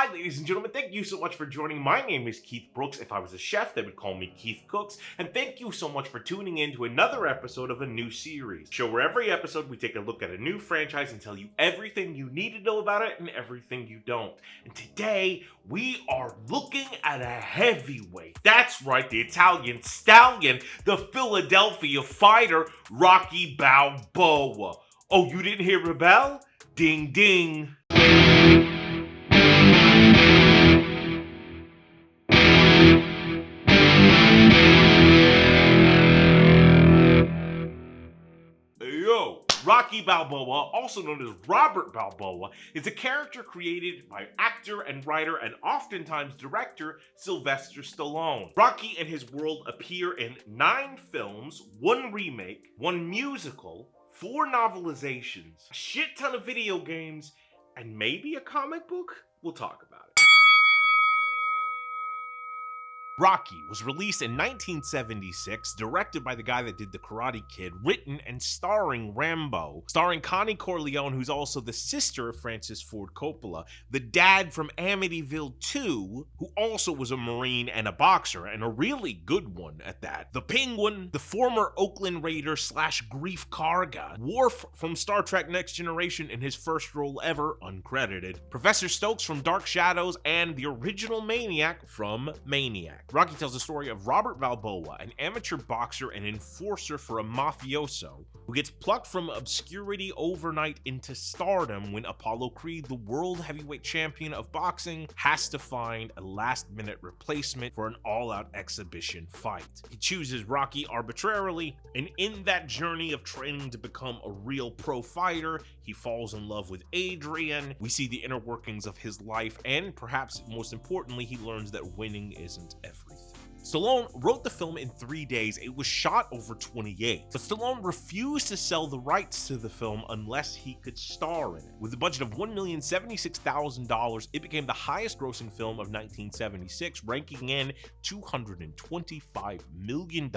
Hi, ladies and gentlemen. Thank you so much for joining. My name is Keith Brooks. If I was a chef, they would call me Keith Cooks. And thank you so much for tuning in to another episode of a new series. Show where every episode we take a look at a new franchise and tell you everything you need to know about it and everything you don't. And today, we are looking at a heavyweight. That's right, the Italian Stallion, the Philadelphia fighter, Rocky Balboa. Oh, you didn't hear a bell? Ding, ding. Rocky Balboa, also known as Robert Balboa, is a character created by actor and writer and oftentimes director Sylvester Stallone. Rocky and his world appear in 9 films, 1 remake, 1 musical, 4 novelizations, a shit ton of video games, and maybe a comic book? We'll talk about it. Rocky was released in 1976, directed by the guy that did The Karate Kid, written and starring Rambo, starring Connie Corleone, who's also the sister of Francis Ford Coppola, the dad from Amityville 2, who also was a Marine and a boxer, and a really good one at that, the Penguin, the former Oakland Raider / Grief Karga, Worf from Star Trek Next Generation in his first role ever, uncredited, Professor Stokes from Dark Shadows, and the original Maniac from Maniac. Rocky tells the story of Robert Balboa, an amateur boxer and enforcer for a mafioso, who gets plucked from obscurity overnight into stardom when Apollo Creed, the world heavyweight champion of boxing, has to find a last-minute replacement for an all-out exhibition fight. He chooses Rocky arbitrarily, and in that journey of training to become a real pro fighter, he falls in love with Adrian. We see the inner workings of his life, and perhaps most importantly, he learns that winning isn't everything. Stallone wrote the film in 3 days. It was shot over 28, but Stallone refused to sell the rights to the film unless he could star in it. With a budget of $1,076,000, it became the highest grossing film of 1976, ranking in $225 million,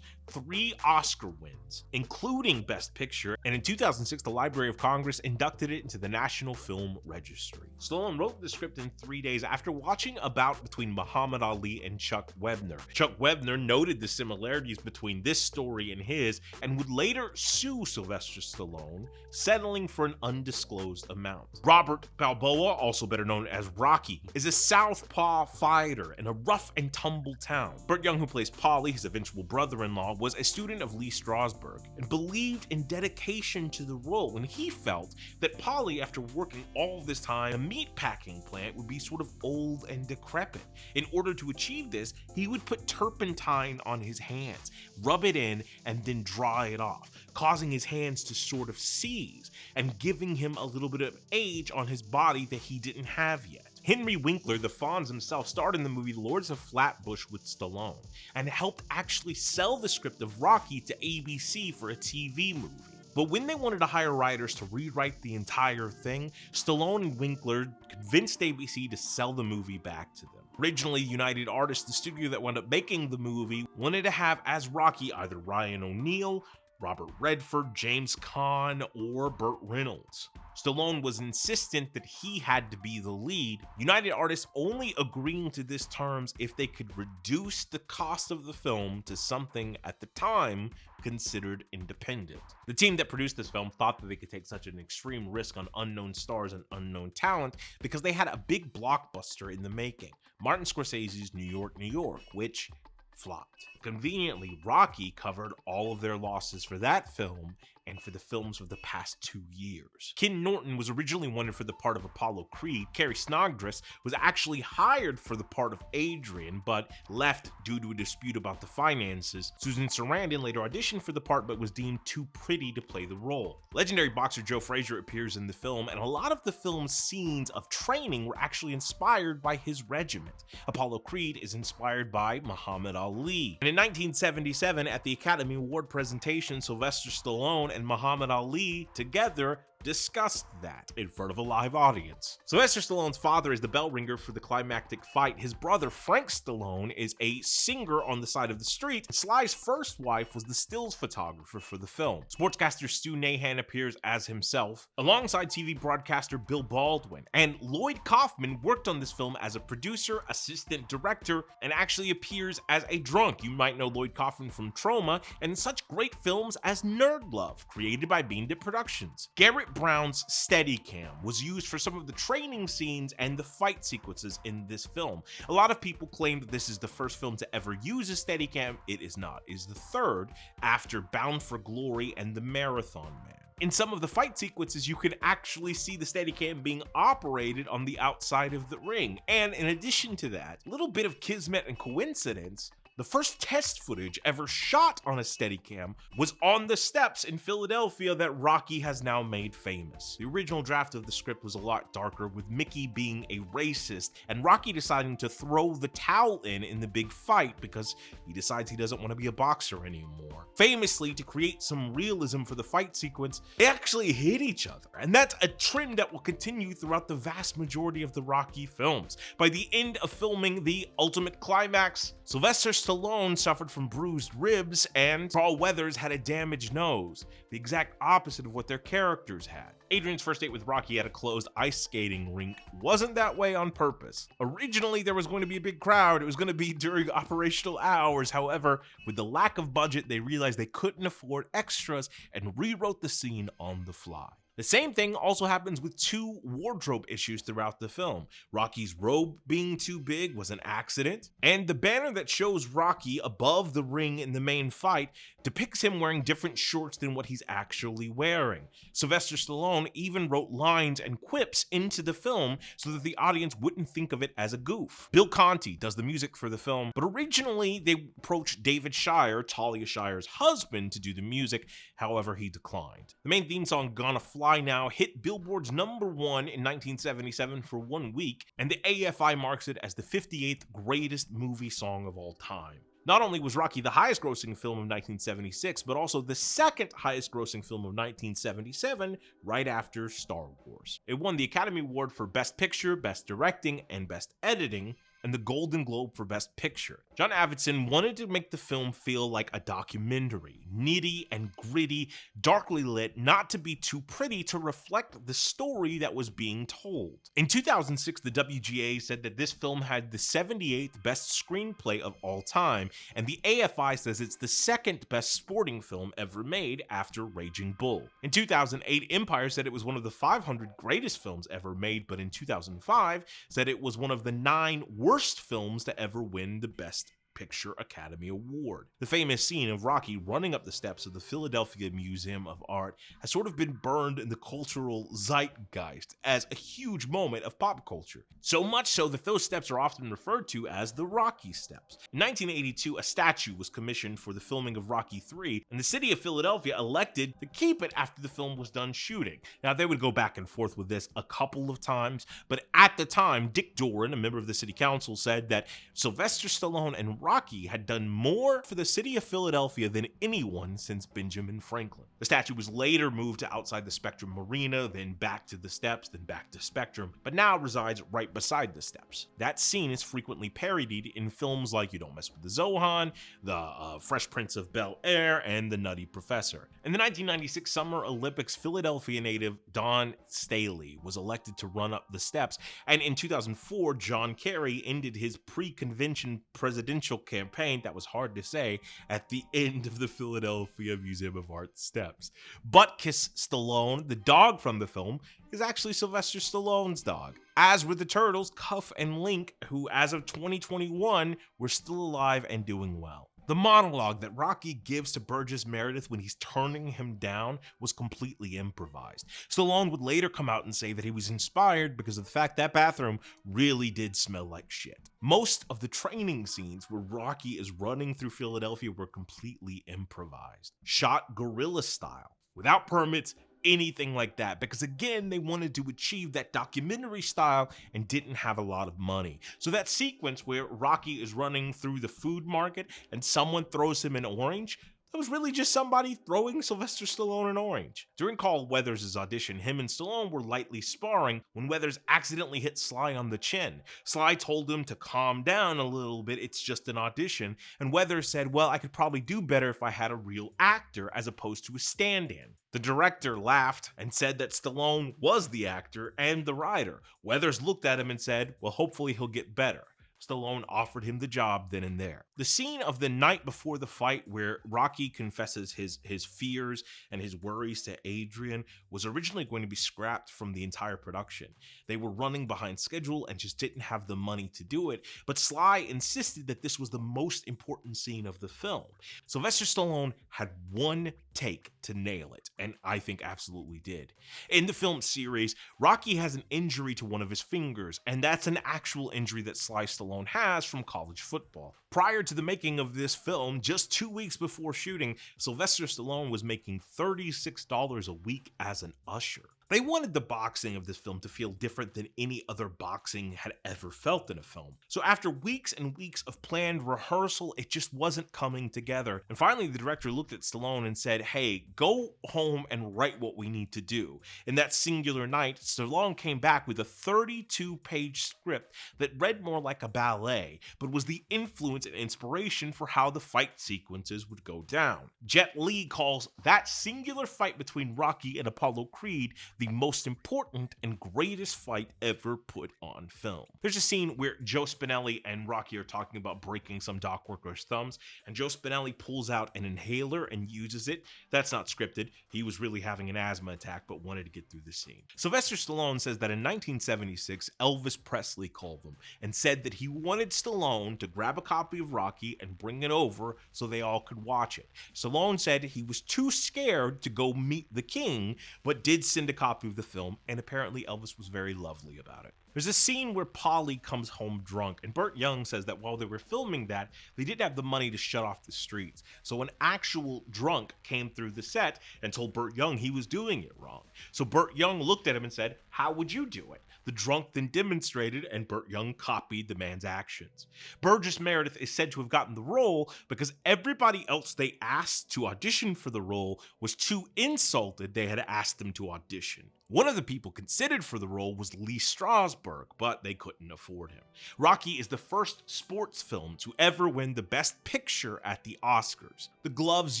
3 Oscar wins, including Best Picture, and in 2006, the Library of Congress inducted it into the National Film Registry. Stallone wrote the script in 3 days after watching a bout between Muhammad Ali and Chuck Webner. Chuck Webner noted the similarities between this story and his and would later sue Sylvester Stallone, settling for an undisclosed amount. Robert Balboa, also better known as Rocky, is a southpaw fighter in a rough and tumble town. Burt Young, who plays Paulie, his eventual brother-in-law, was a student of Lee Strasberg and believed in dedication to the role, and he felt that Paulie, after working all this time in a meatpacking plant, would be sort of old and decrepit. In order to achieve this, he would put turpentine on his hands, rub it in, and then dry it off, causing his hands to sort of seize and giving him a little bit of age on his body that he didn't have yet. Henry Winkler, the Fonz himself, starred in the movie Lords of Flatbush with Stallone and helped actually sell the script of Rocky to ABC for a TV movie. But when they wanted to hire writers to rewrite the entire thing, Stallone and Winkler convinced ABC to sell the movie back to them. Originally, United Artists, the studio that wound up making the movie, wanted to have as Rocky either Ryan O'Neal, Robert Redford, James Caan, or Burt Reynolds. Stallone was insistent that he had to be the lead, United Artists only agreeing to this terms if they could reduce the cost of the film to something at the time considered independent. The team that produced this film thought that they could take such an extreme risk on unknown stars and unknown talent because they had a big blockbuster in the making, Martin Scorsese's New York, New York, which flopped. Conveniently, Rocky covered all of their losses for that film and for the films of the past 2 years. Ken Norton was originally wanted for the part of Apollo Creed. Carrie Snodgrass was actually hired for the part of Adrian, but left due to a dispute about the finances. Susan Sarandon later auditioned for the part, but was deemed too pretty to play the role. Legendary boxer Joe Frazier appears in the film, and a lot of the film's scenes of training were actually inspired by his regiment. Apollo Creed is inspired by Muhammad Ali. And in 1977, at the Academy Award presentation, Sylvester Stallone and Muhammad Ali together discussed that in front of a live audience. Sylvester Stallone's father is the bell ringer for the climactic fight. His brother, Frank Stallone, is a singer on the side of the street. Sly's first wife was the stills photographer for the film. Sportscaster Stu Nahan appears as himself, alongside TV broadcaster Bill Baldwin. And Lloyd Kaufman worked on this film as a producer, assistant director, and actually appears as a drunk. You might know Lloyd Kaufman from Troma and such great films as Nerd Love, created by Bean Dip Productions. Garrett Brown's Steadicam was used for some of the training scenes and the fight sequences in this film. A lot of people claim that this is the first film to ever use a Steadicam. It is not. It is the third after Bound for Glory and The Marathon Man. In some of the fight sequences, you can actually see the Steadicam being operated on the outside of the ring. And in addition to that, a little bit of kismet and coincidence, the first test footage ever shot on a Steadicam was on the steps in Philadelphia that Rocky has now made famous. The original draft of the script was a lot darker, with Mickey being a racist and Rocky deciding to throw the towel in the big fight because he decides he doesn't want to be a boxer anymore. Famously, to create some realism for the fight sequence, they actually hit each other, and that's a trend that will continue throughout the vast majority of the Rocky films. By the end of filming the ultimate climax, Sylvester Stallone suffered from bruised ribs and Carl Weathers had a damaged nose, the exact opposite of what their characters had. Adrian's first date with Rocky at a closed ice skating rink wasn't that way on purpose. Originally, there was going to be a big crowd. It was going to be during operational hours. However, with the lack of budget, they realized they couldn't afford extras and rewrote the scene on the fly. The same thing also happens with two wardrobe issues throughout the film. Rocky's robe being too big was an accident, and the banner that shows Rocky above the ring in the main fight depicts him wearing different shorts than what he's actually wearing. Sylvester Stallone even wrote lines and quips into the film so that the audience wouldn't think of it as a goof. Bill Conti does the music for the film, but originally they approached David Shire, Talia Shire's husband, to do the music. However, he declined. The main theme song, Gonna Fly Now, hit Billboard's #1 in 1977 for 1 week, and the AFI marks it as the 58th greatest movie song of all time. Not only was Rocky the highest grossing film of 1976, but also the second highest grossing film of 1977, right after Star Wars. It won the Academy Award for Best Picture, Best Directing, and Best Editing, and the Golden Globe for Best Picture. John Avildsen wanted to make the film feel like a documentary, nitty and gritty, darkly lit, not to be too pretty, to reflect the story that was being told. In 2006, the WGA said that this film had the 78th best screenplay of all time, and the AFI says it's the second best sporting film ever made after Raging Bull. In 2008, Empire said it was one of the 500 greatest films ever made, but in 2005 said it was one of the 9 worst films to ever win the Best Picture Academy Award. The famous scene of Rocky running up the steps of the Philadelphia Museum of Art has sort of been burned in the cultural zeitgeist as a huge moment of pop culture. So much so that those steps are often referred to as the Rocky Steps. In 1982, a statue was commissioned for the filming of Rocky III, and the city of Philadelphia elected to keep it after the film was done shooting. Now, they would go back and forth with this a couple of times, but at the time, Dick Doran, a member of the city council, said that Sylvester Stallone and Rocky had done more for the city of Philadelphia than anyone since Benjamin Franklin. The statue was later moved to outside the Spectrum Marina, then back to the steps, then back to Spectrum, but now resides right beside the steps. That scene is frequently parodied in films like You Don't Mess with the Zohan, The Fresh Prince of Bel-Air, and The Nutty Professor. In the 1996 Summer Olympics, Philadelphia native Don Staley was elected to run up the steps, and in 2004, John Kerry ended his pre-convention presidential campaign, that was hard to say, at the end of the Philadelphia Museum of Art steps. Buttkiss Stallone, the dog from the film, is actually Sylvester Stallone's dog, as were the turtles Cuff and Link, who as of 2021 were still alive and doing well. The monologue that Rocky gives to Burgess Meredith when he's turning him down was completely improvised. Stallone would later come out and say that he was inspired because of the fact that bathroom really did smell like shit. Most of the training scenes where Rocky is running through Philadelphia were completely improvised, shot guerrilla style, without permits, anything like that, because again, they wanted to achieve that documentary style and didn't have a lot of money. So that sequence where Rocky is running through the food market and someone throws him an orange, That was really just somebody throwing Sylvester Stallone an orange. During Carl Weathers' audition, him and Stallone were lightly sparring when Weathers accidentally hit Sly on the chin. Sly told him to calm down a little bit, it's just an audition, and Weathers said, well, I could probably do better if I had a real actor as opposed to a stand-in. The director laughed and said that Stallone was the actor and the writer. Weathers looked at him and said, well, hopefully he'll get better. Stallone offered him the job then and there. The scene of the night before the fight where Rocky confesses his fears and his worries to Adrian was originally going to be scrapped from the entire production. They were running behind schedule and just didn't have the money to do it, but Sly insisted that this was the most important scene of the film. Sylvester Stallone had one take to nail it, and I think absolutely did. In the film series, Rocky has an injury to one of his fingers, and that's an actual injury that Sly Stallone has from college football. Prior to the making of this film, just 2 weeks before shooting, Sylvester Stallone was making $36 a week as an usher. They wanted the boxing of this film to feel different than any other boxing had ever felt in a film. So after weeks and weeks of planned rehearsal, it just wasn't coming together. And finally, the director looked at Stallone and said, hey, go home and write what we need to do. In that singular night, Stallone came back with a 32-page script that read more like a ballet, but was the influence and inspiration for how the fight sequences would go down. Jet Li calls that singular fight between Rocky and Apollo Creed the most important and greatest fight ever put on film. There's a scene where Joe Spinelli and Rocky are talking about breaking some dock worker's thumbs, and Joe Spinelli pulls out an inhaler and uses it. That's not scripted. He was really having an asthma attack but wanted to get through the scene. Sylvester Stallone says that in 1976, Elvis Presley called him and said that he wanted Stallone to grab a copy of Rocky and bring it over so they all could watch it. Stallone said he was too scared to go meet the king, but did send a copy of the film, and apparently Elvis was very lovely about it. There's a scene where Polly comes home drunk, and Burt Young says that while they were filming that, they didn't have the money to shut off the streets. So an actual drunk came through the set and told Burt Young he was doing it wrong. So Burt Young looked at him and said, how would you do it? The drunk then demonstrated, and Burt Young copied the man's actions. Burgess Meredith is said to have gotten the role because everybody else they asked to audition for the role was too insulted they had asked them to audition. One of the people considered for the role was Lee Strasberg, but they couldn't afford him. Rocky is the first sports film to ever win the Best Picture at the Oscars. The gloves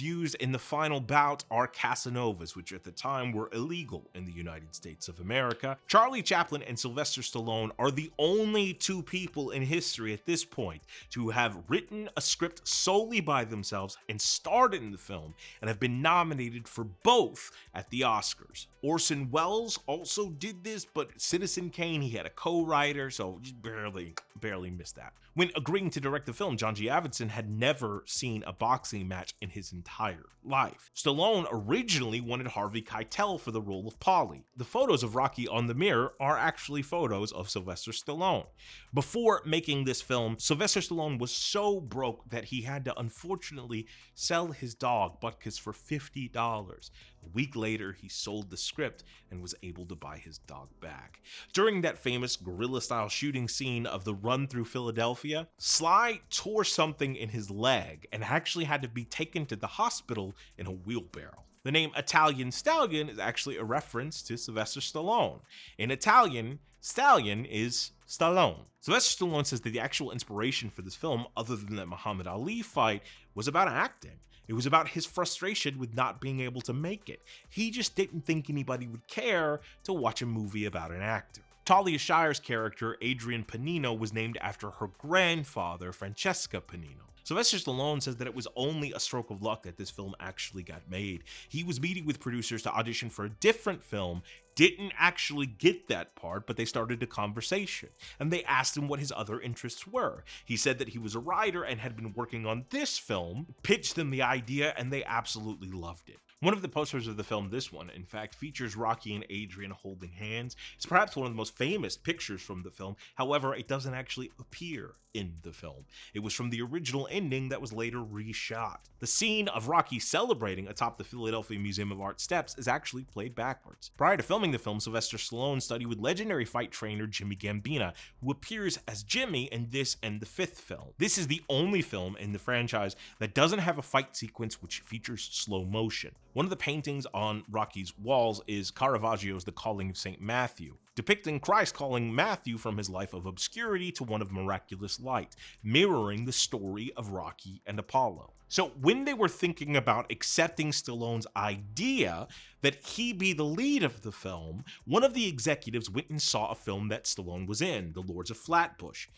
used in the final bout are Casanovas, which at the time were illegal in the United States of America. Charlie Chaplin and Sylvester Stallone are the only two people in history at this point to have written a script solely by themselves and starred in the film and have been nominated for both at the Oscars. Orson Welles also did this, but Citizen Kane, he had a co-writer, so just barely missed that. When agreeing to direct the film, John G. Avildsen had never seen a boxing match in his entire life. Stallone originally wanted Harvey Keitel for the role of Paulie. The photos of Rocky on the mirror are actually photos of Sylvester Stallone. Before making this film, Sylvester Stallone was so broke that he had to unfortunately sell his dog, Butkus, for $50. A week later, he sold the script and was able to buy his dog back. During that famous guerrilla-style shooting scene of the run through Philadelphia, Sly tore something in his leg and actually had to be taken to the hospital in a wheelbarrow. The name Italian Stallion is actually a reference to Sylvester Stallone. In Italian, stallion is Stallone. Sylvester Stallone says that the actual inspiration for this film, other than that Muhammad Ali fight, was about acting. It was about his frustration with not being able to make it. He just didn't think anybody would care to watch a movie about an actor. Talia Shire's character, Adrian Panino, was named after her grandfather, Francesca Panino. Sylvester Stallone says that it was only a stroke of luck that this film actually got made. He was meeting with producers to audition for a different film, didn't actually get that part, but they started a conversation, and they asked him what his other interests were. He said that he was a writer and had been working on this film, pitched them the idea, and they absolutely loved it. One of the posters of the film, this one, in fact, features Rocky and Adrian holding hands. It's perhaps one of the most famous pictures from the film. However, it doesn't actually appear in the film. It was from the original ending that was later reshot. The scene of Rocky celebrating atop the Philadelphia Museum of Art steps is actually played backwards. Prior to filming filming the film, Sylvester Stallone studied with legendary fight trainer Jimmy Gambino, who appears as Jimmy in this and the 5th film. This is the only film in the franchise that doesn't have a fight sequence which features slow motion. One of the paintings on Rocky's walls is Caravaggio's The Calling of St. Matthew, depicting Christ calling Matthew from his life of obscurity to one of miraculous light, mirroring the story of Rocky and Apollo. So when they were thinking about accepting Stallone's idea that he be the lead of the film, one of the executives went and saw a film that Stallone was in, The Lords of Flatbush.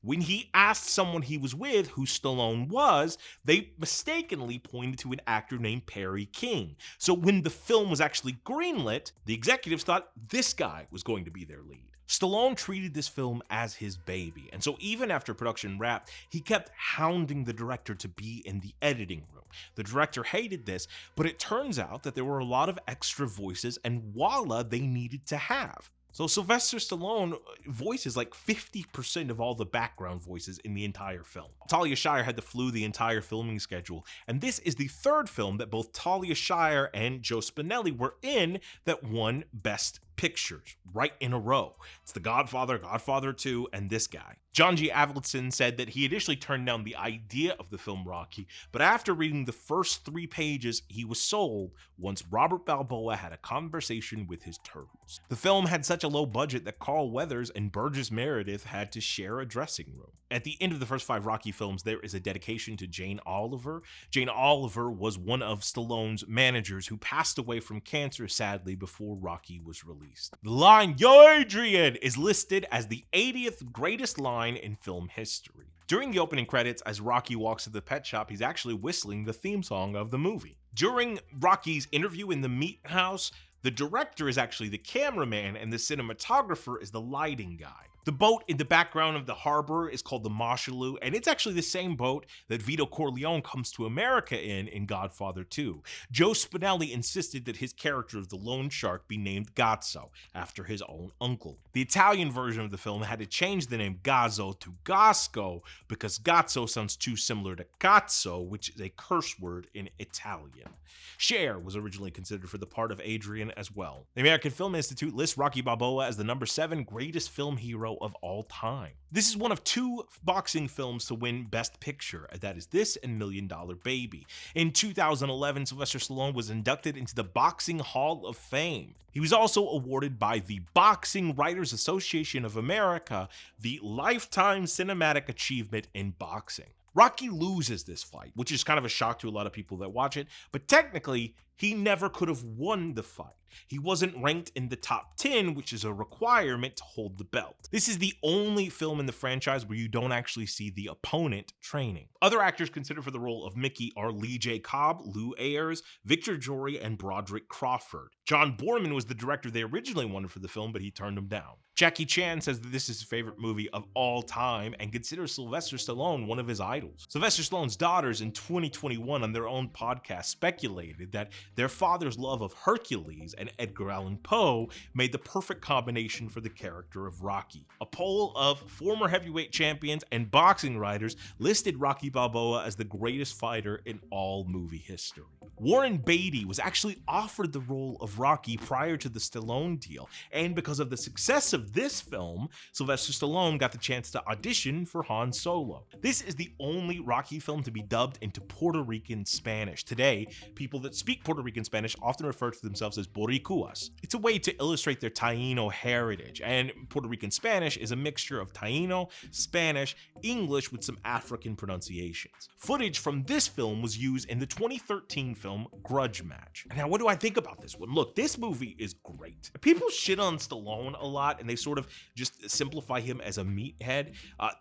When he asked someone he was with who Stallone was, they mistakenly pointed to an actor named Perry King. So when the film was actually greenlit, the executives thought this guy was going to be their lead. Stallone treated this film as his baby, and so even after production wrapped, he kept hounding the director to be in the editing room. The director hated this, but it turns out that there were a lot of extra voices and voila, they needed to have. So Sylvester Stallone voices like 50% of all the background voices in the entire film. Talia Shire had to flew the entire filming schedule, and this is the 3rd film that both Talia Shire and Joe Spinelli were in that won Best Pictures right in a row. It's The Godfather, Godfather 2, and this guy. John G. Avildsen said that he initially turned down the idea of the film Rocky, but after reading the first 3 pages, he was sold once Robert Balboa had a conversation with his turtles. The film had such a low budget that Carl Weathers and Burgess Meredith had to share a dressing room. At the end of the first 5 Rocky films, there is a dedication to Jane Oliver. Jane Oliver was one of Stallone's managers who passed away from cancer, sadly, before Rocky was released. The line, "Yo, Adrian," is listed as the 80th greatest line in film history. During the opening credits, as Rocky walks to the pet shop, he's actually whistling the theme song of the movie. During Rocky's interview in the meat house, the director is actually the cameraman and the cinematographer is the lighting guy. The boat in the background of the harbor is called the Mosholu, and it's actually the same boat that Vito Corleone comes to America in Godfather 2. Joe Spinelli insisted that his character of the loan shark be named Gazzo, after his own uncle. The Italian version of the film had to change the name Gazzo to Gasco because Gazzo sounds too similar to cazzo, which is a curse word in Italian. Cher was originally considered for the part of Adrian as well. The American Film Institute lists Rocky Balboa as the number 7 greatest film hero of all time. This is one of 2 boxing films to win Best Picture, that is this and $1 Million Baby. In 2011, Sylvester Stallone was inducted into the Boxing Hall of Fame. He was also awarded by the Boxing Writers Association of America the Lifetime Cinematic Achievement in Boxing. Rocky loses this fight, which is kind of a shock to a lot of people that watch it, but technically, he never could have won the fight. He wasn't ranked in the top 10, which is a requirement to hold the belt. This is the only film in the franchise where you don't actually see the opponent training. Other actors considered for the role of Mickey are Lee J. Cobb, Lou Ayres, Victor Jory, and Broderick Crawford. John Boorman was the director they originally wanted for the film, but he turned him down. Jackie Chan says that this is his favorite movie of all time and considers Sylvester Stallone one of his idols. Sylvester Stallone's daughters in 2021 on their own podcast speculated that their father's love of Hercules and Edgar Allan Poe made the perfect combination for the character of Rocky. A poll of former heavyweight champions and boxing writers listed Rocky Balboa as the greatest fighter in all movie history. Warren Beatty was actually offered the role of Rocky prior to the Stallone deal, and because of the success of this film, Sylvester Stallone got the chance to audition for Han Solo. This is the only Rocky film to be dubbed into Puerto Rican Spanish. Today, people that speak Puerto Rican Spanish often refer to themselves as Boricuas. It's a way to illustrate their Taino heritage, and Puerto Rican Spanish is a mixture of Taino, Spanish, English with some African pronunciations. Footage from this film was used in the 2013 film Grudge Match. Now, what do I think about this one? Look, this movie is great. People shit on Stallone a lot, and they sort of just simplify him as a meathead.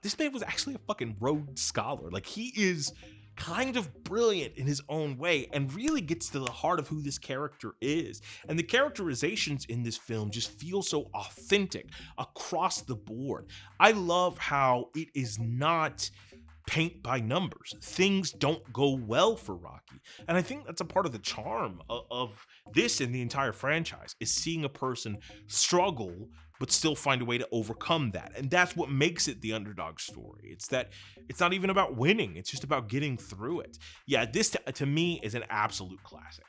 This man was actually a fucking Rhodes Scholar. Like, he is kind of brilliant in his own way and really gets to the heart of who this character is. And the characterizations in this film just feel so authentic across the board. I love how it is not paint by numbers. Things don't go well for Rocky. And I think that's a part of the charm of this and the entire franchise, is seeing a person struggle but still find a way to overcome that. And that's what makes it the underdog story. It's that it's not even about winning, it's just about getting through it. Yeah, this to me is an absolute classic.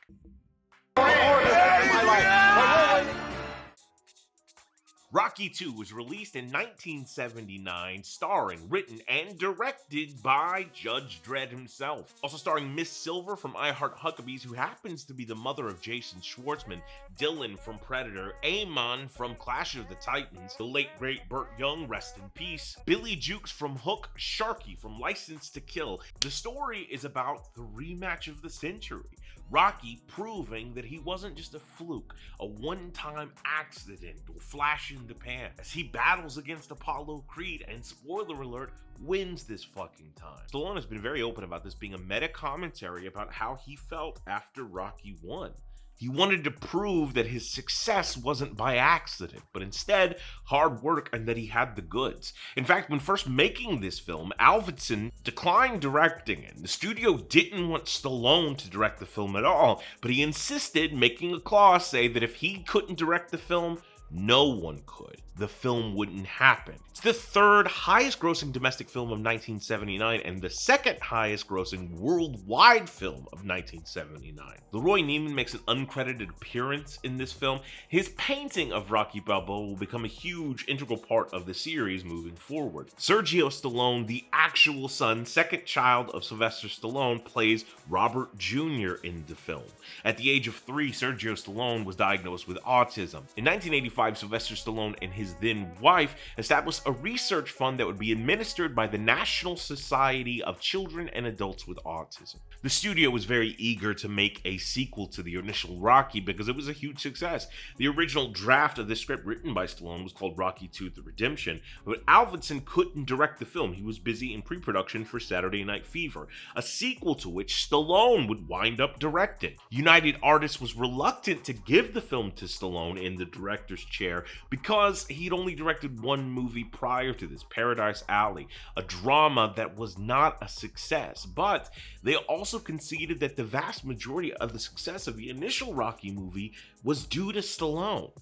Rocky II was released in 1979, starring, written, and directed by Judge Dredd himself. Also starring Miss Silver from I Heart Huckabees, who happens to be the mother of Jason Schwartzman, Dylan from Predator, Amon from Clash of the Titans, the late great Burt Young, rest in peace, Billy Jukes from Hook, Sharky from License to Kill. The story is about the rematch of the century. Rocky proving that he wasn't just a fluke, a one-time accident or flash in the pan, as he battles against Apollo Creed and, spoiler alert, wins this fucking time. Stallone has been very open about this being a meta-commentary about how he felt after Rocky won. He wanted to prove that his success wasn't by accident, but instead hard work and that he had the goods. In fact, when first making this film, Alvinson declined directing it. The studio didn't want Stallone to direct the film at all, but he insisted, making a clause say that if he couldn't direct the film, no one could. The film wouldn't happen. It's the third highest grossing domestic film of 1979 and the second highest grossing worldwide film of 1979. Leroy Neiman makes an uncredited appearance in this film. His painting of Rocky Balboa will become a huge integral part of the series moving forward. Sergio Stallone, the actual son, second child of Sylvester Stallone, plays Robert Jr. in the film. At the age of 3, Sergio Stallone was diagnosed with autism. In 1985, Sylvester Stallone and his then wife established a research fund that would be administered by the National Society of Children and Adults with Autism. The studio was very eager to make a sequel to the initial Rocky because it was a huge success. The original draft of the script written by Stallone was called Rocky II: The Redemption, but Alvinson couldn't direct the film. He was busy in pre-production for Saturday Night Fever, a sequel to which Stallone would wind up directing. United Artists was reluctant to give the film to Stallone in the director's chair because he'd only directed one movie prior to this, Paradise Alley, a drama that was not a success, but they also conceded that the vast majority of the success of the initial Rocky movie was due to Stallone.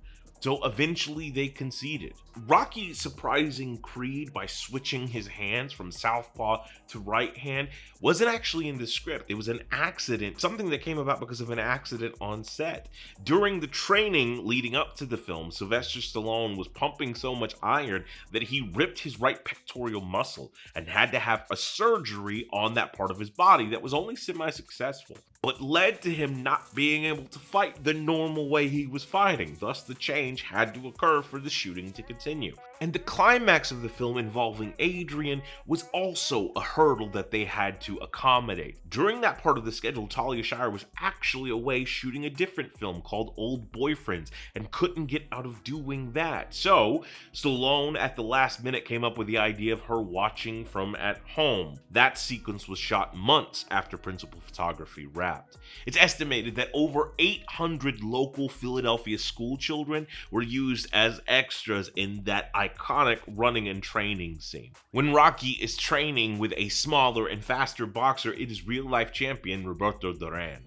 So eventually they conceded. Rocky surprising Creed by switching his hands from southpaw to right hand wasn't actually in the script. It was an accident, something that came about because of an accident on set. During the training leading up to the film, Sylvester Stallone was pumping so much iron that he ripped his right pectoral muscle and had to have a surgery on that part of his body that was only semi-successful, but led to him not being able to fight the normal way he was fighting. Thus, the change had to occur for the shooting to continue. And the climax of the film involving Adrian was also a hurdle that they had to accommodate. During that part of the schedule, Talia Shire was actually away shooting a different film called Old Boyfriends and couldn't get out of doing that. So, Stallone at the last minute came up with the idea of her watching from at home. That sequence was shot months after principal photography wrapped. It's estimated that over 800 local Philadelphia school children were used as extras in that iconic running and training scene. When Rocky is training with a smaller and faster boxer, it is real-life champion Roberto Duran.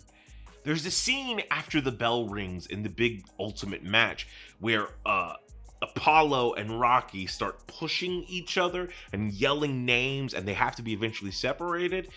There's a scene after the bell rings in the big ultimate match where Apollo and Rocky start pushing each other and yelling names, and they have to be eventually separated.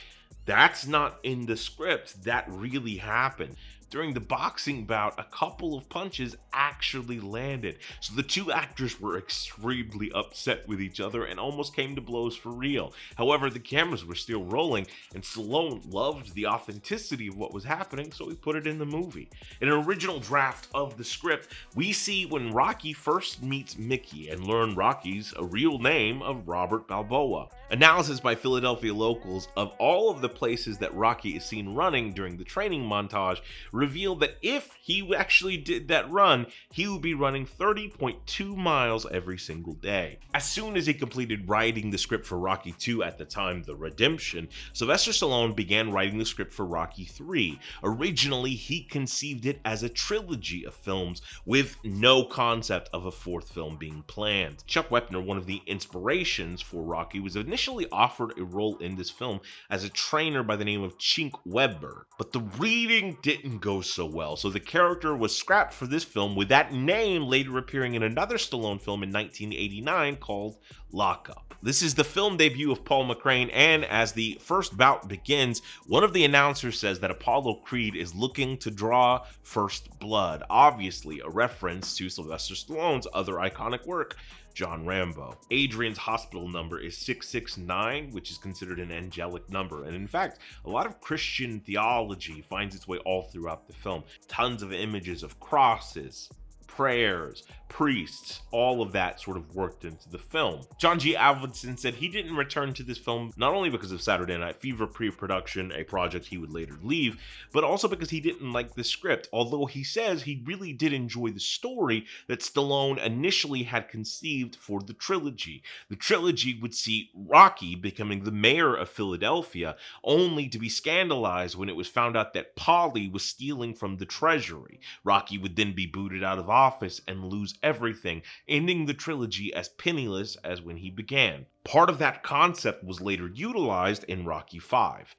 That's not in the script. That really happened. During the boxing bout, a couple of punches actually landed, so the two actors were extremely upset with each other and almost came to blows for real. However, the cameras were still rolling, and Stallone loved the authenticity of what was happening, so he put it in the movie. In an original draft of the script, we see when Rocky first meets Mickey and learn Rocky's real name of Robert Balboa. Analysis by Philadelphia locals of all of the places that Rocky is seen running during the training montage revealed that if he actually did that run, he would be running 30.2 miles every single day. As soon as he completed writing the script for Rocky II, at the time The Redemption, Sylvester Stallone began writing the script for Rocky III. Originally, he conceived it as a trilogy of films with no concept of a fourth film being planned. Chuck Wepner, one of the inspirations for Rocky, was initially offered a role in this film as a trainer by the name of Chink Webber, but the reading didn't go so well, so the character was scrapped for this film, with that name later appearing in another Stallone film in 1989 called Lock Up. This is the film debut of Paul McCrane, and as the first bout begins, one of the announcers says that Apollo Creed is looking to draw first blood, obviously a reference to Sylvester Stallone's other iconic work, John Rambo. Adrian's hospital number is 669, which is considered an angelic number, and in fact, a lot of Christian theology finds its way all throughout the film. Tons of images of crosses, prayers, priests, all of that sort of worked into the film. John G. Avildsen said he didn't return to this film not only because of Saturday Night Fever pre-production, a project he would later leave, but also because he didn't like the script, although he says he really did enjoy the story that Stallone initially had conceived for the trilogy. The trilogy would see Rocky becoming the mayor of Philadelphia, only to be scandalized when it was found out that Paulie was stealing from the treasury. Rocky would then be booted out of office and lose everything, ending the trilogy as penniless as when he began. Part of that concept was later utilized in Rocky V.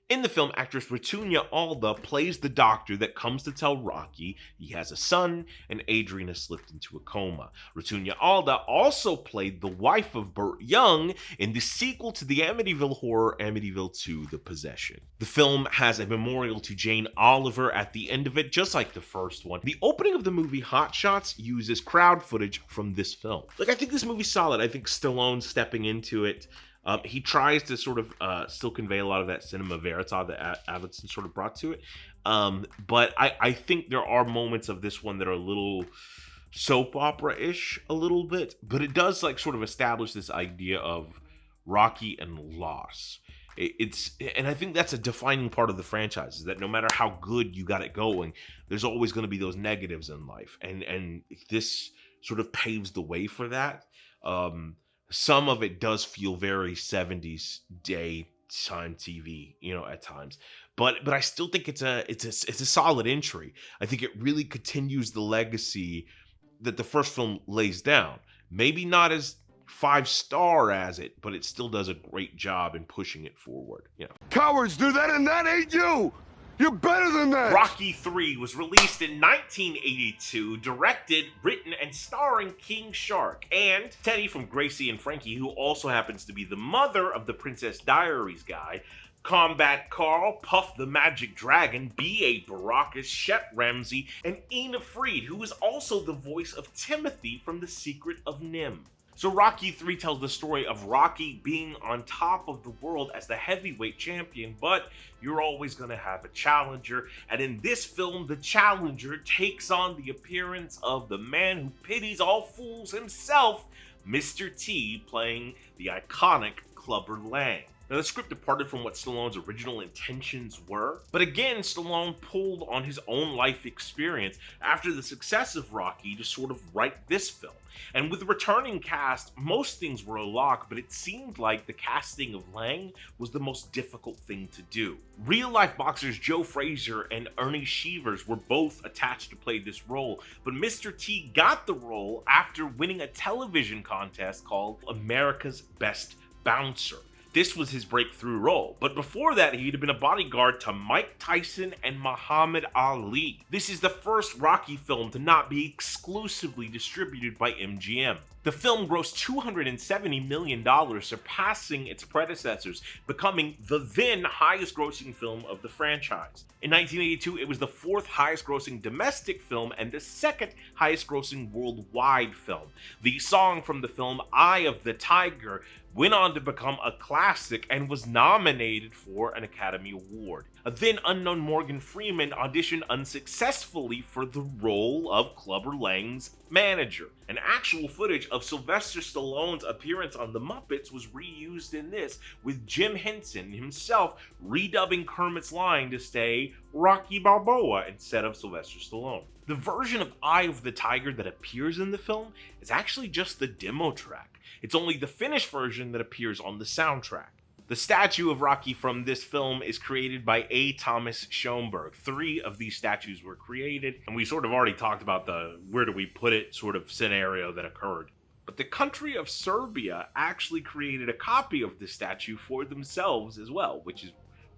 In the film, actress Ritunya Alda plays the doctor that comes to tell Rocky he has a son and Adrian has slipped into a coma. Ritunya Alda also played the wife of Burt Young in the sequel to the Amityville horror Amityville 2: The Possession. The film has a memorial to Jane Oliver at the end of it, just like the first one. The opening of the movie Hot Shots uses crowd footage from this film. I think this movie's solid. I think Stallone stepping into it, he tries to sort of still convey a lot of that cinema verite that Avildsen sort of brought to it. But I think there are moments of this one that are a little soap opera-ish a little bit, but it does sort of establish this idea of Rocky and loss. And I think that's a defining part of the franchise, is that no matter how good you got it going, there's always going to be those negatives in life. And this sort of paves the way for that. Some of it does feel very 70s daytime TV, at times. But I still think it's a solid entry. I think it really continues the legacy that the first film lays down. Maybe not as 5-star as it, but it still does a great job in pushing it forward. Cowards do that, and that ain't you! You're better than that! Rocky III was released in 1982, directed, written, and starring King Shark and Teddy from Gracie and Frankie, who also happens to be the mother of the Princess Diaries guy, Combat Carl, Puff the Magic Dragon, B.A. Baracus, Shep Ramsey, and Ina Freed, who is also the voice of Timothy from The Secret of Nim. So Rocky III tells the story of Rocky being on top of the world as the heavyweight champion, but you're always going to have a challenger. And in this film, the challenger takes on the appearance of the man who pities all fools himself, Mr. T, playing the iconic Clubber Lang. Now, the script departed from what Stallone's original intentions were, but again, Stallone pulled on his own life experience after the success of Rocky to sort of write this film. And with the returning cast, most things were a lock, but it seemed like the casting of Lang was the most difficult thing to do. Real-life boxers Joe Frazier and Ernie Shevers were both attached to play this role, but Mr. T got the role after winning a television contest called America's Best Bouncer. This was his breakthrough role, but before that, he'd have been a bodyguard to Mike Tyson and Muhammad Ali. This is the first Rocky film to not be exclusively distributed by MGM. The film grossed $270 million, surpassing its predecessors, becoming the then highest grossing film of the franchise. In 1982, it was the fourth highest grossing domestic film and the second highest grossing worldwide film. The song from the film, Eye of the Tiger, went on to become a classic and was nominated for an Academy Award. A then unknown Morgan Freeman auditioned unsuccessfully for the role of Clubber Lang's manager. And actual footage of Sylvester Stallone's appearance on The Muppets was reused in this, with Jim Henson himself redubbing Kermit's line to say Rocky Balboa instead of Sylvester Stallone. The version of Eye of the Tiger that appears in the film is actually just the demo track. It's only the finished version that appears on the soundtrack. The statue of Rocky from this film is created by A. Thomas Schoenberg. 3 of these statues were created, and we sort of already talked about the where do we put it sort of scenario that occurred. But the country of Serbia actually created a copy of the statue for themselves as well, which is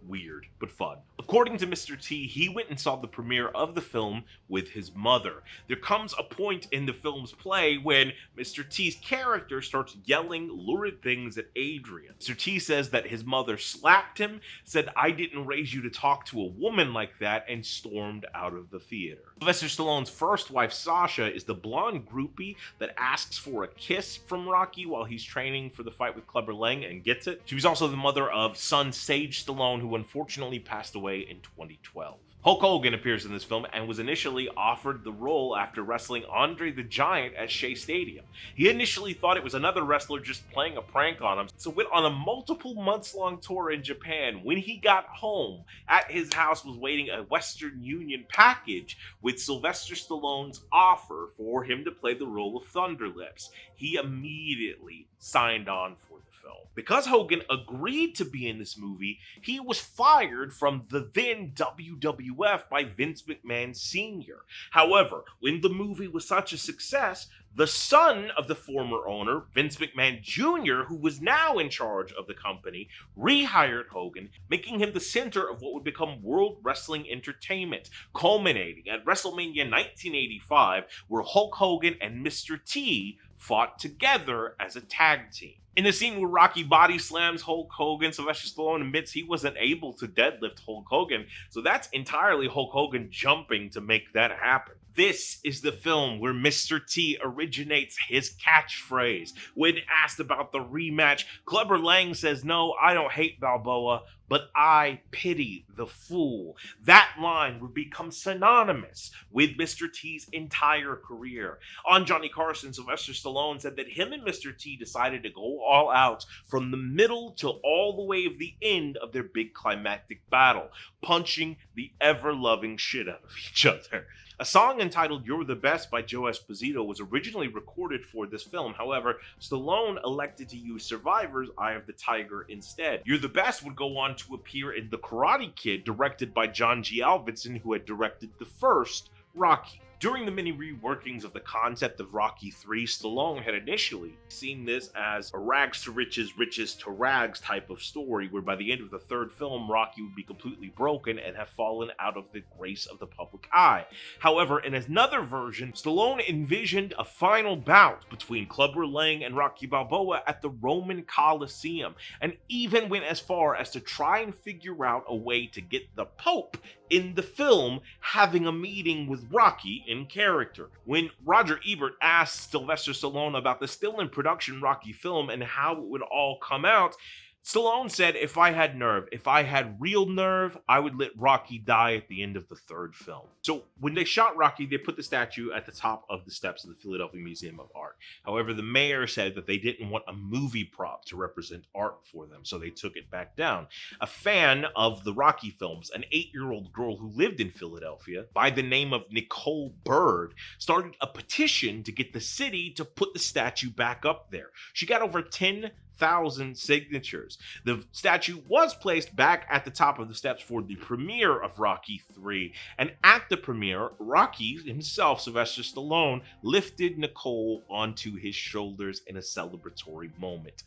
Weird, but fun. According to Mr. T, he went and saw the premiere of the film with his mother. There comes a point in the film's play when Mr. T's character starts yelling lurid things at Adrian. Mr. T says that his mother slapped him, said, "I didn't raise you to talk to a woman like that," and stormed out of the theater. Sylvester Stallone's first wife, Sasha, is the blonde groupie that asks for a kiss from Rocky while he's training for the fight with Clubber Lang and gets it. She was also the mother of son Sage Stallone, who unfortunately passed away in 2012. Hulk Hogan appears in this film and was initially offered the role after wrestling Andre the Giant at Shea Stadium. He initially thought it was another wrestler just playing a prank on him, so went on a multiple months-long tour in Japan. When he got home, at his house was waiting a Western Union package with Sylvester Stallone's offer for him to play the role of Thunderlips. He immediately signed on for the film. Because Hogan agreed to be in this movie, he was fired from the then WWF by Vince McMahon Sr. However, when the movie was such a success, the son of the former owner, Vince McMahon Jr., who was now in charge of the company, rehired Hogan, making him the center of what would become World Wrestling Entertainment, culminating at WrestleMania 1985, where Hulk Hogan and Mr. T fought together as a tag team. In the scene where Rocky body slams Hulk Hogan, Sylvester Stallone admits he wasn't able to deadlift Hulk Hogan, so that's entirely Hulk Hogan jumping to make that happen. This is the film where Mr. T originates his catchphrase. When asked about the rematch, Clubber Lang says, "No, I don't hate Balboa, but I pity the fool." That line would become synonymous with Mr. T's entire career. On Johnny Carson, Sylvester Stallone said that him and Mr. T decided to go all out from the middle to all the way of the end of their big climactic battle, punching the ever-loving shit out of each other. A song entitled "You're the Best" by Joe Esposito was originally recorded for this film. However, Stallone elected to use Survivor's "Eye of the Tiger" instead. "You're the Best" would go on to appear in The Karate Kid, directed by John G. Avildsen, who had directed the first Rocky. During the many reworkings of the concept of Rocky III, Stallone had initially seen this as a rags to riches, riches to rags type of story, where by the end of the third film, Rocky would be completely broken and have fallen out of the grace of the public eye. However, in another version, Stallone envisioned a final bout between Clubber Lang and Rocky Balboa at the Roman Colosseum, and even went as far as to try and figure out a way to get the Pope in the film having a meeting with Rocky in character. When Roger Ebert asked Sylvester Stallone about the still in production Rocky film and how it would all come out, Stallone said, "If I had nerve, if I had real nerve, I would let Rocky die at the end of the third film." So when they shot Rocky, they put the statue at the top of the steps of the Philadelphia Museum of Art. However, the mayor said that they didn't want a movie prop to represent art for them, so they took it back down. A fan of the Rocky films, an 8-year-old girl who lived in Philadelphia by the name of Nicole Bird, started a petition to get the city to put the statue back up there. She got over 10,000 signatures. The statue was placed back at the top of the steps for the premiere of Rocky III, and at the premiere, Rocky himself, Sylvester Stallone, lifted Nicole onto his shoulders in a celebratory moment.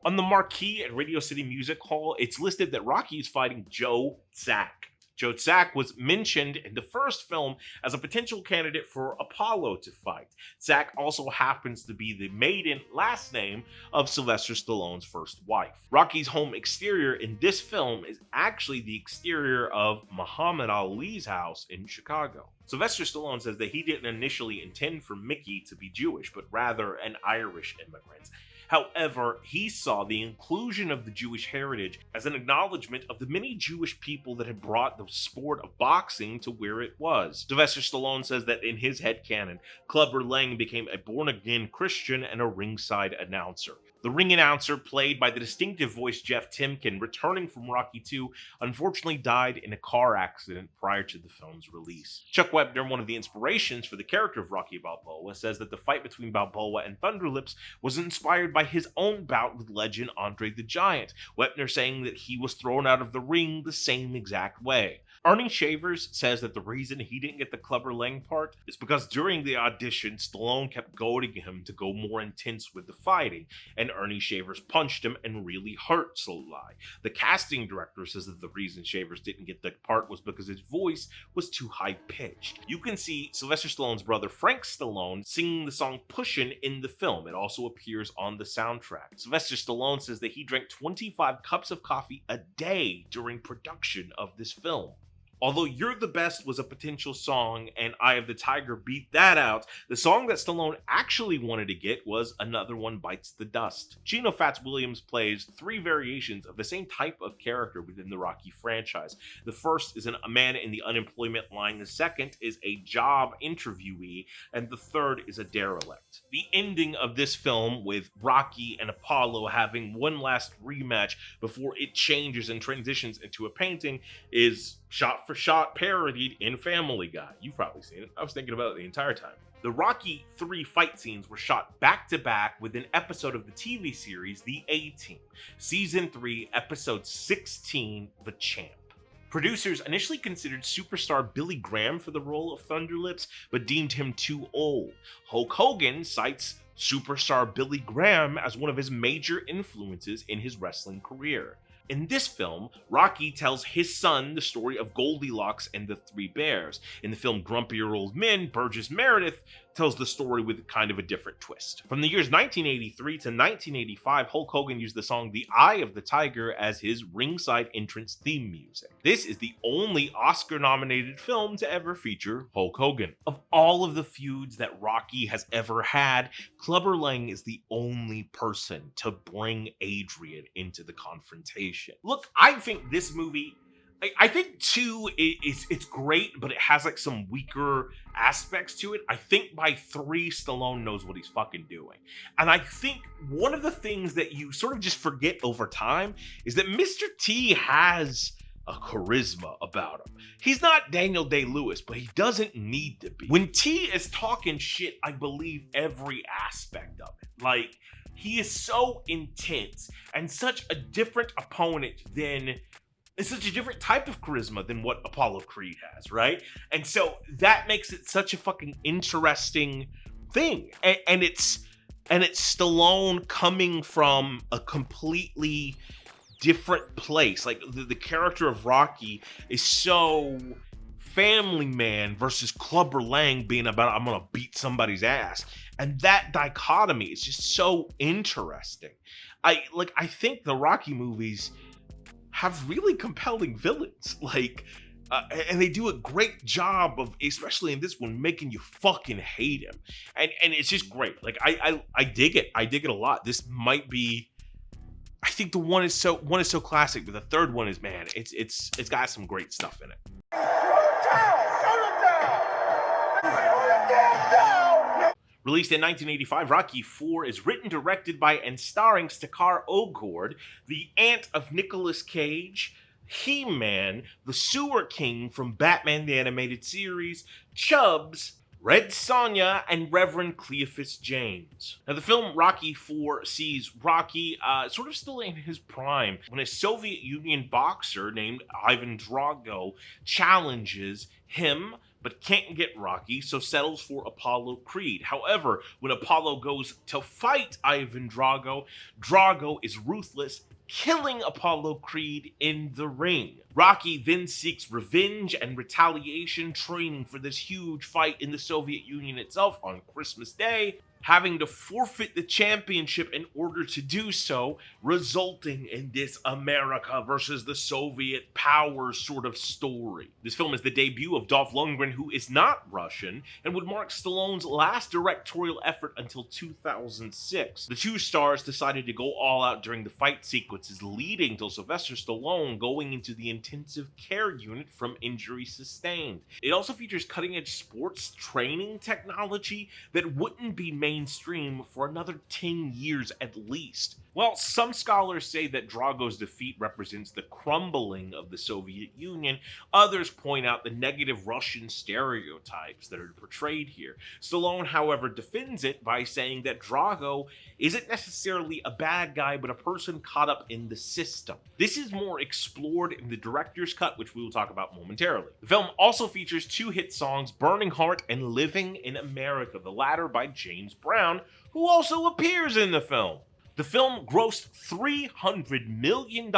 On the marquee at Radio City Music Hall, it's listed that Rocky is fighting Joe Zack. Joe Zack was mentioned in the first film as a potential candidate for Apollo to fight. Zack also happens to be the maiden last name of Sylvester Stallone's first wife. Rocky's home exterior in this film is actually the exterior of Muhammad Ali's house in Chicago. Sylvester Stallone says that he didn't initially intend for Mickey to be Jewish, but rather an Irish immigrant. However, he saw the inclusion of the Jewish heritage as an acknowledgement of the many Jewish people that had brought the sport of boxing to where it was. Sylvester Stallone says that in his headcanon, Clubber Lang became a born-again Christian and a ringside announcer. The ring announcer, played by the distinctive voice Jeff Timken, returning from Rocky II, unfortunately died in a car accident prior to the film's release. Chuck Wepner, one of the inspirations for the character of Rocky Balboa, says that the fight between Balboa and Thunderlips was inspired by his own bout with legend Andre the Giant, Wepner saying that he was thrown out of the ring the same exact way. Ernie Shavers says that the reason he didn't get the Clubber Lang part is because during the audition, Stallone kept goading him to go more intense with the fighting, and Ernie Shavers punched him and really hurt Sly. The casting director says that the reason Shavers didn't get the part was because his voice was too high-pitched. You can see Sylvester Stallone's brother Frank Stallone singing the song Pushin' in the film. It also appears on the soundtrack. Sylvester Stallone says that he drank 25 cups of coffee a day during production of this film. Although You're the Best was a potential song and Eye of the Tiger beat that out, the song that Stallone actually wanted to get was Another One Bites the Dust. Gino Fats Williams plays 3 variations of the same type of character within the Rocky franchise. The first is a man in the unemployment line, the second is a job interviewee, and the third is a derelict. The ending of this film, with Rocky and Apollo having one last rematch before it changes and transitions into a painting, is shot for shot parodied in Family Guy. You've probably seen it. I was thinking about it the entire time. The Rocky 3 fight scenes were shot back to back with an episode of the TV series The A-Team, Season 3, Episode 16, The Champ. Producers initially considered superstar Billy Graham for the role of Thunderlips, but deemed him too old. Hulk Hogan cites superstar Billy Graham as one of his major influences in his wrestling career. In this film, Rocky tells his son the story of Goldilocks and the Three Bears. In the film Grumpier Old Men, Burgess Meredith tells the story with kind of a different twist. From the years 1983 to 1985, Hulk Hogan used the song The Eye of the Tiger as his ringside entrance theme music. This is the only Oscar-nominated film to ever feature Hulk Hogan. Of all of the feuds that Rocky has ever had, Clubber Lang is the only person to bring Adrian into the confrontation. Look, I think this movie, I think 2 it's great, but it has like some weaker aspects to it. I think by 3, Stallone knows what he's fucking doing. And I think one of the things that you sort of just forget over time is that Mr. T has a charisma about him. He's not Daniel Day-Lewis, but he doesn't need to be. When T is talking shit, I believe every aspect of it. Like, he is so intense and such a different opponent than... It's such a different type of charisma than what Apollo Creed has, right? And so that makes it such a fucking interesting thing. And it's Stallone coming from a completely different place. Like the character of Rocky is so family man versus Clubber Lang being about, I'm gonna beat somebody's ass. And that dichotomy is just so interesting. I think the Rocky movies have really compelling villains, and they do a great job of, especially in this one, making you fucking hate him, and it's just great. Like I dig it. I dig it a lot. This might be, I think the one is so classic, but the third one is, man, it's got some great stuff in it. Released in 1985, Rocky IV is written, directed by, and starring Stakar Ogord, the aunt of Nicolas Cage, He-Man, the Sewer King from Batman the Animated Series, Chubbs, Red Sonja, and Reverend Cleophas James. Now, the film Rocky IV sees Rocky sort of still in his prime when a Soviet Union boxer named Ivan Drago challenges him, but can't get Rocky, so settles for Apollo Creed. However, when Apollo goes to fight Ivan Drago, Drago is ruthless, killing Apollo Creed in the ring. Rocky then seeks revenge and retaliation, training for this huge fight in the Soviet Union itself on Christmas Day, having to forfeit the championship in order to do so, resulting in this America versus the Soviet powers sort of story. This film is the debut of Dolph Lundgren, who is not Russian, and would mark Stallone's last directorial effort until 2006. The two stars decided to go all out during the fight sequences, leading to Sylvester Stallone going into the intensive care unit from injury sustained. It also features cutting-edge sports training technology that wouldn't be mainstream for another 10 years at least. Well, some scholars say that Drago's defeat represents the crumbling of the Soviet Union. Others point out the negative Russian stereotypes that are portrayed here. Stallone, however, defends it by saying that Drago isn't necessarily a bad guy, but a person caught up up in the system. This is more explored in the director's cut, which we will talk about momentarily. The film also features 2 hit songs, Burning Heart and Living in America, the latter by James Brown, who also appears in the film. The film grossed $300 million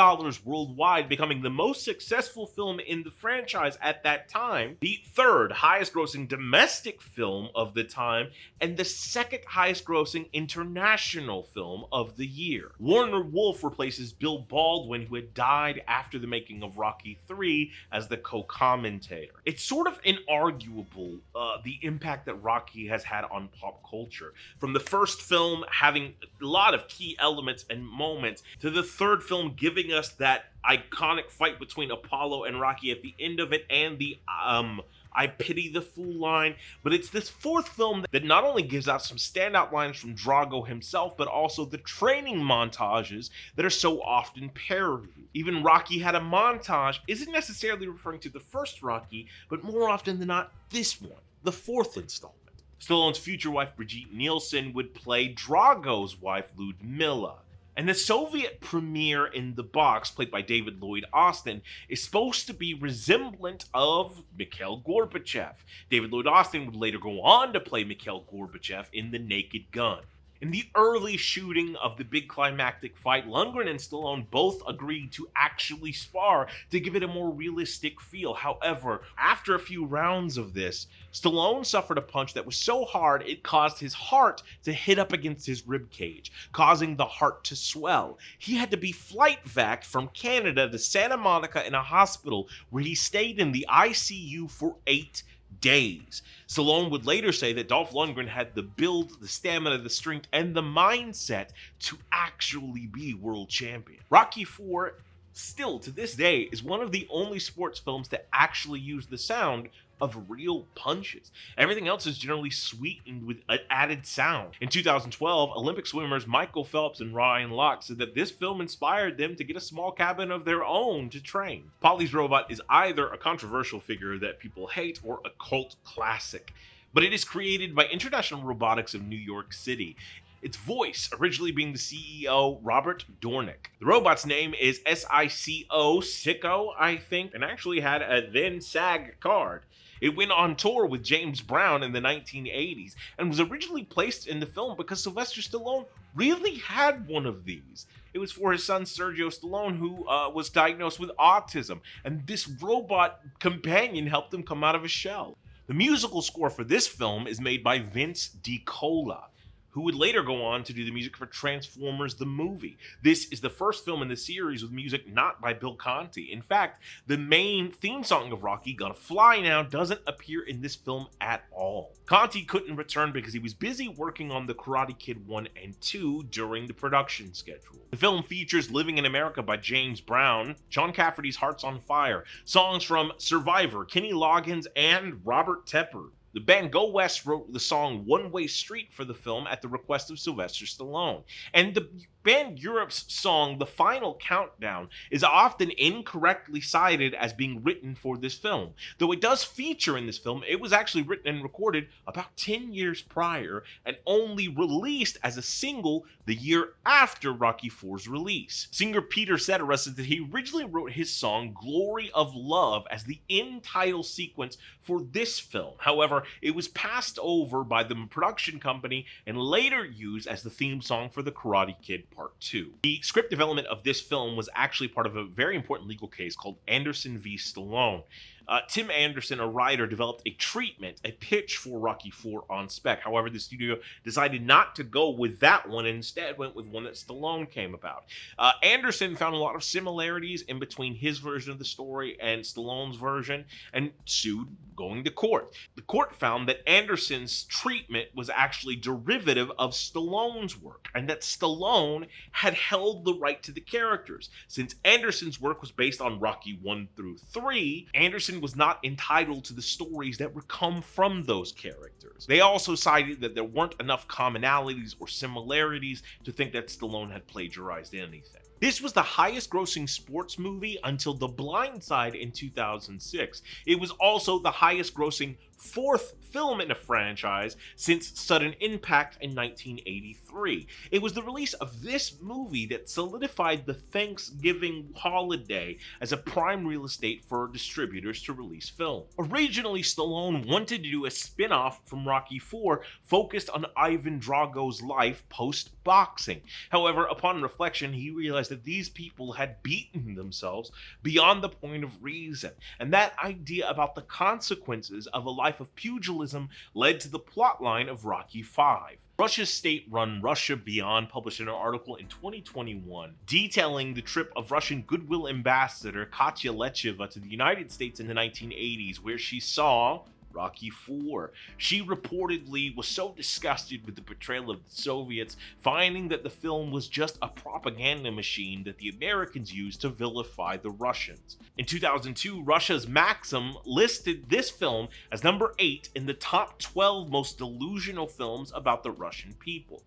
worldwide, becoming the most successful film in the franchise at that time, the 3rd highest grossing domestic film of the time, and the 2nd highest grossing international film of the year. Warner Wolf replaces Bill Baldwin, who had died after the making of Rocky III, as the co-commentator. It's sort of inarguable the impact that Rocky has had on pop culture. From the first film having a lot of key elements and moments, to the 3rd film giving us that iconic fight between Apollo and Rocky at the end of it, and the I pity the fool line. But it's this 4th film that not only gives out some standout lines from Drago himself, but also the training montages that are so often parodied. Even Rocky Had a Montage isn't necessarily referring to the first Rocky, but more often than not, this one, the 4th installment. Stallone's future wife Brigitte Nielsen would play Drago's wife Ludmilla. And the Soviet premier in the box, played by David Lloyd Austin, is supposed to be resemblant of Mikhail Gorbachev. David Lloyd Austin would later go on to play Mikhail Gorbachev in The Naked Gun. In the early shooting of the big climactic fight, Lundgren and Stallone both agreed to actually spar to give it a more realistic feel. However, after a few rounds of this, Stallone suffered a punch that was so hard it caused his heart to hit up against his ribcage, causing the heart to swell. He had to be flight vac'd from Canada to Santa Monica in a hospital where he stayed in the ICU for 8 days. Stallone would later say that Dolph Lundgren had the build, the stamina, the strength, and the mindset to actually be world champion. Rocky IV, still to this day, is one of the only sports films to actually use the sound of real punches. Everything else is generally sweetened with an added sound. In 2012, Olympic swimmers Michael Phelps and Ryan Locke said that this film inspired them to get a small cabin of their own to train. Polly's Robot is either a controversial figure that people hate or a cult classic, but it is created by International Robotics of New York City. Its voice originally being the CEO, Robert Dornick. The robot's name is SICO, Sicko, I think, and actually had a then SAG card. It went on tour with James Brown in the 1980s and was originally placed in the film because Sylvester Stallone really had one of these. It was for his son Sergio Stallone, who was diagnosed with autism, and this robot companion helped him come out of his shell. The musical score for this film is made by Vince DiCola, who would later go on to do the music for Transformers the movie. This is the first film in the series with music not by Bill Conti. In fact, the main theme song of Rocky, Gonna Fly Now, doesn't appear in this film at all. Conti couldn't return because he was busy working on The Karate Kid 1 and 2 during the production schedule. The film features Living in America by James Brown, John Cafferty's Hearts on Fire, songs from Survivor, Kenny Loggins, and Robert Tepper. The band Go West wrote the song One Way Street for the film at the request of Sylvester Stallone. And the band Europe's song The Final Countdown is often incorrectly cited as being written for this film. Though it does feature in this film, it was actually written and recorded about 10 years prior and only released as a single the year after Rocky IV's release. Singer Peter Cetera said that he originally wrote his song Glory of Love as the end title sequence for this film. However, it was passed over by the production company and later used as the theme song for The Karate Kid Part 2. The script development of this film was actually part of a very important legal case called Anderson v. Stallone. Tim Anderson, a writer, developed a pitch for Rocky IV on spec. However, the studio decided not to go with that one and instead went with one that Stallone came about. Anderson found a lot of similarities in between his version of the story and Stallone's version and sued, going to court. The court found that Anderson's treatment was actually derivative of Stallone's work and that Stallone had held the right to the characters. Since Anderson's work was based on Rocky 1 through 3, Anderson was not entitled to the stories that would come from those characters. They also cited that there weren't enough commonalities or similarities to think that Stallone had plagiarized anything. This was the highest grossing sports movie until The Blind Side in 2006. It was also the highest grossing fourth film in a franchise since Sudden Impact in 1983. It was the release of this movie that solidified the Thanksgiving holiday as a prime real estate for distributors to release film. Originally, Stallone wanted to do a spin-off from Rocky IV focused on Ivan Drago's life post-boxing. However, upon reflection, he realized that these people had beaten themselves beyond the point of reason, and that idea about the consequences of a life of pugilism led to the plotline of Rocky V. Russia's state-run Russia Beyond published an article in 2021 detailing the trip of Russian goodwill ambassador Katya Lecheva to the United States in the 1980s, where she saw Rocky IV. She reportedly was so disgusted with the portrayal of the Soviets, finding that the film was just a propaganda machine that the Americans used to vilify the Russians. In 2002, Russia's Maxim listed this film as number 8 in the top 12 most delusional films about the Russian people.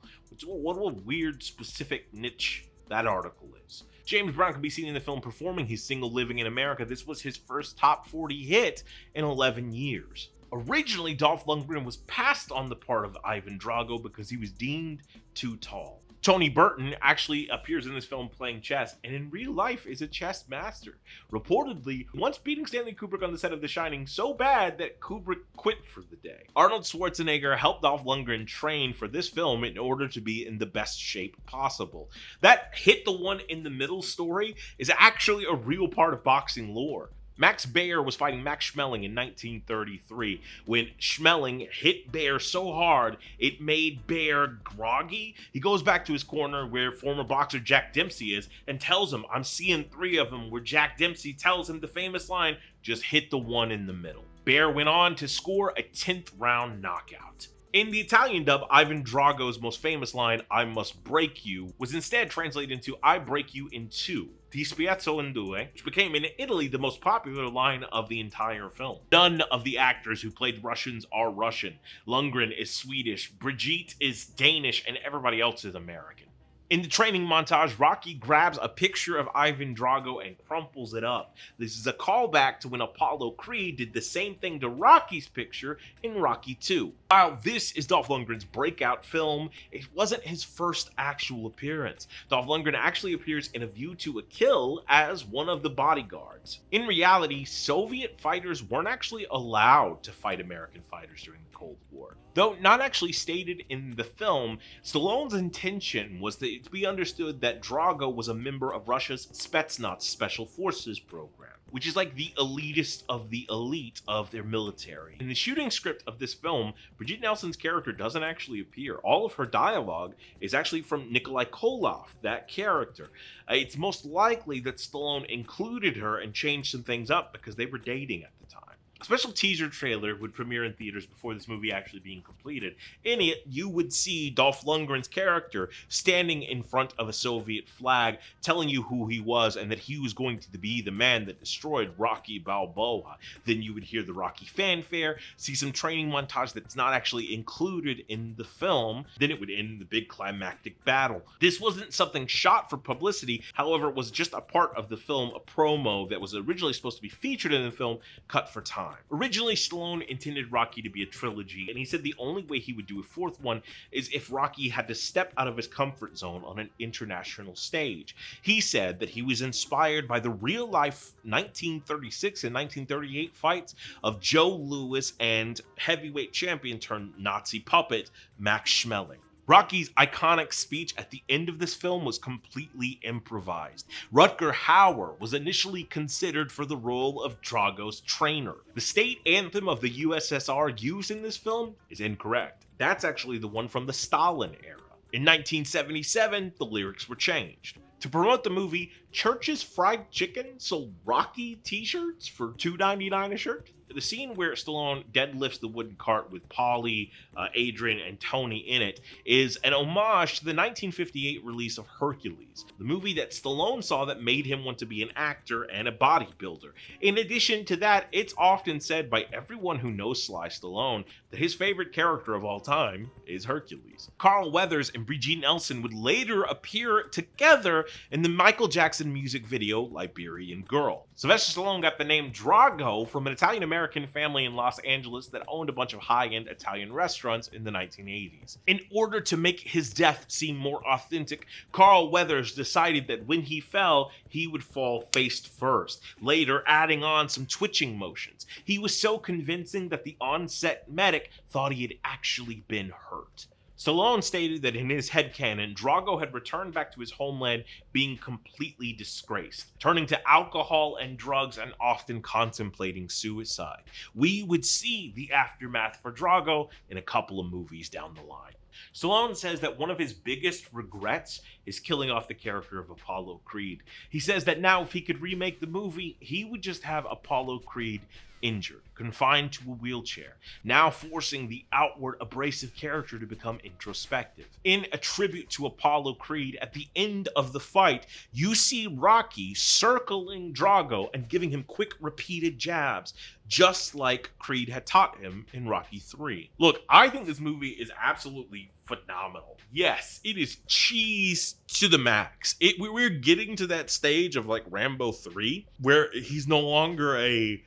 What a weird specific niche that article is. James Brown can be seen in the film performing his single Living in America. This was his first top 40 hit in 11 years. Originally, Dolph Lundgren was passed on the part of Ivan Drago because he was deemed too tall. Tony Burton actually appears in this film playing chess, and in real life is a chess master. Reportedly, once beating Stanley Kubrick on the set of The Shining so bad that Kubrick quit for the day. Arnold Schwarzenegger helped Dolph Lundgren train for this film in order to be in the best shape possible. That hit the one in the middle story is actually a real part of boxing lore. Max Baer was fighting Max Schmeling in 1933 when Schmeling hit Baer so hard it made Baer groggy. He goes back to his corner where former boxer Jack Dempsey is and tells him, "I'm seeing 3 of them," where Jack Dempsey tells him the famous line, "Just hit the one in the middle." Baer went on to score a 10th round knockout. In the Italian dub, Ivan Drago's most famous line, "I must break you," was instead translated into "I break you in two," Ti spiazzo in due, which became in Italy the most popular line of the entire film. None of the actors who played Russians are Russian. Lundgren is Swedish, Brigitte is Danish, and everybody else is American. In the training montage, Rocky grabs a picture of Ivan Drago and crumples it up. This is a callback to when Apollo Creed did the same thing to Rocky's picture in Rocky II. While this is Dolph Lundgren's breakout film, it wasn't his first actual appearance. Dolph Lundgren actually appears in A View to a Kill as one of the bodyguards. In reality, Soviet fighters weren't actually allowed to fight American fighters during the Cold War. Though not actually stated in the film, Stallone's intention was that it be understood that Drago was a member of Russia's Spetsnaz Special Forces program, which is like the elitist of the elite of their military. In the shooting script of this film, Brigitte Nelson's character doesn't actually appear. All of her dialogue is actually from Nikolai Koloff, that character. It's most likely that Stallone included her and changed some things up because they were dating at the time. A special teaser trailer would premiere in theaters before this movie actually being completed. In it, you would see Dolph Lundgren's character standing in front of a Soviet flag, telling you who he was and that he was going to be the man that destroyed Rocky Balboa. Then you would hear the Rocky fanfare, see some training montage that's not actually included in the film. Then it would end in the big climactic battle. This wasn't something shot for publicity, however, it was just a part of the film, a promo that was originally supposed to be featured in the film, cut for time. Originally, Stallone intended Rocky to be a trilogy, and he said the only way he would do a fourth one is if Rocky had to step out of his comfort zone on an international stage. He said that he was inspired by the real-life 1936 and 1938 fights of Joe Louis and heavyweight champion turned Nazi puppet Max Schmeling. Rocky's iconic speech at the end of this film was completely improvised. Rutger Hauer was initially considered for the role of Drago's trainer. The state anthem of the USSR used in this film is incorrect. That's actually the one from the Stalin era. In 1977, the lyrics were changed. To promote the movie, Church's Fried Chicken sold Rocky t-shirts for $2.99 a shirt. The scene where Stallone deadlifts the wooden cart with Paulie, Adrian, and Tony in it is an homage to the 1958 release of Hercules, the movie that Stallone saw that made him want to be an actor and a bodybuilder. In addition to that, it's often said by everyone who knows Sly Stallone that his favorite character of all time is Hercules. Carl Weathers and Brigitte Nelson would later appear together in the Michael Jackson music video Liberian Girl. Sylvester Stallone got the name Drago from an Italian-American American family in Los Angeles that owned a bunch of high-end Italian restaurants in the 1980s. In order to make his death seem more authentic, Carl Weathers decided that when he fell, he would fall face first, later adding on some twitching motions. He was so convincing that the on-set medic thought he had actually been hurt. Stallone stated that in his headcanon, Drago had returned back to his homeland being completely disgraced, turning to alcohol and drugs and often contemplating suicide. We would see the aftermath for Drago in a couple of movies down the line. Stallone says that one of his biggest regrets is killing off the character of Apollo Creed. He says that now if he could remake the movie, he would just have Apollo Creed injured, confined to a wheelchair, now forcing the outward abrasive character to become introspective. In a tribute to Apollo Creed, at the end of the fight, you see Rocky circling Drago and giving him quick repeated jabs, just like Creed had taught him in Rocky 3. Look, I think this movie is absolutely phenomenal. Yes, it is cheese to the max. We're getting to that stage of like Rambo 3, where he's no longer a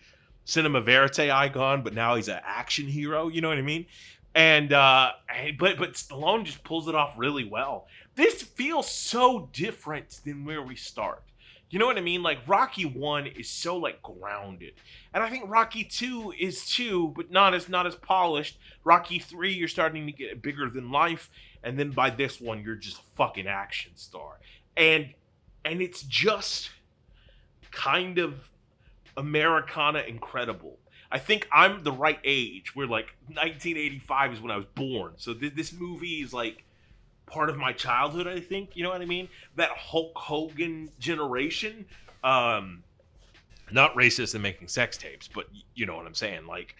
cinema verite icon, but now he's an action hero, you know what I mean? And but Stallone just pulls it off really well. This feels so different than where we start. You know what I mean? Like Rocky 1 is so like grounded. And I think Rocky 2 is too, but not as polished. Rocky 3, you're starting to get bigger than life, and then by this one you're just a fucking action star. And it's just kind of Americana incredible. I think I'm the right age where like 1985 is when I was born. So this movie is like part of my childhood, I think. You know what I mean? That Hulk Hogan generation. Not racist and making sex tapes, but you know what I'm saying? Like,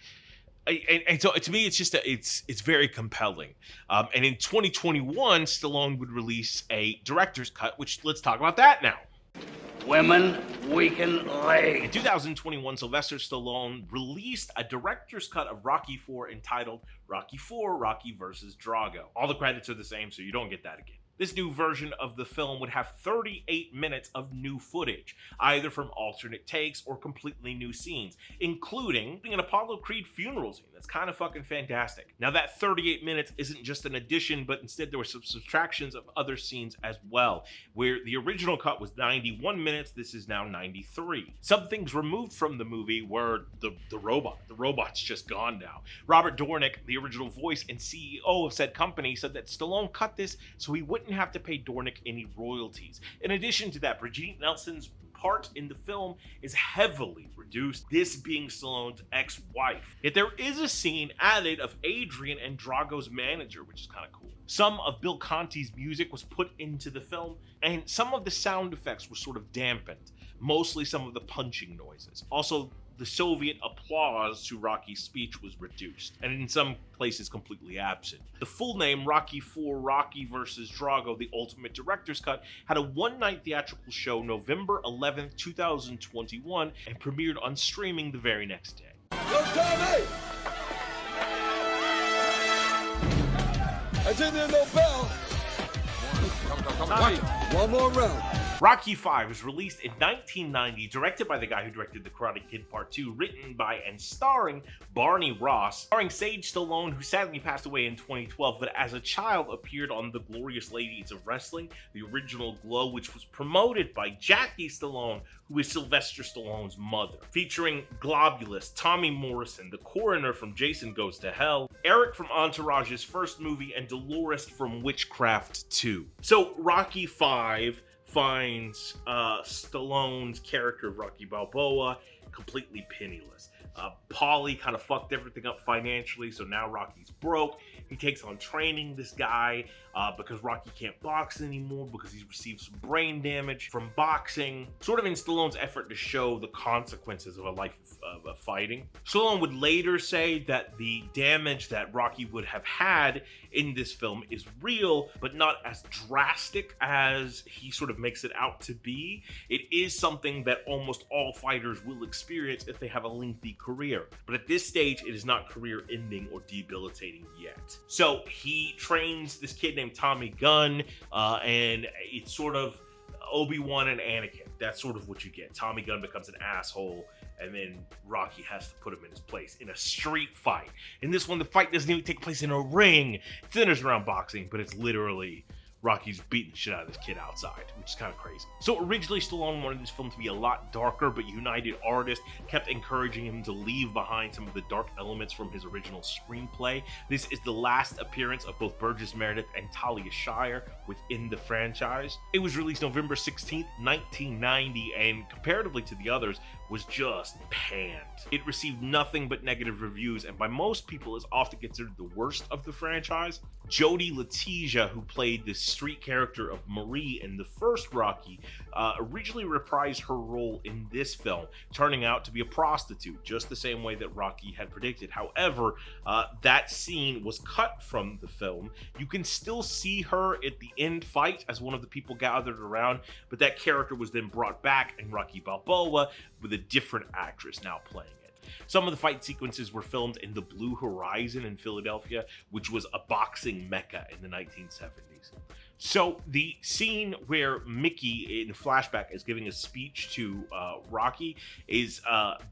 and so to me, it's just it's very compelling. And in 2021, Stallone would release a director's cut, which let's talk about that now. Women, we can lay. In 2021, Sylvester Stallone released a director's cut of Rocky IV entitled Rocky IV, Rocky vs. Drago. All the credits are the same, so you don't get that again. This new version of the film would have 38 minutes of new footage, either from alternate takes or completely new scenes, including an Apollo Creed funeral scene. That's kind of fucking fantastic. Now that 38 minutes isn't just an addition, but instead there were some subtractions of other scenes as well, where the original cut was 91 minutes, this is now 93. Some things removed from the movie were the robot. The robot's just gone now. Robert Dornick, the original voice and CEO of said company, said that Stallone cut this so he wouldn't have to pay Dornick any royalties. In addition to that, Brigitte Nelson's part in the film is heavily reduced, this being Stallone's ex-wife. Yet there is a scene added of Adrian and Drago's manager, which is kind of cool. Some of Bill Conti's music was put into the film, and some of the sound effects were sort of dampened, mostly some of the punching noises. Also, the Soviet applause to Rocky's speech was reduced, and in some places completely absent. The full name, Rocky IV, Rocky vs. Drago, the Ultimate Director's Cut, had a one-night theatrical show November 11th, 2021, and premiered on streaming the very next day. Yo, Tommy! I didn't hear no bell. Tommy. One more round. Rocky V was released in 1990, directed by the guy who directed The Karate Kid Part 2, written by and starring Barney Ross, starring Sage Stallone, who sadly passed away in 2012, but as a child appeared on The Glorious Ladies of Wrestling, the original Glow, which was promoted by Jackie Stallone, who is Sylvester Stallone's mother, featuring Globulus, Tommy Morrison, the coroner from Jason Goes to Hell, Eric from Entourage's first movie, and Dolores from Witchcraft 2. So Rocky V finds Stallone's character of Rocky Balboa completely penniless. Paulie kind of fucked everything up financially, so now Rocky's broke. He takes on training this guy because Rocky can't box anymore because he's received some brain damage from boxing, sort of in Stallone's effort to show the consequences of a life of fighting. Stallone would later say that the damage that Rocky would have had in this film is real, but not as drastic as he sort of makes it out to be. It is something that almost all fighters will experience if they have a lengthy career, but at this stage it is not career ending or debilitating yet. So he trains this kid named Tommy Gunn, and it's sort of Obi-Wan and Anakin. That's sort of what you get. Tommy Gunn becomes an asshole, and then Rocky has to put him in his place in a street fight. In this one, the fight doesn't even take place in a ring. It centers around boxing, but it's literally Rocky's beating the shit out of this kid outside, which is kind of crazy. So originally Stallone wanted this film to be a lot darker, but United Artists kept encouraging him to leave behind some of the dark elements from his original screenplay. This is the last appearance of both Burgess Meredith and Talia Shire within the franchise. It was released November 16th, 1990, and comparatively to the others, was just panned. It received nothing but negative reviews, and by most people is often considered the worst of the franchise. Jodie Letizia, who played the street character of Marie in the first Rocky, originally reprised her role in this film, turning out to be a prostitute, just the same way that Rocky had predicted. However, that scene was cut from the film. You can still see her at the end fight as one of the people gathered around, but that character was then brought back in Rocky Balboa with a different actress now playing it. Some of the fight sequences were filmed in the Blue Horizon in Philadelphia, which was a boxing mecca in the 1970s. So the scene where Mickey in flashback is giving a speech to Rocky is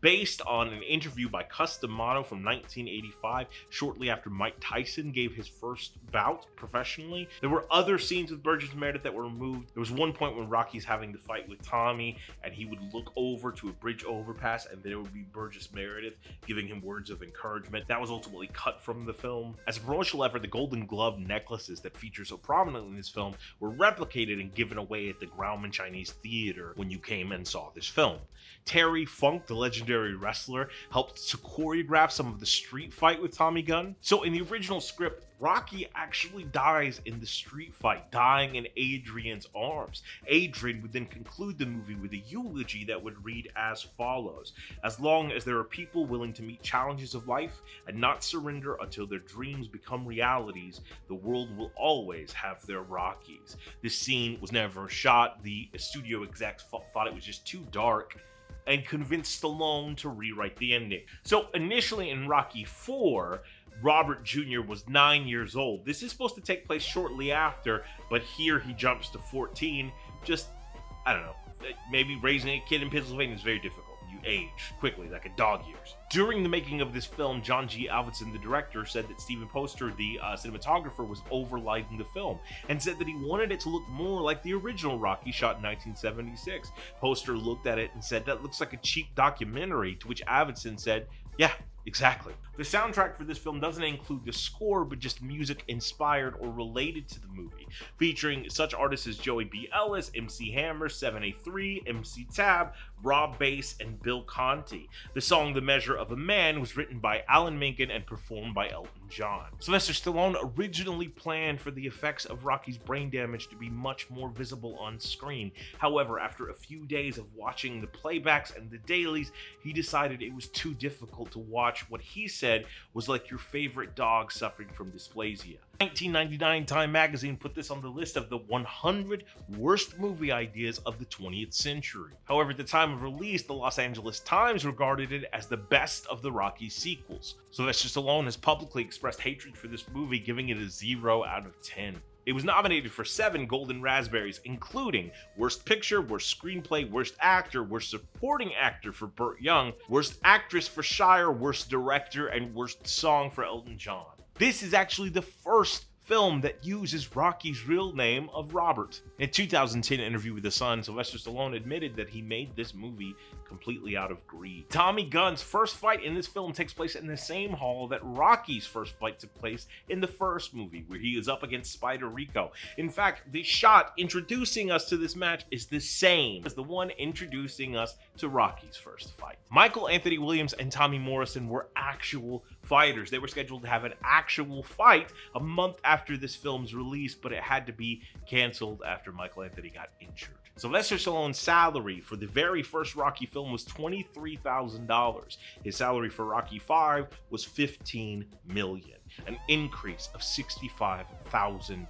based on an interview by Customato from 1985, shortly after Mike Tyson gave his first bout professionally. There were other scenes with Burgess Meredith that were removed. There was one point when Rocky's having the fight with Tommy, and he would look over to a bridge overpass, and there would be Burgess Meredith giving him words of encouragement. That was ultimately cut from the film. As a promotional effort, the Golden Glove necklaces that feature so prominently in this film were replicated and given away at the Grauman Chinese Theater when you came and saw this film. Terry Funk, the legendary wrestler, helped to choreograph some of the street fight with Tommy Gunn. So in the original script, Rocky actually dies in the street fight, dying in Adrian's arms. Adrian would then conclude the movie with a eulogy that would read as follows: "As long as there are people willing to meet challenges of life and not surrender until their dreams become realities, the world will always have their Rockies." This scene was never shot. The studio execs thought it was just too dark and convinced Stallone to rewrite the ending. So initially in Rocky IV, Robert Jr. was 9 years old. This is supposed to take place shortly after, but here he jumps to 14. Just, I don't know, maybe raising a kid in Pennsylvania is very difficult. You age quickly, like a dog years. During the making of this film, John G. Avildsen, the director, said that Stephen Poster, the cinematographer, was overlighting the film and said that he wanted it to look more like the original Rocky shot in 1976. Poster looked at it and said, "That looks like a cheap documentary," to which Avildsen said, "Yeah, exactly." The soundtrack for this film doesn't include the score, but just music inspired or related to the movie, featuring such artists as Joey B. Ellis, MC Hammer, 7A3, MC Tab, Rob Bass, and Bill Conti. The song "The Measure of a Man" was written by Alan Menken and performed by Elton John. Sylvester Stallone originally planned for the effects of Rocky's brain damage to be much more visible on screen. However, after a few days of watching the playbacks and the dailies, he decided it was too difficult to watch what he said was like your favorite dog suffering from dysplasia. 1999 Time magazine put this on the list of the 100 worst movie ideas of the 20th century. However, at the time of release, the Los Angeles Times regarded it as the best of the Rocky sequels. Sylvester Stallone has publicly expressed hatred for this movie, giving it a 0 out of 10. It was nominated for 7 Golden Raspberries, including Worst Picture, Worst Screenplay, Worst Actor, Worst Supporting Actor for Burt Young, Worst Actress for Shire, Worst Director, and Worst Song for Elton John. This is actually the first film that uses Rocky's real name of Robert. In a 2010 interview with The Sun, Sylvester Stallone admitted that he made this movie completely out of greed. Tommy Gunn's first fight in this film takes place in the same hall that Rocky's first fight took place in the first movie, where he is up against Spider Rico. In fact, the shot introducing us to this match is the same as the one introducing us to Rocky's first fight. Michael Anthony Williams and Tommy Morrison were actual fighters. They were scheduled to have an actual fight a month after this film's release, but it had to be canceled after Michael Anthony got injured. Sylvester Stallone's salary for the very first Rocky film was $23,000. His salary for Rocky V was $15 million, an increase of 65,000%.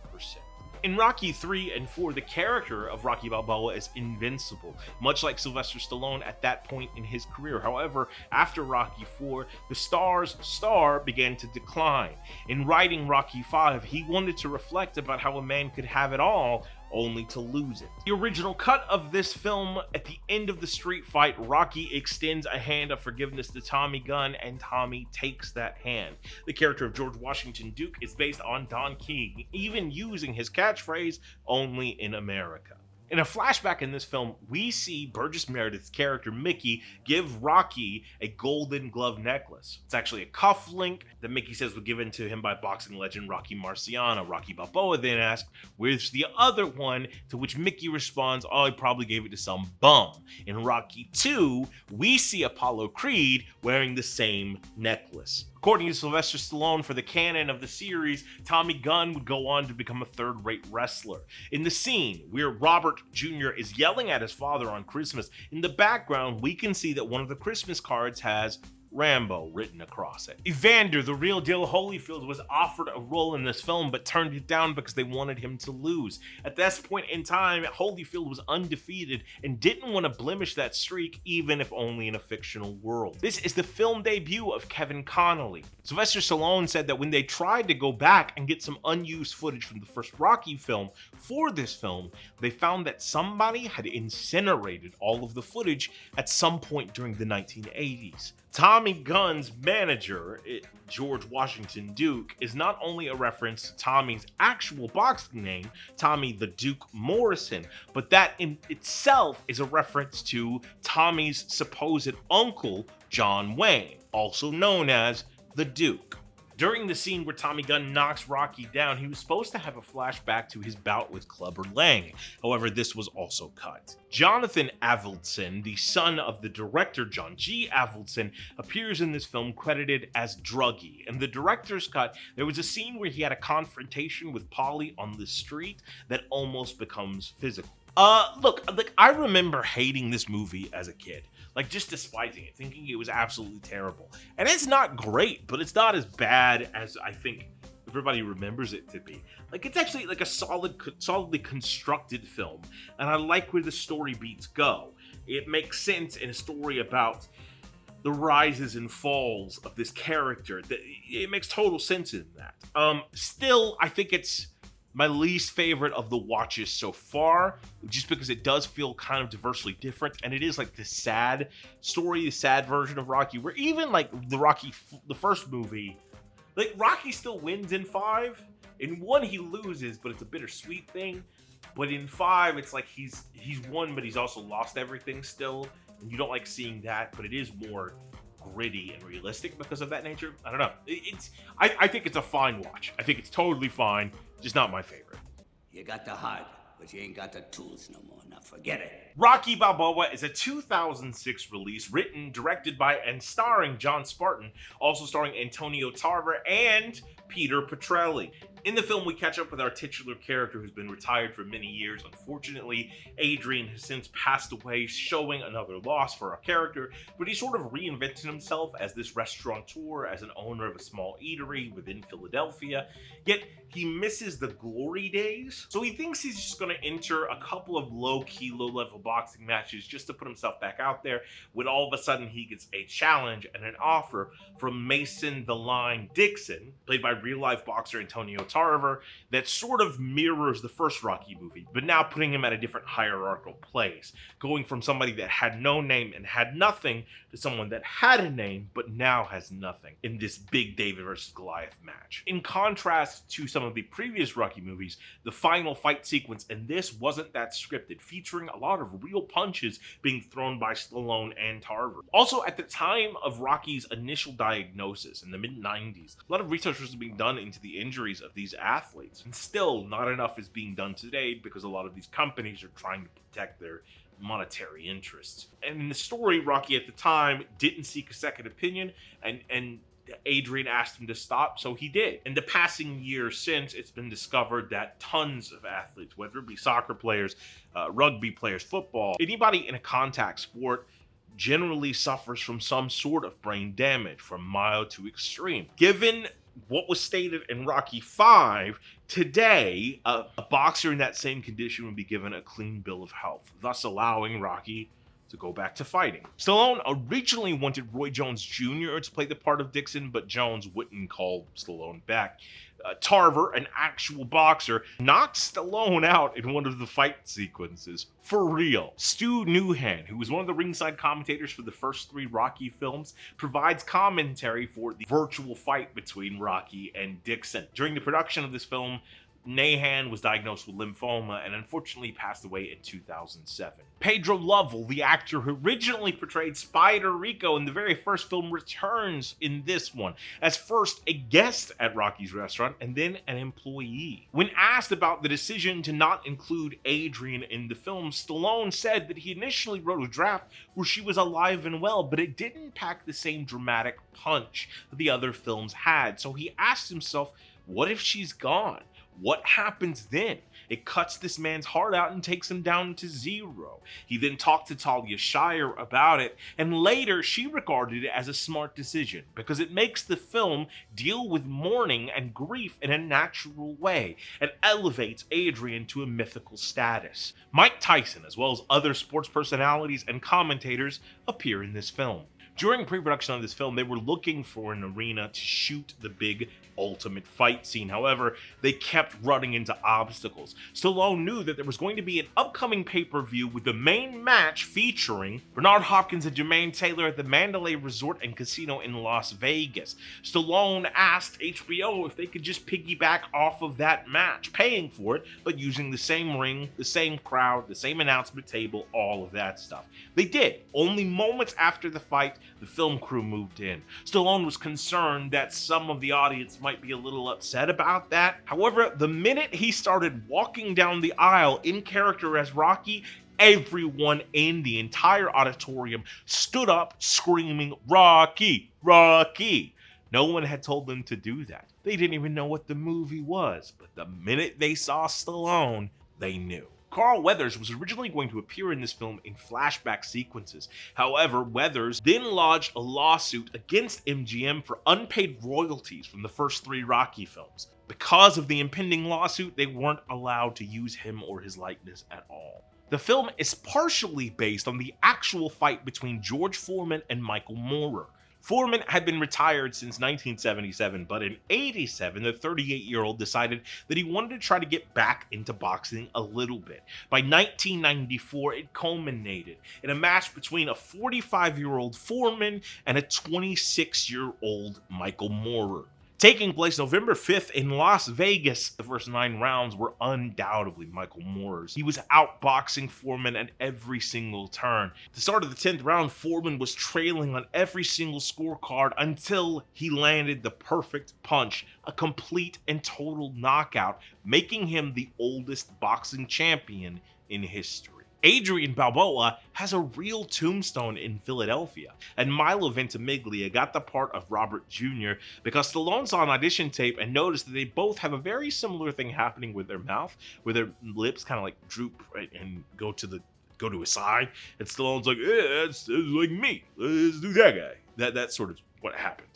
In Rocky 3 and 4, the character of Rocky Balboa is invincible, much like Sylvester Stallone at that point in his career. However, after Rocky 4, the star's star began to decline. In writing Rocky 5, he wanted to reflect about how a man could have it all only to lose it. The original cut of this film, at the end of the street fight, Rocky extends a hand of forgiveness to Tommy Gunn, and Tommy takes that hand. The character of George Washington Duke is based on Don King, even using his catchphrase, "Only in America." In a flashback in this film, we see Burgess Meredith's character Mickey give Rocky a golden glove necklace. It's actually a cufflink that Mickey says was given to him by boxing legend Rocky Marciano. Rocky Balboa then asks, "Where's the other one?" To which Mickey responds, "Oh, he probably gave it to some bum." In Rocky 2, we see Apollo Creed wearing the same necklace. According to Sylvester Stallone, for the canon of the series, Tommy Gunn would go on to become a third-rate wrestler. In the scene where Robert Jr. is yelling at his father on Christmas, in the background we can see that one of the Christmas cards has Rambo written across it. Evander, the real deal Holyfield, was offered a role in this film but turned it down because they wanted him to lose. At this point in time, Holyfield was undefeated and didn't want to blemish that streak, even if only in a fictional world. This is the film debut of Kevin Connolly. Sylvester Stallone said that when they tried to go back and get some unused footage from the first Rocky film for this film, they found that somebody had incinerated all of the footage at some point during the 1980s. Tommy Gunn's manager, George Washington Duke, is not only a reference to Tommy's actual boxing name, Tommy the Duke Morrison, but that in itself is a reference to Tommy's supposed uncle, John Wayne, also known as the Duke. During the scene where Tommy Gunn knocks Rocky down, he was supposed to have a flashback to his bout with Clubber Lang. However, this was also cut. Jonathan Avildsen, the son of the director John G. Avildsen, appears in this film credited as Druggy. In the director's cut, there was a scene where he had a confrontation with Polly on the street that almost becomes physical. Look, I remember hating this movie as a kid. Just despising it, thinking it was absolutely terrible. And it's not great, but it's not as bad as I think everybody remembers it to be. It's actually a solidly constructed film, and I like where the story beats go. It makes sense in a story about the rises and falls of this character. It makes total sense in that. Still, I think it's my least favorite of the watches so far, just because it does feel kind of diversely different, and it is the sad story, the sad version of Rocky, where even the first movie, Rocky still wins in 5. In 1 he loses, but it's a bittersweet thing. But in 5, it's he's won, but he's also lost everything still, and you don't like seeing that. But it is more gritty and realistic because of that nature. I don't know. I think it's a fine watch. I think it's totally fine. Just not my favorite. You got the heart, but you ain't got the tools no more. Now forget it. Rocky Balboa is a 2006 release, written, directed by, and starring John Spartan, also starring Antonio Tarver and Peter Petrelli. In the film, we catch up with our titular character who's been retired for many years. Unfortunately, Adrian has since passed away, showing another loss for our character, but he sort of reinvented himself as this restaurateur, as an owner of a small eatery within Philadelphia, yet he misses the glory days, so he thinks he's just going to enter a couple of low-key, low-level boxing matches just to put himself back out there, when all of a sudden he gets a challenge and an offer from Mason the Line Dixon, played by real-life boxer Antonio Tarver, that sort of mirrors the first Rocky movie, but now putting him at a different hierarchical place, going from somebody that had no name and had nothing to someone that had a name but now has nothing in this big David versus Goliath match. In contrast to some of the previous Rocky movies, the final fight sequence in this wasn't that scripted, featuring a lot of real punches being thrown by Stallone and Tarver. Also, at the time of Rocky's initial diagnosis in the mid-90s, a lot of research was being done into the injuries of these athletes, and still not enough is being done today because a lot of these companies are trying to protect their monetary interests. And in the story, Rocky at the time didn't seek a second opinion, and Adrian asked him to stop, so he did. In the passing years since, it's been discovered that tons of athletes, whether it be soccer players, rugby players, football, anybody in a contact sport, generally suffers from some sort of brain damage, from mild to extreme. Given what was stated in Rocky 5, today, a boxer in that same condition would be given a clean bill of health, thus allowing Rocky to go back to fighting. Stallone originally wanted Roy Jones Jr. to play the part of Dixon, but Jones wouldn't call Stallone back. Tarver, an actual boxer, knocked Stallone out in one of the fight sequences. For real. Stu Newhan, who was one of the ringside commentators for the first 3 Rocky films, provides commentary for the virtual fight between Rocky and Dixon. During the production of this film, Nahan was diagnosed with lymphoma and unfortunately passed away in 2007. Pedro Lovell, the actor who originally portrayed Spider Rico in the very first film, returns in this one as first a guest at Rocky's restaurant and then an employee. When asked about the decision to not include Adrian in the film, Stallone said that he initially wrote a draft where she was alive and well, but it didn't pack the same dramatic punch that the other films had. So he asked himself, what if she's gone? What happens then? It cuts this man's heart out and takes him down to 0. He then talked to Talia Shire about it, and later she regarded it as a smart decision because it makes the film deal with mourning and grief in a natural way and elevates Adrian to a mythical status. Mike Tyson, as well as other sports personalities and commentators, appear in this film. During pre-production of this film, they were looking for an arena to shoot the big ultimate fight scene. However, they kept running into obstacles. Stallone knew that there was going to be an upcoming pay-per-view with the main match featuring Bernard Hopkins and Jermaine Taylor at the Mandalay Resort and Casino in Las Vegas. Stallone asked HBO if they could just piggyback off of that match, paying for it, but using the same ring, the same crowd, the same announcement table, all of that stuff. They did. Only moments after the fight, the film crew moved in. Stallone was concerned that some of the audience might be a little upset about that. However, the minute he started walking down the aisle in character as Rocky, everyone in the entire auditorium stood up screaming, "Rocky! Rocky!" No one had told them to do that. They didn't even know what the movie was, but the minute they saw Stallone, they knew. Carl Weathers was originally going to appear in this film in flashback sequences. However, Weathers then lodged a lawsuit against MGM for unpaid royalties from the first 3 Rocky films. Because of the impending lawsuit, they weren't allowed to use him or his likeness at all. The film is partially based on the actual fight between George Foreman and Michael Moorer. Foreman had been retired since 1977, but in '87, the 38-year-old decided that he wanted to try to get back into boxing a little bit. By 1994, it culminated in a match between a 45-year-old Foreman and a 26-year-old Michael Moorer. Taking place November 5th in Las Vegas, the first 9 rounds were undoubtedly Michael Moorer's. He was outboxing Foreman at every single turn. At the start of the 10th round, Foreman was trailing on every single scorecard until he landed the perfect punch, a complete and total knockout, making him the oldest boxing champion in history. Adrian Balboa has a real tombstone in Philadelphia, and Milo Ventimiglia got the part of Robert Jr. because Stallone saw an audition tape and noticed that they both have a very similar thing happening with their mouth, where their lips kind of like droop and go to a side, and Stallone's like, "Yeah, it's like me. Let's do that guy." That's sort of what happened.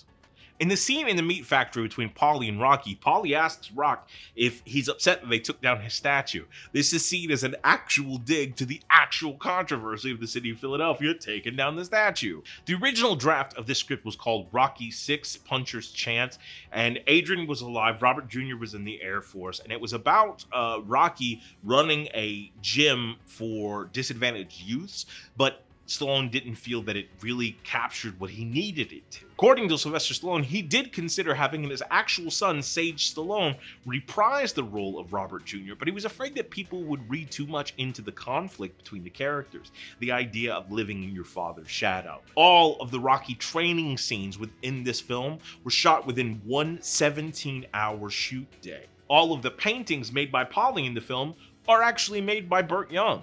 In the scene in the meat factory between Paulie and Rocky, Paulie asks Rock if he's upset that they took down his statue. This is seen as an actual dig to the actual controversy of the city of Philadelphia taking down the statue. The original draft of this script was called Rocky VI, Puncher's Chance, and Adrian was alive, Robert Jr. was in the Air Force, and it was about Rocky running a gym for disadvantaged youths, but Stallone didn't feel that it really captured what he needed it to. According to Sylvester Stallone, he did consider having his actual son, Sage Stallone, reprise the role of Robert Jr., but he was afraid that people would read too much into the conflict between the characters, the idea of living in your father's shadow. All of the Rocky training scenes within this film were shot within one 17-hour shoot day. All of the paintings made by Paulie in the film are actually made by Burt Young,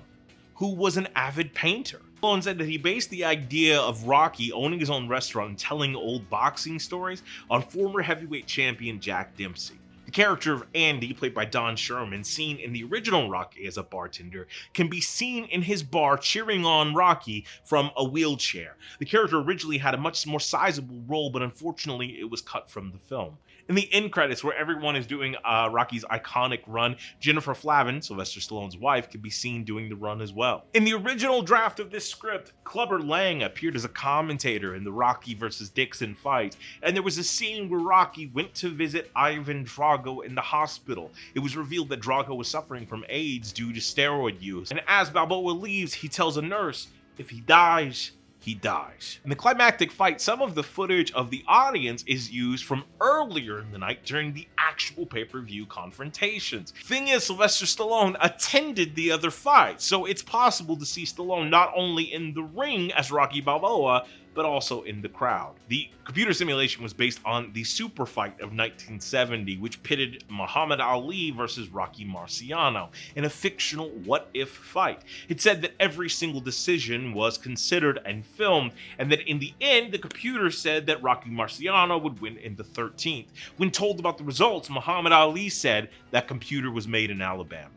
who was an avid painter. Stallone said that he based the idea of Rocky owning his own restaurant and telling old boxing stories on former heavyweight champion Jack Dempsey. The character of Andy, played by Don Sherman, seen in the original Rocky as a bartender, can be seen in his bar cheering on Rocky from a wheelchair. The character originally had a much more sizable role, but unfortunately it was cut from the film. In the end credits, where everyone is doing Rocky's iconic run, Jennifer Flavin, Sylvester Stallone's wife, can be seen doing the run as well. In the original draft of this script, Clubber Lang appeared as a commentator in the Rocky versus Dixon fight, and there was a scene where Rocky went to visit Ivan Drago in the hospital. It was revealed that Drago was suffering from AIDS due to steroid use, and as Balboa leaves, he tells a nurse, if he dies, he dies. In the climactic fight, some of the footage of the audience is used from earlier in the night during the actual pay-per-view confrontations. Thing is, Sylvester Stallone attended the other fight, so it's possible to see Stallone not only in the ring as Rocky Balboa, but also in the crowd. The computer simulation was based on the Super Fight of 1970, which pitted Muhammad Ali versus Rocky Marciano in a fictional what-if fight. It said that every single decision was considered and filmed, and that in the end, the computer said that Rocky Marciano would win in the 13th. When told about the results, Muhammad Ali said that computer was made in Alabama.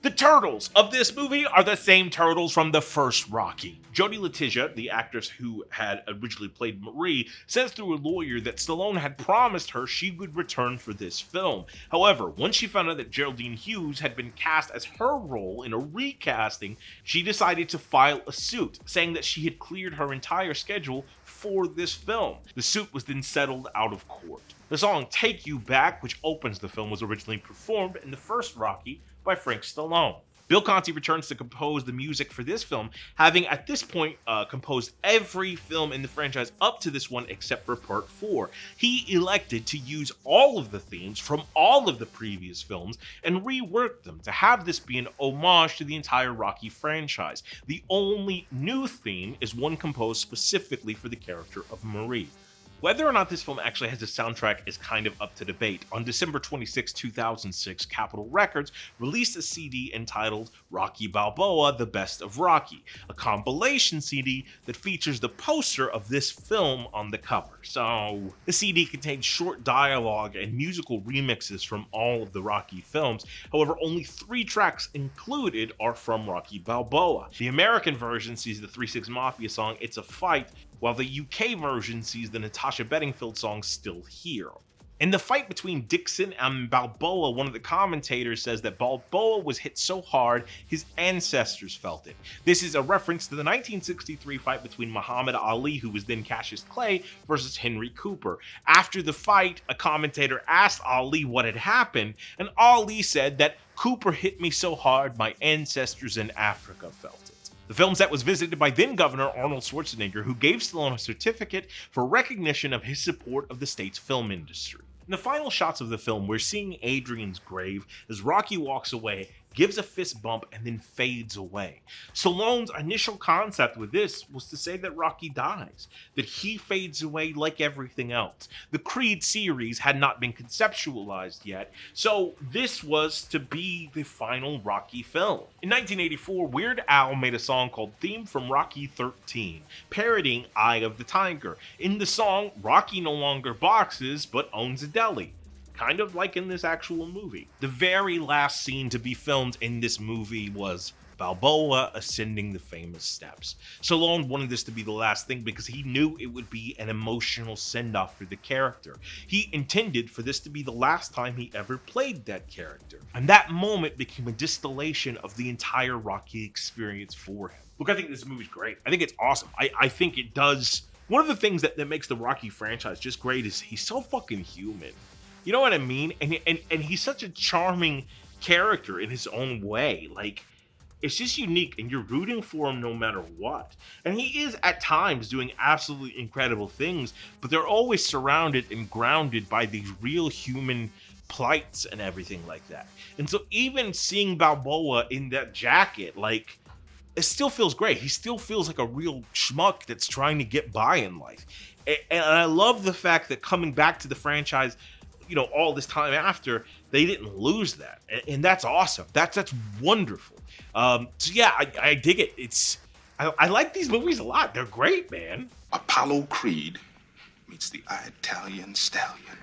The turtles of this movie are the same turtles from the first Rocky. Jodie Letitia, the actress who had originally played Marie, says through a lawyer that Stallone had promised her she would return for this film. However, once she found out that Geraldine Hughes had been cast as her role in a recasting, she decided to file a suit, saying that she had cleared her entire schedule for this film. The suit was then settled out of court. The song Take You Back, which opens the film, was originally performed in the first Rocky by Frank Stallone. Bill Conti returns to compose the music for this film, having at this point composed every film in the franchise up to this one except for Part 4. He elected to use all of the themes from all of the previous films and rework them to have this be an homage to the entire Rocky franchise. The only new theme is one composed specifically for the character of Marie. Whether or not this film actually has a soundtrack is kind of up to debate. On December 26, 2006, Capitol Records released a CD entitled Rocky Balboa, The Best of Rocky, a compilation CD that features the poster of this film on the cover. So, the CD contains short dialogue and musical remixes from all of the Rocky films. However, only 3 tracks included are from Rocky Balboa. The American version sees the 3-6 Mafia song It's a Fight, while the UK version sees the Natasha Bedingfield song Still Here. In the fight between Dixon and Balboa, one of the commentators says that Balboa was hit so hard his ancestors felt it. This is a reference to the 1963 fight between Muhammad Ali, who was then Cassius Clay, versus Henry Cooper. After the fight, a commentator asked Ali what had happened, and Ali said that Cooper hit me so hard my ancestors in Africa felt it. The film set was visited by then-Governor Arnold Schwarzenegger, who gave Stallone a certificate for recognition of his support of the state's film industry. In the final shots of the film, we're seeing Adrian's grave as Rocky walks away, gives a fist bump, and then fades away. Stallone's initial concept with this was to say that Rocky dies, that he fades away like everything else. The Creed series had not been conceptualized yet, so this was to be the final Rocky film. In 1984, Weird Al made a song called Theme from Rocky 13, parodying Eye of the Tiger. In the song, Rocky no longer boxes, but owns a deli. Kind of like in this actual movie. The very last scene to be filmed in this movie was Balboa ascending the famous steps. Stallone wanted this to be the last thing because he knew it would be an emotional send-off for the character. He intended for this to be the last time he ever played that character. And that moment became a distillation of the entire Rocky experience for him. Look, I think this movie's great. I think it's awesome. I think it does. One of the things that makes the Rocky franchise just great is he's so fucking human. You know what I mean? And he's such a charming character in his own way. Like, it's just unique, and you're rooting for him no matter what. And he is, at times, doing absolutely incredible things, but they're always surrounded and grounded by these real human plights and everything like that. And so even seeing Balboa in that jacket, like, it still feels great. He still feels like a real schmuck that's trying to get by in life. And I love the fact that coming back to the franchise, you know, all this time after, they didn't lose that, and that's awesome. That's wonderful. So yeah, I dig it. I like these movies a lot. They're great, man. Apollo Creed meets the Italian Stallion.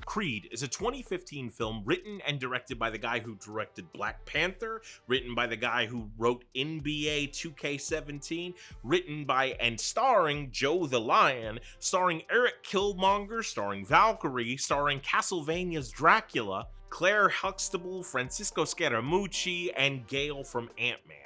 Creed is a 2015 film written and directed by the guy who directed Black Panther, written by the guy who wrote NBA 2K17, written by and starring Joe the Lion, starring Eric Killmonger, starring Valkyrie, starring Castlevania's Dracula, Claire Huxtable, Francisco Scaramucci, and Gale from Ant-Man.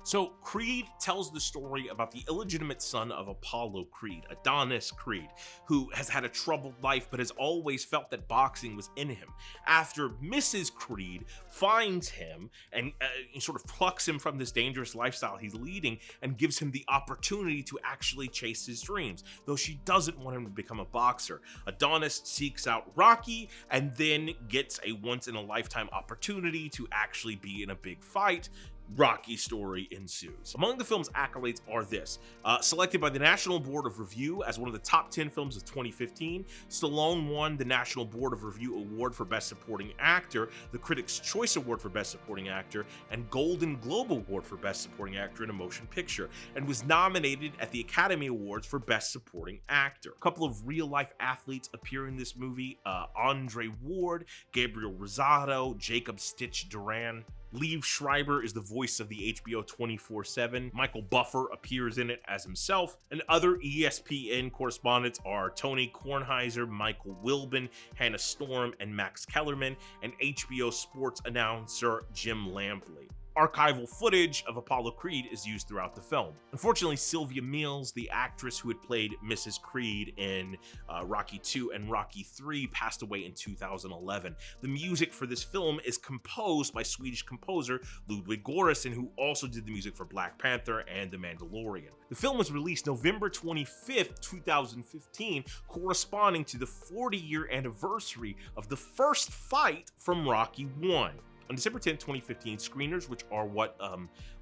So Creed tells the story about the illegitimate son of Apollo Creed, Adonis Creed, who has had a troubled life but has always felt that boxing was in him. After Mrs. Creed finds him and sort of plucks him from this dangerous lifestyle he's leading and gives him the opportunity to actually chase his dreams, though she doesn't want him to become a boxer. Adonis seeks out Rocky and then gets a once-in-a-lifetime opportunity to actually be in a big fight. Rocky story ensues. Among the film's accolades are this: selected by the National Board of Review as one of the top 10 films of 2015, Stallone won the National Board of Review Award for Best Supporting Actor, the Critics' Choice Award for Best Supporting Actor, and Golden Globe Award for Best Supporting Actor in a Motion Picture, and was nominated at the Academy Awards for Best Supporting Actor. A couple of real-life athletes appear in this movie: Andre Ward, Gabriel Rosado, Jacob Stitch Duran. Liev Schreiber is the voice of the HBO 24/7. Michael Buffer appears in it as himself, and other ESPN correspondents are Tony Kornheiser, Michael Wilbon, Hannah Storm, and Max Kellerman, and HBO Sports announcer Jim Lampley. Archival footage of Apollo Creed is used throughout the film. Unfortunately, Sylvia Meals, the actress who had played Mrs. Creed in Rocky II and Rocky III, passed away in 2011. The music for this film is composed by Swedish composer Ludwig Göransson, who also did the music for Black Panther and The Mandalorian. The film was released November 25th, 2015, corresponding to the 40-year anniversary of the first fight from Rocky I. On December 10, 2015, screeners, which are what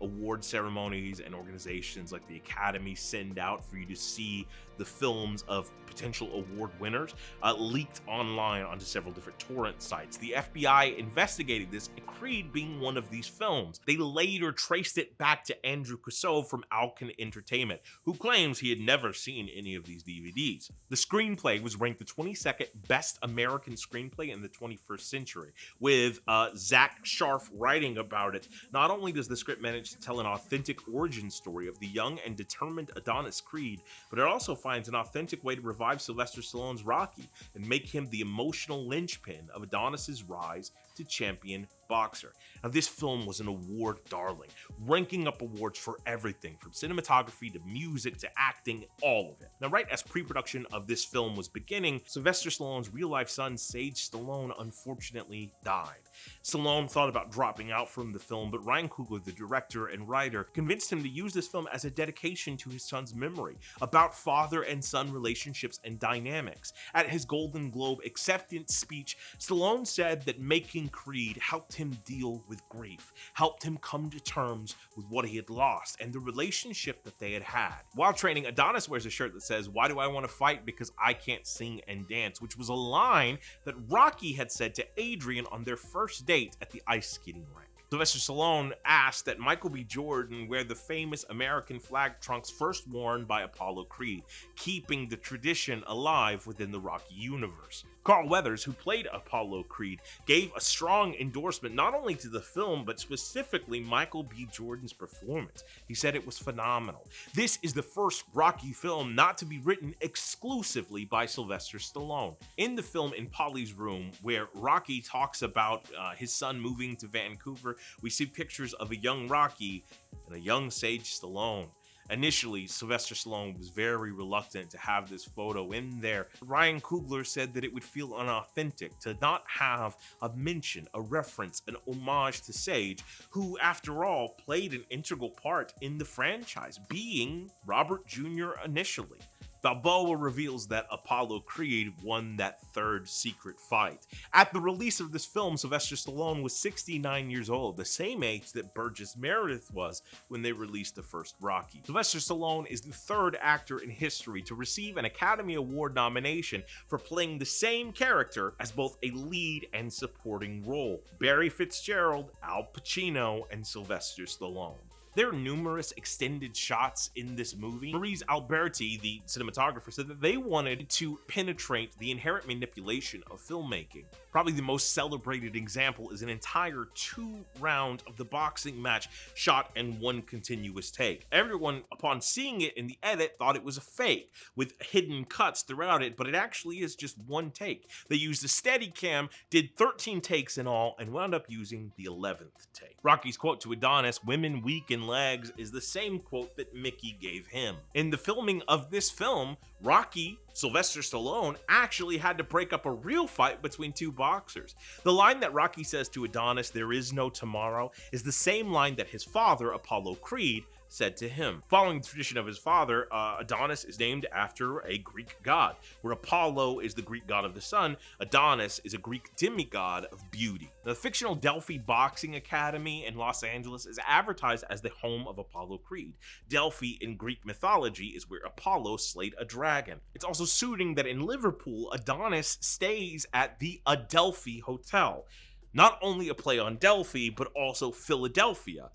award ceremonies and organizations like the Academy send out for you to see the films of potential award winners, leaked online onto several different torrent sites. The FBI investigated this, and Creed being one of these films. They later traced it back to Andrew Kusov from Alkin Entertainment, who claims he had never seen any of these DVDs. The screenplay was ranked the 22nd best American screenplay in the 21st century, with Zach Sharf writing about it. Not only does the script manage to tell an authentic origin story of the young and determined Adonis Creed, but it also finds an authentic way to revive Sylvester Stallone's Rocky and make him the emotional linchpin of Adonis's rise to champion boxer. Now, this film was an award darling, ranking up awards for everything from cinematography to music to acting, all of it. Now, right as pre-production of this film was beginning, Sylvester Stallone's real-life son, Sage Stallone, unfortunately died. Stallone thought about dropping out from the film, but Ryan Coogler, the director and writer, convinced him to use this film as a dedication to his son's memory, about father and son relationships and dynamics. At his Golden Globe acceptance speech, Stallone said that making Creed helped him deal with grief, helped him come to terms with what he had lost and the relationship that they had had. While training, Adonis wears a shirt that says, "Why do I want to fight? Because I can't sing and dance," which was a line that Rocky had said to Adrian on their first date at the ice skating rink. Sylvester Stallone asked that Michael B. Jordan wear the famous American flag trunks first worn by Apollo Creed, keeping the tradition alive within the Rocky universe. Carl Weathers, who played Apollo Creed, gave a strong endorsement not only to the film, but specifically Michael B. Jordan's performance. He said it was phenomenal. This is the first Rocky film not to be written exclusively by Sylvester Stallone. In the film In Polly's Room, where Rocky talks about his son moving to Vancouver, we see pictures of a young Rocky and a young Sage Stallone. Initially, Sylvester Stallone was very reluctant to have this photo in there. Ryan Coogler said that it would feel unauthentic to not have a mention, a reference, an homage to Sage, who, after all, played an integral part in the franchise, being Robert Jr. initially. Balboa reveals that Apollo Creed won that third secret fight. At the release of this film, Sylvester Stallone was 69 years old, the same age that Burgess Meredith was when they released the first Rocky. Sylvester Stallone is the third actor in history to receive an Academy Award nomination for playing the same character as both a lead and supporting role. Barry Fitzgerald, Al Pacino, and Sylvester Stallone. There are numerous extended shots in this movie. Maurice Alberti, the cinematographer, said that they wanted to penetrate the inherent manipulation of filmmaking. Probably the most celebrated example is an entire 2-round of the boxing match shot in one continuous take. Everyone, upon seeing it in the edit, thought it was a fake, with hidden cuts throughout it, but it actually is just one take. They used a Steadicam, did 13 takes in all, and wound up using the 11th take. Rocky's quote to Adonis, "Women weak in legs," is the same quote that Mickey gave him. In the filming of this film, Rocky, Sylvester Stallone, actually had to break up a real fight between two boxers. The line that Rocky says to Adonis, "There is no tomorrow," is the same line that his father, Apollo Creed, said to him. Following the tradition of his father, Adonis is named after a Greek god. Where Apollo is the Greek god of the sun, Adonis is a Greek demigod of beauty. The fictional Delphi Boxing Academy in Los Angeles is advertised as the home of Apollo Creed. Delphi in Greek mythology is where Apollo slayed a dragon. It's also suiting that in Liverpool, Adonis stays at the Adelphi Hotel. Not only a play on Delphi, but also Philadelphia.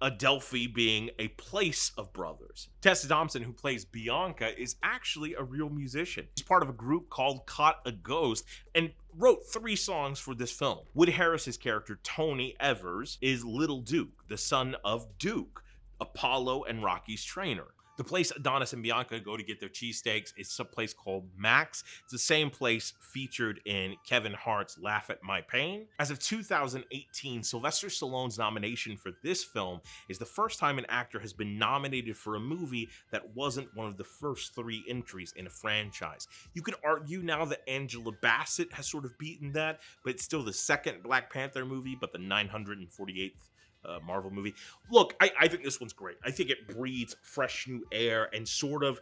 Adelphi being a place of brothers. Tessa Thompson, who plays Bianca, is actually a real musician. She's part of a group called Caught a Ghost and wrote 3 songs for this film. Wood Harris's character, Tony Evers, is Little Duke, the son of Duke, Apollo and Rocky's trainer. The place Adonis and Bianca go to get their cheesesteaks is some place called Max. It's the same place featured in Kevin Hart's Laugh at My Pain. As of 2018, Sylvester Stallone's nomination for this film is the first time an actor has been nominated for a movie that wasn't one of the first 3 entries in a franchise. You could argue now that Angela Bassett has sort of beaten that, but it's still the second Black Panther movie, but the 948th Marvel movie. Look, I think this one's great. I think it breathes fresh new air and sort of,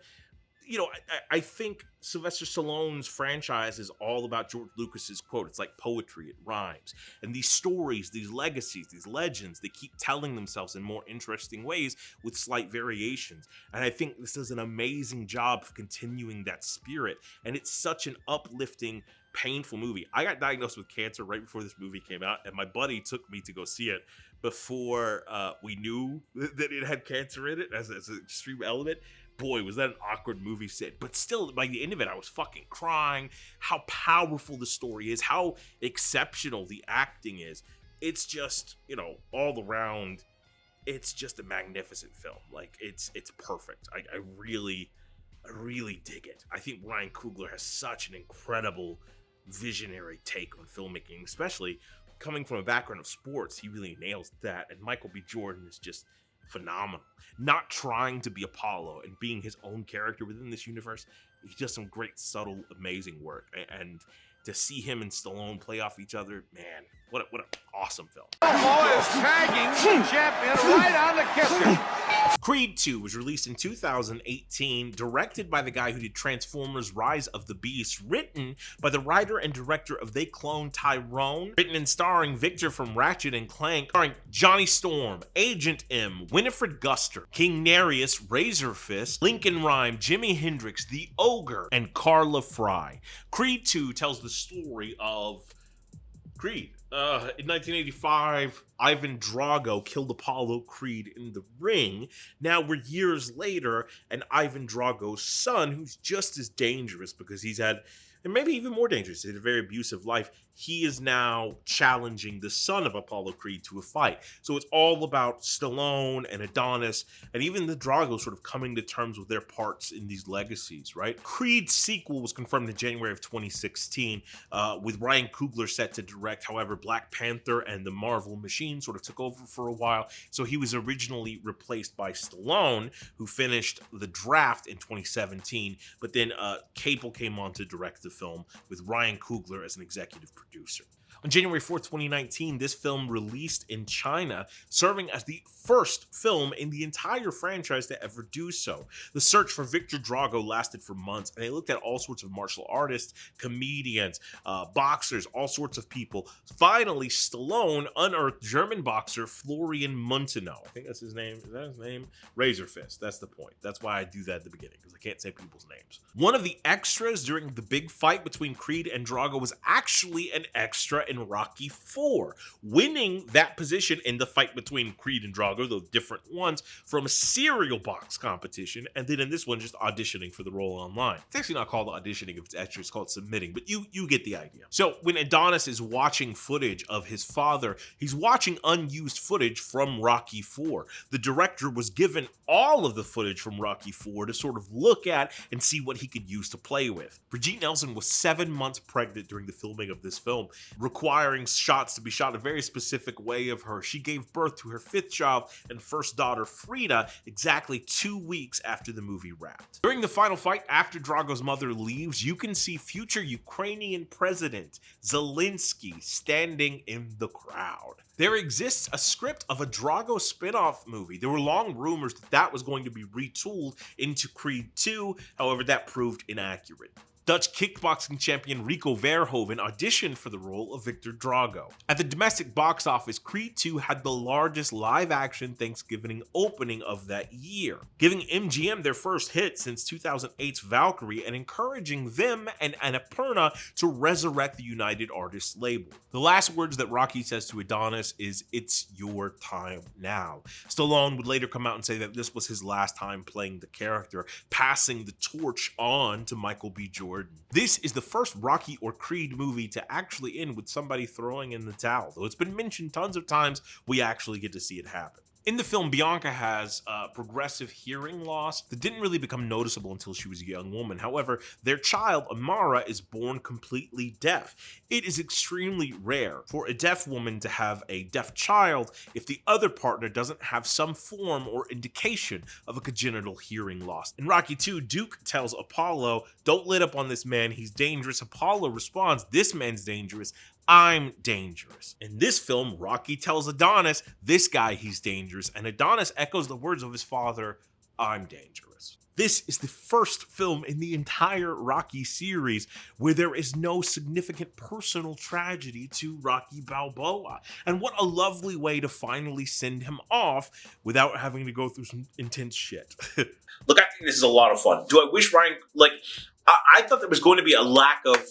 I think Sylvester Stallone's franchise is all about George Lucas's quote. It's like poetry, it rhymes. And these stories, these legacies, these legends, they keep telling themselves in more interesting ways with slight variations. And I think this does an amazing job of continuing that spirit. And it's such an uplifting, painful movie. I got diagnosed with cancer right before this movie came out, and my buddy took me to go see it before we knew that it had cancer in it as an extreme element. Boy, was that an awkward movie set. But still, by the end of it, I was fucking crying. How powerful the story is, how exceptional the acting is. It's just, all around, it's just a magnificent film. Like, it's perfect. I really dig it. I think Ryan Coogler has such an incredible visionary take on filmmaking, especially coming from a background of sports. He really nails that. And Michael B. Jordan is just phenomenal. Not trying to be Apollo and being his own character within this universe. He does some great, subtle, amazing work. And to see him and Stallone play off each other, man, what an awesome film. Balboa is tagging the champion right on the kisser. Creed 2 was released in 2018, directed by the guy who did Transformers Rise of the Beast, written by the writer and director of They Clone Tyrone, written and starring Victor from Ratchet and Clank, starring Johnny Storm, Agent M, Winifred Guster, King Nereus, Razor Fist, Lincoln Rhyme, Jimi Hendrix, The Ogre, and Carla Fry. Creed 2 tells the story of Creed. In 1985, Ivan Drago killed Apollo Creed in the ring. Now we're years later, and Ivan Drago's son, who's just as dangerous because he's had, and maybe even more dangerous, he's had a very abusive life, he is now challenging the son of Apollo Creed to a fight. So it's all about Stallone and Adonis, and even the Drago sort of coming to terms with their parts in these legacies, right? Creed's sequel was confirmed in January of 2016, with Ryan Coogler set to direct. However, Black Panther and the Marvel machine sort of took over for a while, so he was originally replaced by Stallone, who finished the draft in 2017, but then Cable came on to direct the film with Ryan Coogler as an executive producer. On January 4th, 2019, this film released in China, serving as the first film in the entire franchise to ever do so. The search for Victor Drago lasted for months, and they looked at all sorts of martial artists, comedians, boxers, all sorts of people. Finally, Stallone unearthed German boxer Florian Munteanu. I think that's his name. Is that his name? Razor Fist. That's the point. That's why I do that at the beginning, because I can't say people's names. One of the extras during the big fight between Creed and Drago was actually an extra in Rocky IV, winning that position in the fight between Creed and Drago, the different ones, from a cereal box competition, and then in this one just auditioning for the role online. It's actually not called auditioning, it's actually called submitting, but you get the idea. So when Adonis is watching footage of his father, he's watching unused footage from Rocky IV. The director was given all of the footage from Rocky IV to sort of look at and see what he could use to play with. Brigitte Nielsen was 7 months pregnant during the filming of this film, requiring shots to be shot a very specific way of her. She gave birth to her 5th child and first daughter, Frida, exactly 2 weeks after the movie wrapped. During the final fight, after Drago's mother leaves, you can see future Ukrainian President Zelensky standing in the crowd. There exists a script of a Drago spin-off movie. There were long rumors that was going to be retooled into Creed 2, however that proved inaccurate. Dutch kickboxing champion Rico Verhoeven auditioned for the role of Victor Drago. At the domestic box office, Creed 2 had the largest live-action Thanksgiving opening of that year, giving MGM their first hit since 2008's Valkyrie and encouraging them and Annapurna to resurrect the United Artists label. The last words that Rocky says to Adonis is, "It's your time now." Stallone would later come out and say that this was his last time playing the character, passing the torch on to Michael B. Jordan. This is the first Rocky or Creed movie to actually end with somebody throwing in the towel. Though it's been mentioned tons of times, we actually get to see it happen. In the film, Bianca has progressive hearing loss that didn't really become noticeable until she was a young woman. However, their child, Amara, is born completely deaf. It is extremely rare for a deaf woman to have a deaf child if the other partner doesn't have some form or indication of a congenital hearing loss. In Rocky II, Duke tells Apollo, "Don't let up on this man, he's dangerous." Apollo responds, "This man's dangerous. I'm dangerous." In this film, Rocky tells Adonis, "This guy, he's dangerous," and Adonis echoes the words of his father, "I'm dangerous." This is the first film in the entire Rocky series where there is no significant personal tragedy to Rocky Balboa. And what a lovely way to finally send him off without having to go through some intense shit. Look, I think this is a lot of fun. Do I wish Ryan, I thought there was going to be a lack of,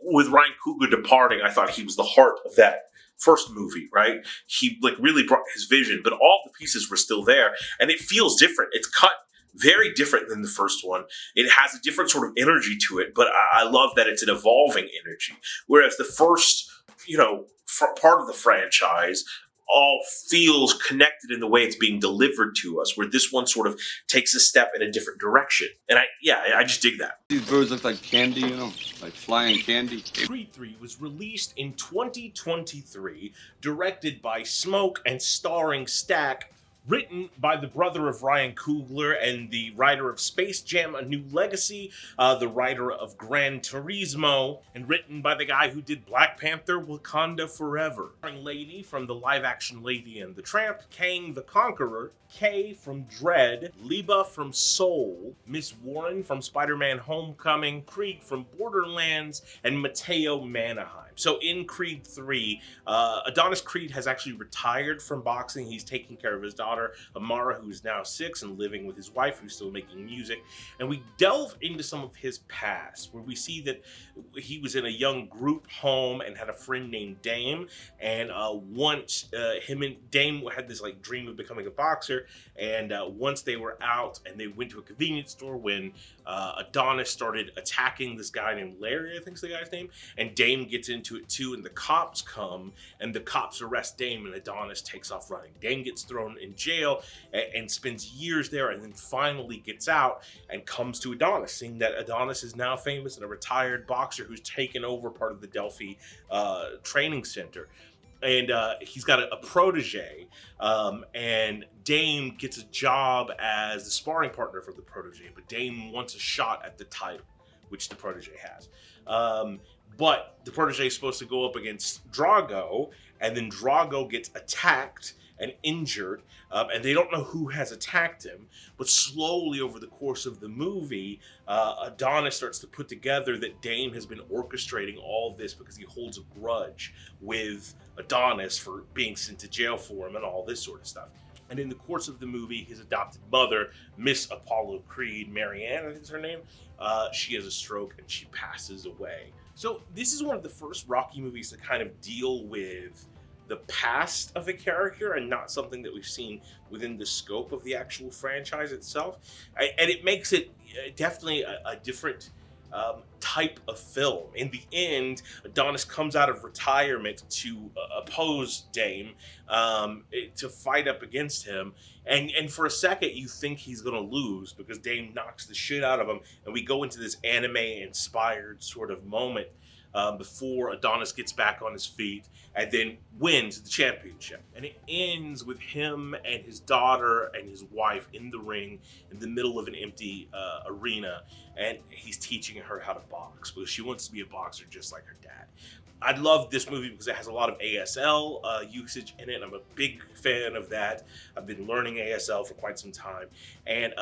with Ryan Coogler departing, I thought he was the heart of that first movie, right? He really brought his vision, but all the pieces were still there, and it feels different. It's cut very different than the first one. It has a different sort of energy to it, but I love that it's an evolving energy. Whereas the first, part of the franchise all feels connected in the way it's being delivered to us, where this one sort of takes a step in a different direction. And I just dig that. These birds look like candy, like flying candy. Creed 3 was released in 2023, directed by Smoke and starring Stack, written by the brother of Ryan Coogler and the writer of Space Jam: A New Legacy, the writer of Gran Turismo, and written by the guy who did Black Panther: Wakanda Forever. Starring Lady from the live-action Lady and the Tramp, Kang the Conqueror, Kay from Dread, Liba from Soul, Miss Warren from Spider-Man: Homecoming, Krieg from Borderlands, and Mateo Manaheim. So in Creed 3, Adonis Creed has actually retired from boxing. He's taking care of his daughter, Amara, who is now 6 and living with his wife, who's still making music. And we delve into some of his past, where we see that he was in a young group home and had a friend named Dame. And once him and Dame had this dream of becoming a boxer. And once they were out and they went to a convenience store when Adonis started attacking this guy named Larry, I think is the guy's name, and Dame gets into it too, and the cops come and the cops arrest Dame, and Adonis takes off running. Dame gets thrown in jail and spends years there, and then finally gets out and comes to Adonis, seeing that Adonis is now famous and a retired boxer who's taken over part of the Delphi training center. And he's got a protege, and Dame gets a job as the sparring partner for the protege, but Dame wants a shot at the title, which the protege has. But the protege is supposed to go up against Drago, and then Drago gets attacked and injured, and they don't know who has attacked him. But slowly over the course of the movie, Adonis starts to put together that Dame has been orchestrating all of this because he holds a grudge with Adonis for being sent to jail for him and all this sort of stuff. And in the course of the movie, his adopted mother, Miss Apollo Creed, Marianne, I think is her name, she has a stroke and she passes away. So this is one of the first Rocky movies to kind of deal with the past of a character and not something that we've seen within the scope of the actual franchise itself. And it makes it definitely a different type of film. In the end, Adonis comes out of retirement to oppose Dame, to fight up against him. And for a second, you think he's going to lose because Dame knocks the shit out of him. And we go into this anime-inspired sort of moment before Adonis gets back on his feet and then wins the championship. And it ends with him and his daughter and his wife in the ring in the middle of an empty arena. And he's teaching her how to box because she wants to be a boxer just like her dad. I love this movie because it has a lot of ASL usage in it. I'm a big fan of that. I've been learning ASL for quite some time. And,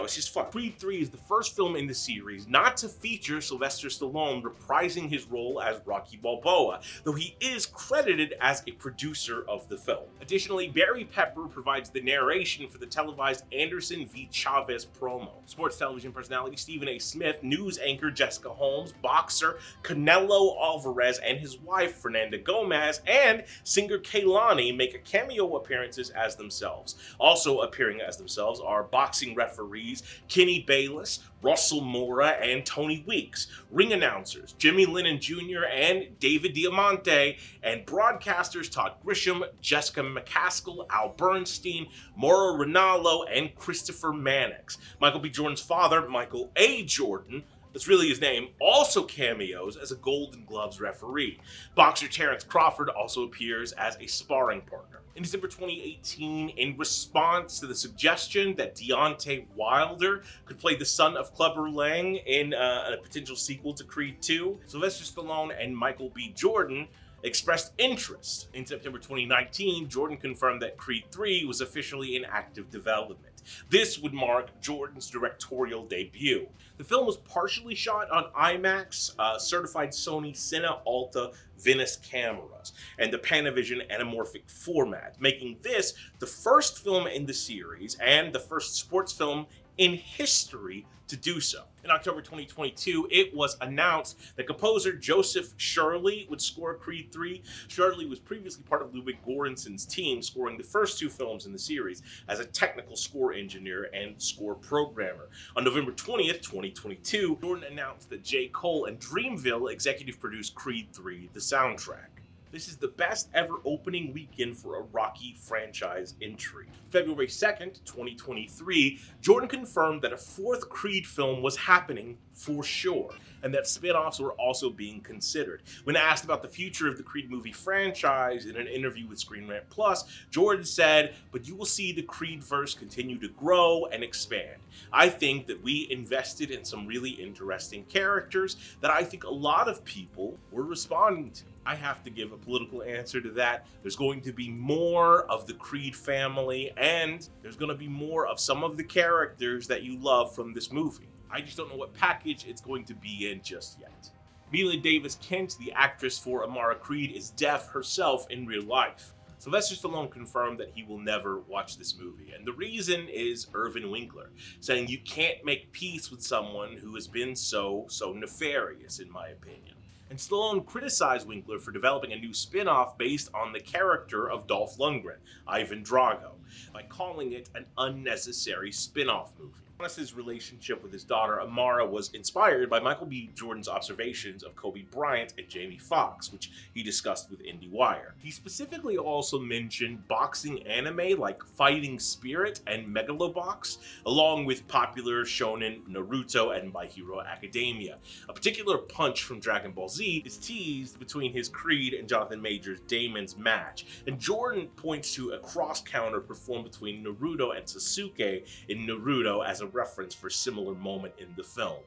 it's just fun. Creed 3 is the first film in the series not to feature Sylvester Stallone reprising his role as Rocky Balboa, though he is credited as a producer of the film. Additionally, Barry Pepper provides the narration for the televised Anderson v. Chavez promo. Sports television personality Stephen A. Smith, news anchor Jessica Holmes, boxer Canelo Alvarez, and his wife Fernanda Gomez, and singer Kehlani make a cameo appearances as themselves. Also appearing as themselves are boxing referees Kenny Bayless, Russell Mora, and Tony Weeks, ring announcers Jimmy Lennon Jr. and David Diamante, and broadcasters Todd Grisham, Jessica McCaskill, Al Bernstein, Mauro Ranallo, and Christopher Mannix. Michael B. Jordan's father, Michael A. Jordan, that's really his name, also cameos as a Golden Gloves referee. Boxer Terrence Crawford also appears as a sparring partner. In December 2018, in response to the suggestion that Deontay Wilder could play the son of Clubber Lang in a potential sequel to Creed 2, Sylvester Stallone and Michael B. Jordan expressed interest. In September 2019, Jordan confirmed that Creed 3 was officially in active development. This would mark Jordan's directorial debut. The film was partially shot on IMAX, certified Sony Cine Alta Venice cameras, and the Panavision anamorphic format, making this the first film in the series and the first sports film in history to do so. In October 2022, it was announced that composer Joseph Shirley would score Creed 3. Shirley was previously part of Ludwig Göransson's team, scoring the first two films in the series as a technical score engineer and score programmer. On November 20th, 2022, Jordan announced that J. Cole and Dreamville executive produced Creed 3, the soundtrack. This is the best ever opening weekend for a Rocky franchise entry. February 2nd, 2023, Jordan confirmed that a fourth Creed film was happening for sure, and that spin-offs were also being considered. When asked about the future of the Creed movie franchise in an interview with Screen Rant Plus, Jordan said, "But you will see the Creedverse continue to grow and expand. I think that we invested in some really interesting characters that I think a lot of people were responding to." I have to give a political answer to that. There's going to be more of the Creed family, and there's going to be more of some of the characters that you love from this movie. I just don't know what package it's going to be in just yet. Mila Davis Kent, the actress for Amara Creed, is deaf herself in real life. Sylvester Stallone confirmed that he will never watch this movie, and the reason is Irvin Winkler, saying you can't make peace with someone who has been so nefarious, in my opinion. And Stallone criticized Winkler for developing a new spin-off based on the character of Dolph Lundgren, Ivan Drago, by calling it an unnecessary spin-off movie. Adonis's relationship with his daughter Amara was inspired by Michael B. Jordan's observations of Kobe Bryant and Jamie Foxx, which he discussed with IndieWire. He specifically also mentioned boxing anime like Fighting Spirit and Megalobox, along with popular shonen Naruto and My Hero Academia. A particular punch from Dragon Ball Z is teased between his Creed and Jonathan Majors Damon's match, and Jordan points to a cross-counter performed between Naruto and Sasuke in Naruto as a reference for a similar moment in the film.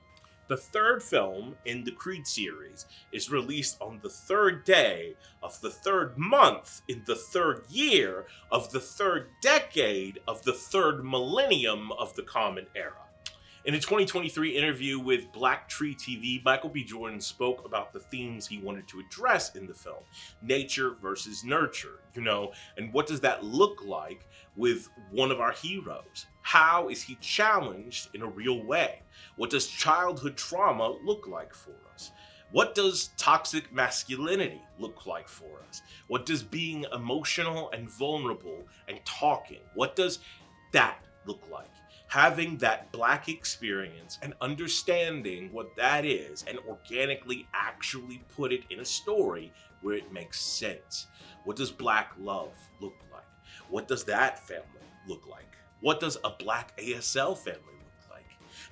The third film in the Creed series is released on the third day of the third month in the third year of the third decade of the third millennium of the Common Era. In a 2023 interview with Black Tree TV, Michael B. Jordan spoke about the themes he wanted to address in the film. Nature versus nurture, and what does that look like with one of our heroes? How is he challenged in a real way? What does childhood trauma look like for us? What does toxic masculinity look like for us? What does being emotional and vulnerable and talking, what does that look like? Having that Black experience and understanding what that is and organically actually put it in a story where it makes sense. What does Black love look like? What does that family look like? What does a Black ASL family look like?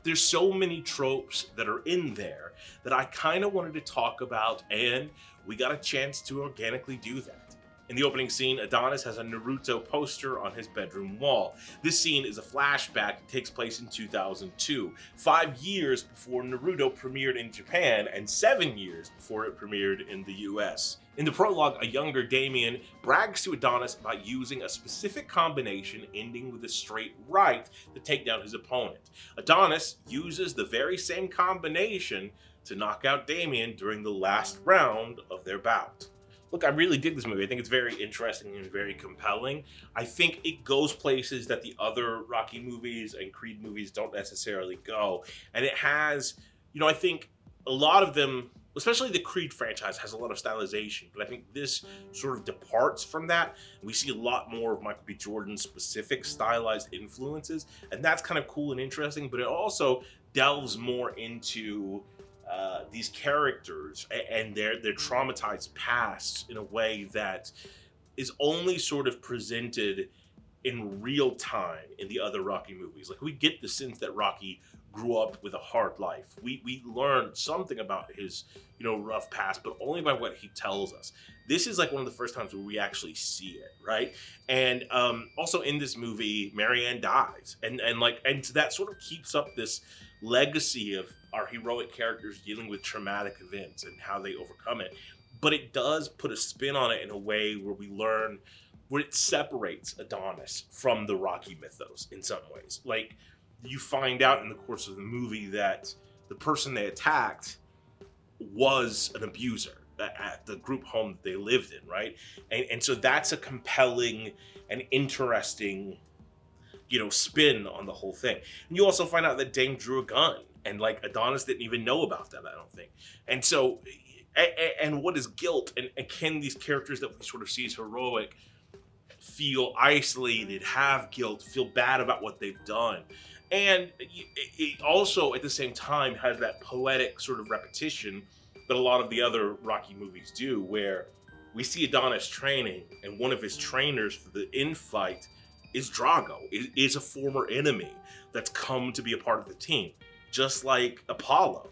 There's so many tropes that are in there that I kind of wanted to talk about, and we got a chance to organically do that. In the opening scene, Adonis has a Naruto poster on his bedroom wall. This scene is a flashback that takes place in 2002, 5 years before Naruto premiered in Japan and 7 years before it premiered in the US. In the prologue, a younger Damien brags to Adonis about using a specific combination ending with a straight right to take down his opponent. Adonis uses the very same combination to knock out Damien during the last round of their bout. Look, I really dig this movie. I think it's very interesting and very compelling. I think it goes places that the other Rocky movies and Creed movies don't necessarily go. And it has, I think a lot of them, especially the Creed franchise, has a lot of stylization. But I think this sort of departs from that. We see a lot more of Michael B. Jordan's specific stylized influences. And that's kind of cool and interesting. But it also delves more into these characters and their traumatized pasts in a way that is only sort of presented in real time in the other Rocky movies. Like, we get the sense that Rocky grew up with a hard life. We learn something about his, rough past, but only by what he tells us. This is like one of the first times where we actually see it, right? And also in this movie, Marianne dies, and that sort of keeps up this legacy of our heroic characters dealing with traumatic events and how they overcome it. But it does put a spin on it in a way where we learn, where it separates Adonis from the Rocky mythos in some ways. Like, you find out in the course of the movie that the person they attacked was an abuser at the group home that they lived in, right? And so that's a compelling and interesting spin on the whole thing. And you also find out that Dame drew a gun, and Adonis didn't even know about that, I don't think. And so, and what is guilt? And can these characters that we sort of see as heroic feel isolated, have guilt, feel bad about what they've done? And it also, at the same time, has that poetic sort of repetition that a lot of the other Rocky movies do, where we see Adonis training, and one of his trainers for the infight is Drago, is a former enemy that's come to be a part of the team, just like Apollo,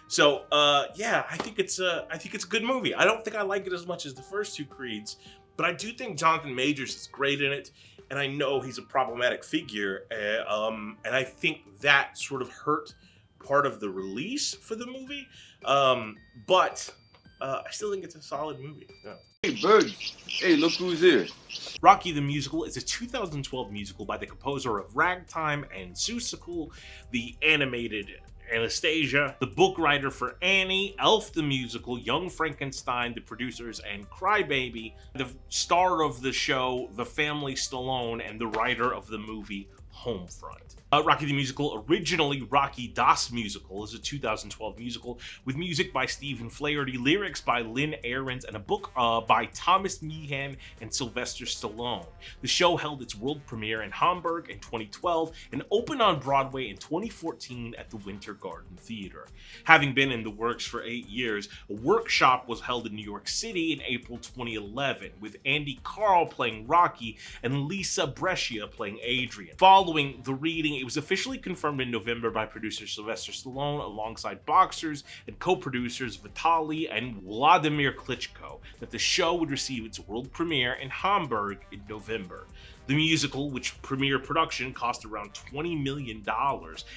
So, I think it's a good movie. I don't think I like it as much as the first two Creeds, but I do think Jonathan Majors is great in it, and I know he's a problematic figure, and I think that sort of hurt part of the release for the movie, but I still think it's a solid movie. Yeah. Hey, Bird. Hey, look who's here. Rocky the Musical is a 2012 musical by the composer of Ragtime and Seussical, the animated Anastasia, the book writer for Annie, Elf the Musical, Young Frankenstein, the producers, and Crybaby, the star of the show, The Family Stallone, and the writer of the movie Homefront. Rocky the Musical, originally Rocky Das Musical, is a 2012 musical with music by Stephen Flaherty, lyrics by Lynn Ahrens, and a book by Thomas Meehan and Sylvester Stallone. The show held its world premiere in Hamburg in 2012 and opened on Broadway in 2014 at the Winter Garden Theater. Having been in the works for 8 years, a workshop was held in New York City in April 2011, with Andy Karl playing Rocky and Lisa Brescia playing Adrian. Following the reading, it was officially confirmed in November by producer Sylvester Stallone alongside boxers and co-producers Vitaly and Vladimir Klitschko that the show would receive its world premiere in Hamburg in November. The musical, which premiere production cost around $20 million,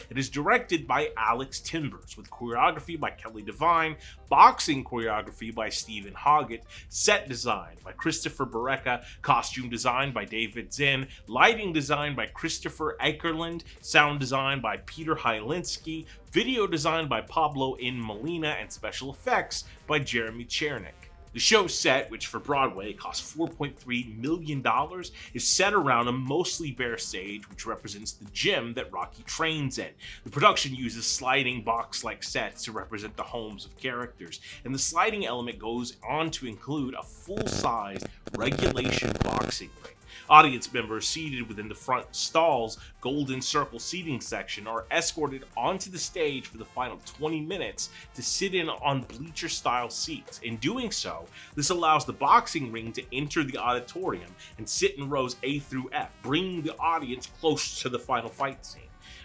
it is directed by Alex Timbers, with choreography by Kelly Devine, boxing choreography by Stephen Hoggett, set design by Christopher Barreca, costume design by David Zinn, lighting design by Christopher Ekerland, sound design by Peter Hylinski, video design by Pablo N. Molina, and special effects by Jeremy Chernick. The show's set, which for Broadway cost $4.3 million, is set around a mostly bare stage, which represents the gym that Rocky trains in. The production uses sliding box-like sets to represent the homes of characters, and the sliding element goes on to include a full-size regulation boxing ring. Audience members seated within the front stall's golden circle seating section are escorted onto the stage for the final 20 minutes to sit in on bleacher-style seats. In doing so, this allows the boxing ring to enter the auditorium and sit in rows A through F, bringing the audience close to the final fight scene.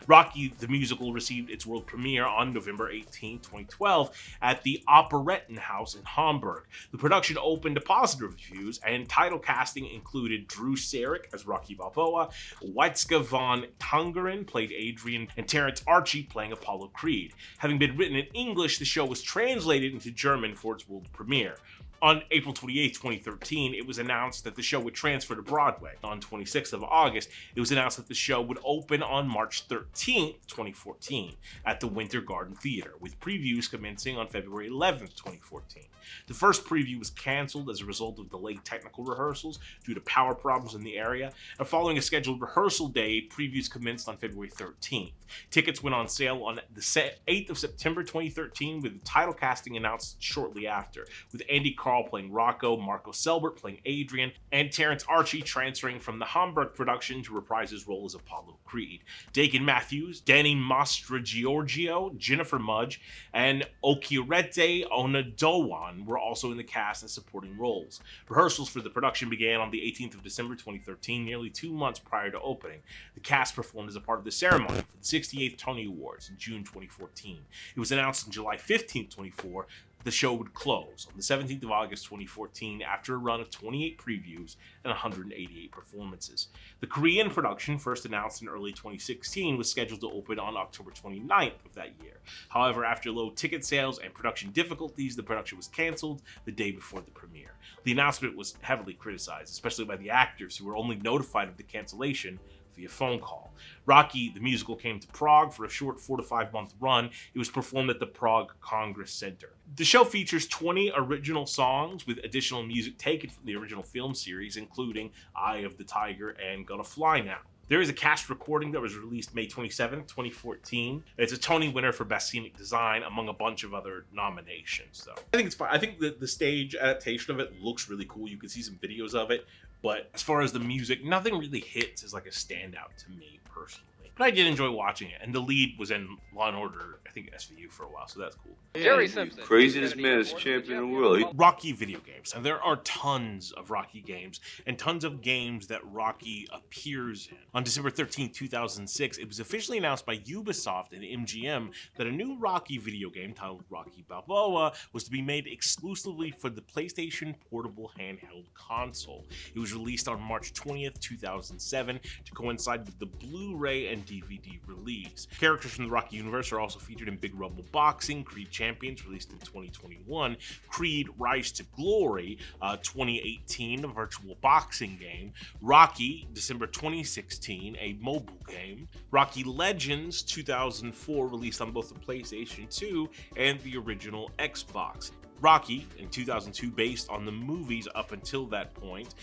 Rocky the Musical received its world premiere on November 18, 2012 at the Operettenhaus in Hamburg. The production opened to positive reviews, and title casting included Drew Sarek as Rocky Balboa, Witzke von Tongeren played Adrian, and Terrence Archie playing Apollo Creed. Having been written in English, the show was translated into German for its world premiere. On April 28, 2013, it was announced that the show would transfer to Broadway. On 26th of August, it was announced that the show would open on March 13, 2014, at the Winter Garden Theater, with previews commencing on February 11, 2014. The first preview was canceled as a result of delayed technical rehearsals due to power problems in the area, and following a scheduled rehearsal day, previews commenced on February 13th. Tickets went on sale on the 8th of September 2013, with the title casting announced shortly after, with Andy Carl playing Rocco, Marco Selbert playing Adrian, and Terrence Archie transferring from the Hamburg production to reprise his role as Apollo Creed. Dakin Matthews, Danny Mastrogiorgio, Jennifer Mudge, and Okirete Onadowan were also in the cast and supporting roles. Rehearsals for the production began on the 18th of December 2013, nearly 2 months prior to opening. The cast performed as a part of the ceremony for the 68th Tony Awards in June 2014. It was announced on July 15, 2014, the show would close on the 17th of August 2014 after a run of 28 previews and 188 performances. The Korean production, first announced in early 2016, was scheduled to open on October 29th of that year. However, after low ticket sales and production difficulties, the production was canceled the day before the premiere. The announcement was heavily criticized, especially by the actors who were only notified of the cancellation via phone call. Rocky the Musical came to Prague for a short 4 to 5 month run. It was performed at the Prague Congress Center. The show features 20 original songs with additional music taken from the original film series, including Eye of the Tiger and Gonna Fly Now. There is a cast recording that was released May 27, 2014. It's a Tony winner for Best Scenic Design, among a bunch of other nominations, though. I think it's fine. I think the stage adaptation of it looks really cool. You can see some videos of it. But as far as the music, nothing really hits as like a standout to me personally. But I did enjoy watching it, and the lead was in Law & Order, I think SVU for a while, so that's cool. Jerry Simpson. Craziest man is champion in the world. Rocky video games. And there are tons of Rocky games, and tons of games that Rocky appears in. On December 13, 2006, it was officially announced by Ubisoft and MGM that a new Rocky video game titled Rocky Balboa was to be made exclusively for the PlayStation Portable handheld console. It was released on March 20th, 2007 to coincide with the Blu-ray and DVD release. Characters from the Rocky universe are also featured in Big Rumble Boxing, Creed Champions, released in 2021, Creed Rise to Glory, 2018, a virtual boxing game, Rocky, December 2016, a mobile game, Rocky Legends 2004, released on both the PlayStation 2 and the original Xbox. Rocky in 2002, based on the movies up until that point.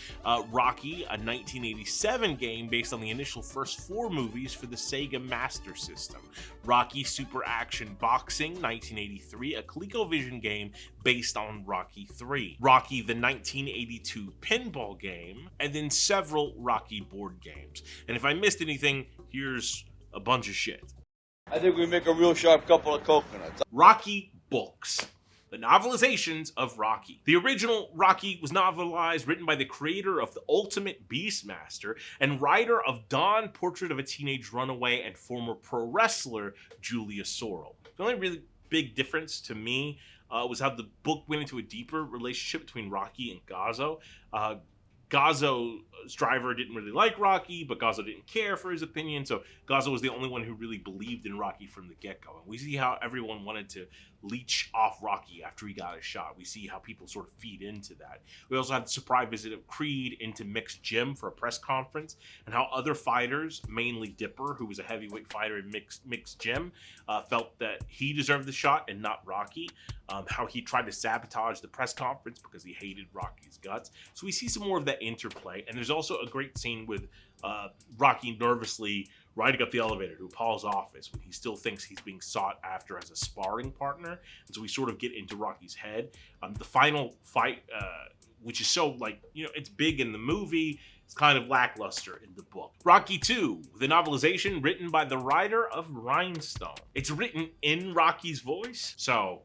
Rocky, a 1987 game based on the initial first 4 movies for the Sega Master System. Rocky Super Action Boxing, 1983, a ColecoVision game based on Rocky 3. Rocky, the 1982 pinball game, and then several Rocky board games. And if I missed anything, here's a bunch of shit. I think we make a real sharp couple of coconuts. Rocky books. The novelizations of Rocky. The original Rocky was novelized, written by the creator of The Ultimate Beastmaster and writer of Dawn, Portrait of a Teenage Runaway, and former pro wrestler Julia Sorrell. The only really big difference to me was how the book went into a deeper relationship between Rocky and Gazzo. Gazzo's driver didn't really like Rocky, but Gazzo didn't care for his opinion, so Gazzo was the only one who really believed in Rocky from the get-go. And we see how everyone wanted to leech off Rocky after he got his shot. We see how people sort of feed into that. We also had the surprise visit of Creed into Mixed Gym for a press conference, and how other fighters, mainly Dipper, who was a heavyweight fighter in Mixed Gym, felt that he deserved the shot and not Rocky. how he tried to sabotage the press conference because he hated Rocky's guts. So we see some more of that interplay. And there's also a great scene with Rocky nervously riding up the elevator to Apollo's office when he still thinks he's being sought after as a sparring partner. And so we sort of get into Rocky's head. The final fight, which is so it's big in the movie. It's kind of lackluster in the book. Rocky 2, the novelization written by the writer of Rhinestone. It's written in Rocky's voice, so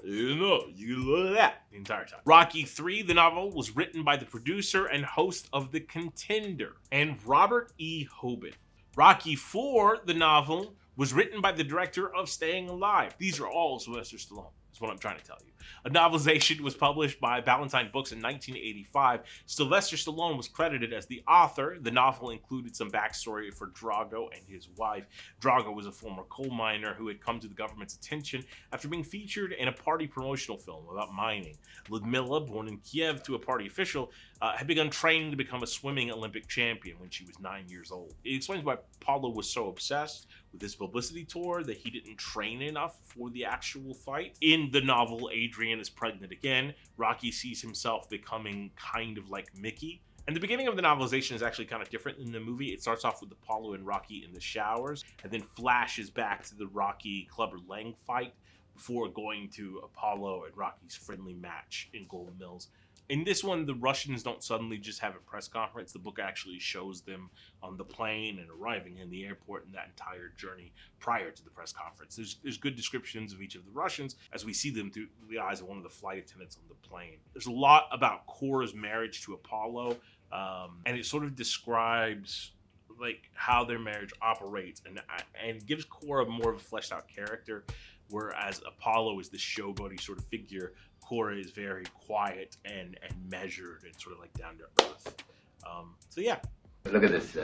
you love that the entire time. Rocky 3, the novel, was written by the producer and host of The Contender and Robert E. Hoban. Rocky 4, the novel, was written by the director of Staying Alive. These are all Sylvester Stallone. That's what I'm trying to tell you. A novelization was published by Ballantine Books in 1985. Sylvester Stallone was credited as the author. The novel included some backstory for Drago and his wife. Drago was a former coal miner who had come to the government's attention after being featured in a party promotional film about mining. Ludmilla, born in Kiev to a party official, had begun training to become a swimming Olympic champion when she was 9 years old. It explains why Paulo was so obsessed with this publicity tour that he didn't train enough for the actual fight. In the novel, Adrian is pregnant again. Rocky sees himself becoming kind of like Mickey. And the beginning of the novelization is actually kind of different than the movie. It starts off with Apollo and Rocky in the showers, and then flashes back to the Rocky Clubber Lang fight before going to Apollo and Rocky's friendly match in Gold Mills. In this one, the Russians don't suddenly just have a press conference. The book actually shows them on the plane and arriving in the airport and that entire journey prior to the press conference. There's good descriptions of each of the Russians as we see them through the eyes of one of the flight attendants on the plane. There's a lot about Cora's marriage to Apollo, and it sort of describes how their marriage operates and gives Cora more of a fleshed out character, whereas Apollo is the showboaty sort of figure. Cora is very quiet and measured and sort of down to earth. So yeah. Look at this.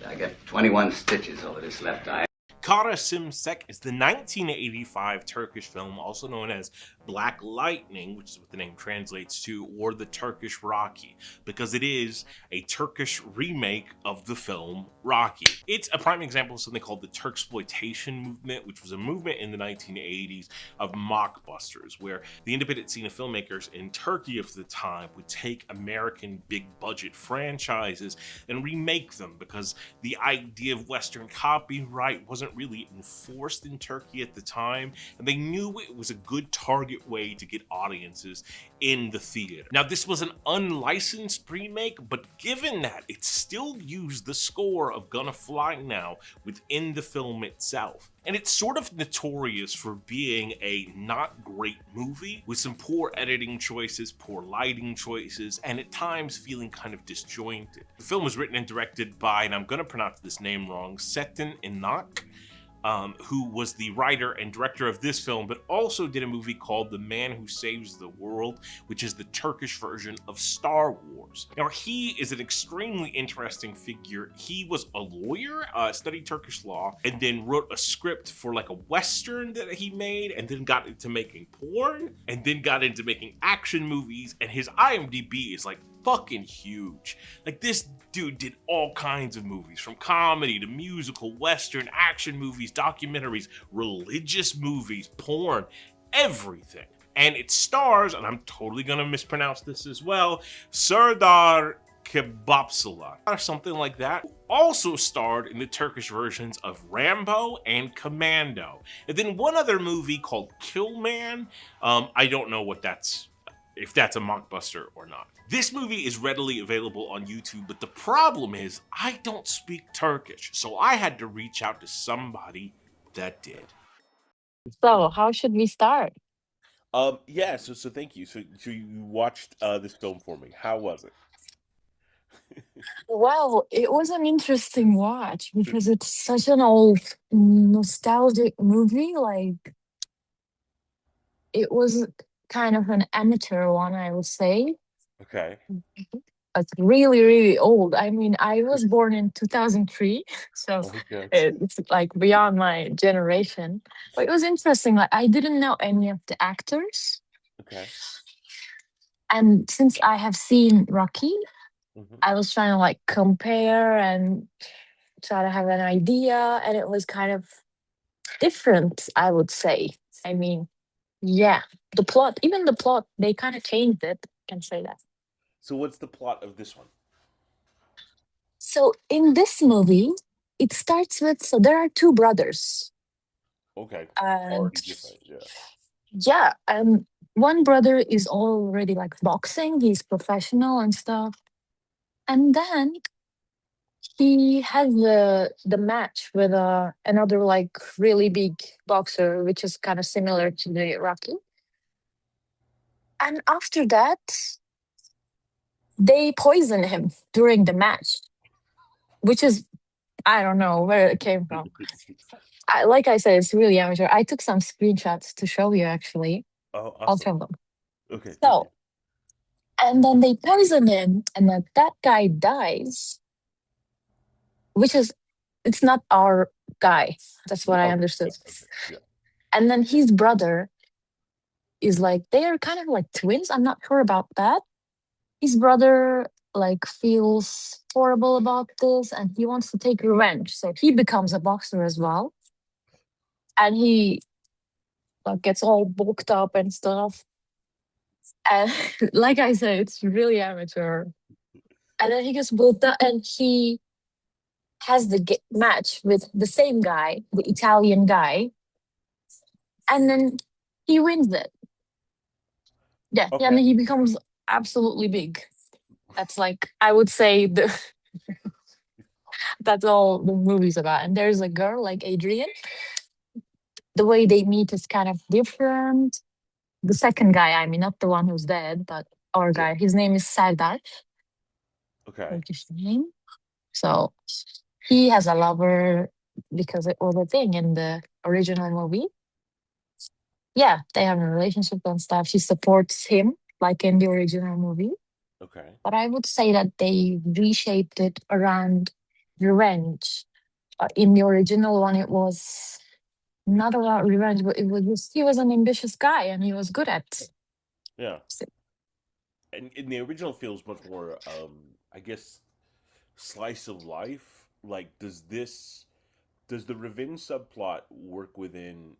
I got 21 stitches over this left eye. Kara Simsek is the 1985 Turkish film, also known as Black Lightning, which is what the name translates to, or the Turkish Rocky, because it is a Turkish remake of the film Rocky. It's a prime example of something called the Turksploitation movement, which was a movement in the 1980s of mockbusters, where the independent scene of filmmakers in Turkey of the time would take American big-budget franchises and remake them, because the idea of Western copyright wasn't really enforced in Turkey at the time, and they knew it was a good target way to get audiences in the theater. Now, this was an unlicensed remake, but given that, it still used the score of Gonna Fly Now within the film itself. And it's sort of notorious for being a not great movie with some poor editing choices, poor lighting choices, and at times feeling kind of disjointed. The film was written and directed by, and I'm gonna pronounce this name wrong, Setten Inak, who was the writer and director of this film, but also did a movie called The Man Who Saves the World, which is the Turkish version of Star Wars. Now, he is an extremely interesting figure. He was a lawyer, studied Turkish law, and then wrote a script for a Western that he made, and then got into making porn, and then got into making action movies, and his IMDb is fucking huge. This dude did all kinds of movies, from comedy to musical, Western, action movies, documentaries, religious movies, porn, everything. And it stars, and I'm totally gonna mispronounce this as well, Serdar Kebapsala, or something like that, who also starred in the Turkish versions of Rambo and Commando. And then one other movie called Kill Man. I don't know if that's a mockbuster or not. This movie is readily available on YouTube, but the problem is I don't speak Turkish, so I had to reach out to somebody that did. So, how should we start? Yeah, so thank you. So you watched this film for me. How was it? Well, it was an interesting watch because it's such an old, nostalgic movie. It was kind of an amateur one, I would say. Okay. It's really, really old. I mean, I was born in 2003, so Okay. it's beyond my generation. But it was interesting. I didn't know any of the actors. Okay. And since I have seen Rocky, Mhm. I was trying to compare and try to have an idea, and it was kind of different, I would say. I mean, Yeah, the plot, even the plot, they kind of changed it. I can say that. So what's the plot of this one? So in this movie, it starts with, so there are two brothers, Okay, and already different. Yeah. yeah, one brother is already like boxing, he's professional and stuff. And then he has the match with another like really big boxer, which is kind of similar to the Rocky. And after that, they poison him during the match, which is, I don't know where it came from. Like I said, it's really amateur. I took some screenshots to show you actually. Oh, I'll awesome. show them. Okay, thank you. So, and then they poison him, and then that guy dies, which is, it's not our guy. That's what I Okay, understood. good. Okay, yeah. And then his brother is like, they are kind of like twins. I'm not sure about that. His brother like feels horrible about this, and he wants to take revenge. So he becomes a boxer as well, and he like gets all bulked up and stuff. And like I said, it's really amateur. And then he gets bulked up, and he has the match with the same guy, the Italian guy, and then he wins it. Yeah, and Okay. then he becomes absolutely big. That's like, I would say the that's all the movie's about. And there's a girl like Adrian. The way they meet is kind of different. The second guy, I mean, not the one who's dead, but our Yeah. guy. His name is Serdar, Okay. Turkish name. So he has a lover because it was a thing in the original movie. Yeah, they have a relationship and stuff. She supports him like in the original movie. Okay. But I would say that they reshaped it around revenge. In the original one, it was not about revenge, but it was just, he was an ambitious guy and he was good at. Yeah. And the original feels much more, I guess, slice of life. Like, does the revenge subplot work within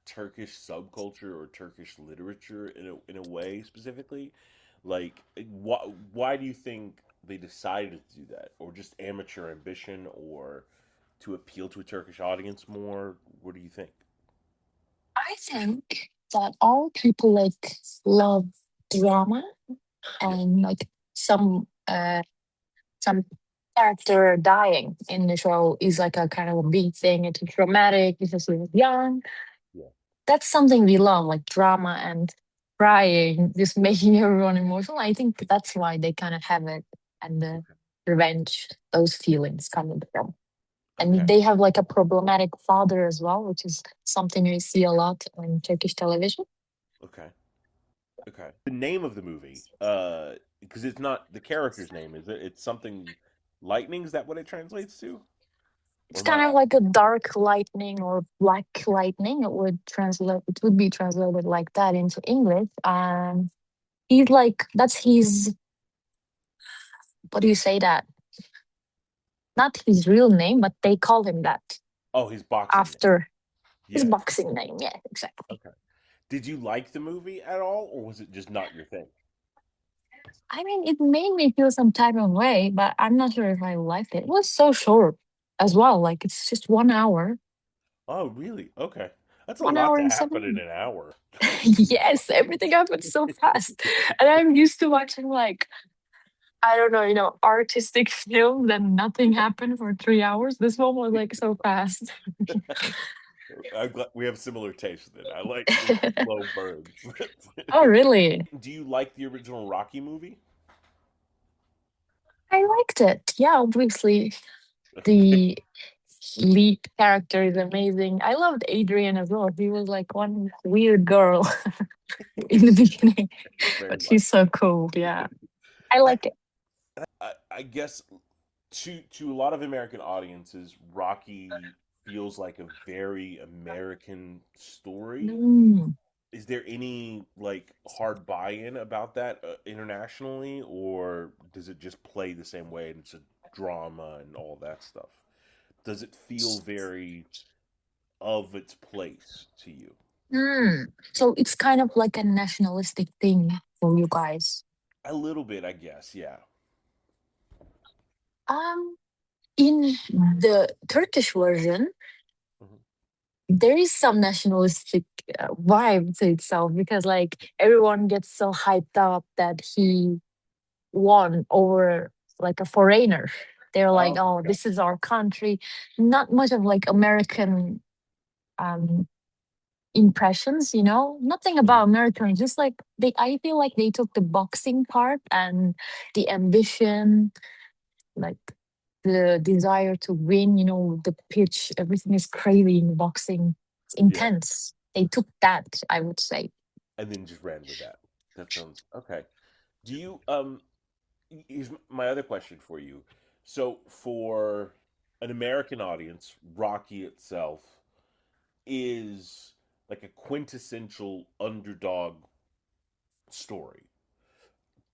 Turkish subculture or Turkish literature in a way specifically? Like, why do you think they decided to do that, or just amateur ambition, or to appeal to a Turkish audience more? What do you think? I think that all people like love drama, Yeah. and like some some character dying in the show is like a kind of a big thing. It's dramatic because we were young. Yeah. That's something we love, like drama and crying, just making everyone emotional. I think that's why they kind of have it, and the Okay. revenge, those feelings coming from. Okay. And they have like a problematic father as well, which is something we see a lot on Turkish television. Okay. Okay. The name of the movie, because it's not the character's name, is it? It's something lightning. Is that what it translates to? It's Or am I kind of off? like a dark lightning or black lightning. It would be translated like that into English. He's like, that's his, what do you say that? Not his real name, but they call him that Oh, his boxing name. after his Yeah. boxing name. Yeah, exactly. Okay. Did you like the movie at all, or was it just not your thing? I mean, it made me feel some type of way, but I'm not sure if I liked it. It was so short as well. Like it's just 1 hour, Oh, really? Okay. That's a one lot hour to and happen in 7 an hour. yes, everything happens so fast. And I'm used to watching like, I don't know, artistic films and nothing happened for 3 hours. This one was like so fast. I'm glad we have similar tastes then. I like slow burns. Oh, really? Do you like the original Rocky movie? I liked it. Yeah, obviously. The lead character is amazing. I loved Adrian as well. He was like one weird girl in the beginning, Very but much. she's so cool. Yeah, I I, like it. I guess to a lot of American audiences, Rocky feels like a very American story. Mm. Is there any like hard buy-in about that internationally, or does it just play the same way and it's a drama and all that stuff? Does it feel very of its place to you? Hmm. So it's kind of like a nationalistic thing for you guys. A little bit, I guess. Yeah. Um, in the Turkish version, Mhm. there is some nationalistic vibe to itself because like everyone gets so hyped up that he won over like a foreigner. They're like, Oh, oh, okay. this is our country. Not much of like American um impressions, nothing Mhm. about American, just like I feel like they took the boxing part and the ambition, like the desire to win, the pitch, everything is crazy in boxing. It's Yeah. intense. They took that, I would say. And then just ran with that. That sounds okay. Do you here's my other question for you. So for an American audience, Rocky itself is like a quintessential underdog story.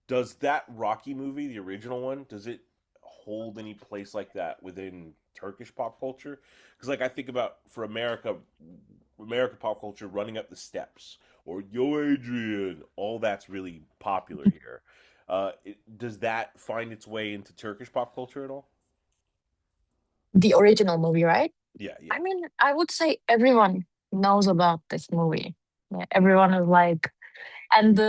Does that Rocky movie, the original one, does it hold any place like that within Turkish pop culture? Because like I think about for America, American pop culture, running up the steps or Yo Adrian, all that's really popular here. Does that find its way into Turkish pop culture at all? The original movie, right? Yeah, yeah. I mean, I would say everyone knows about this movie. Yeah, everyone is like, and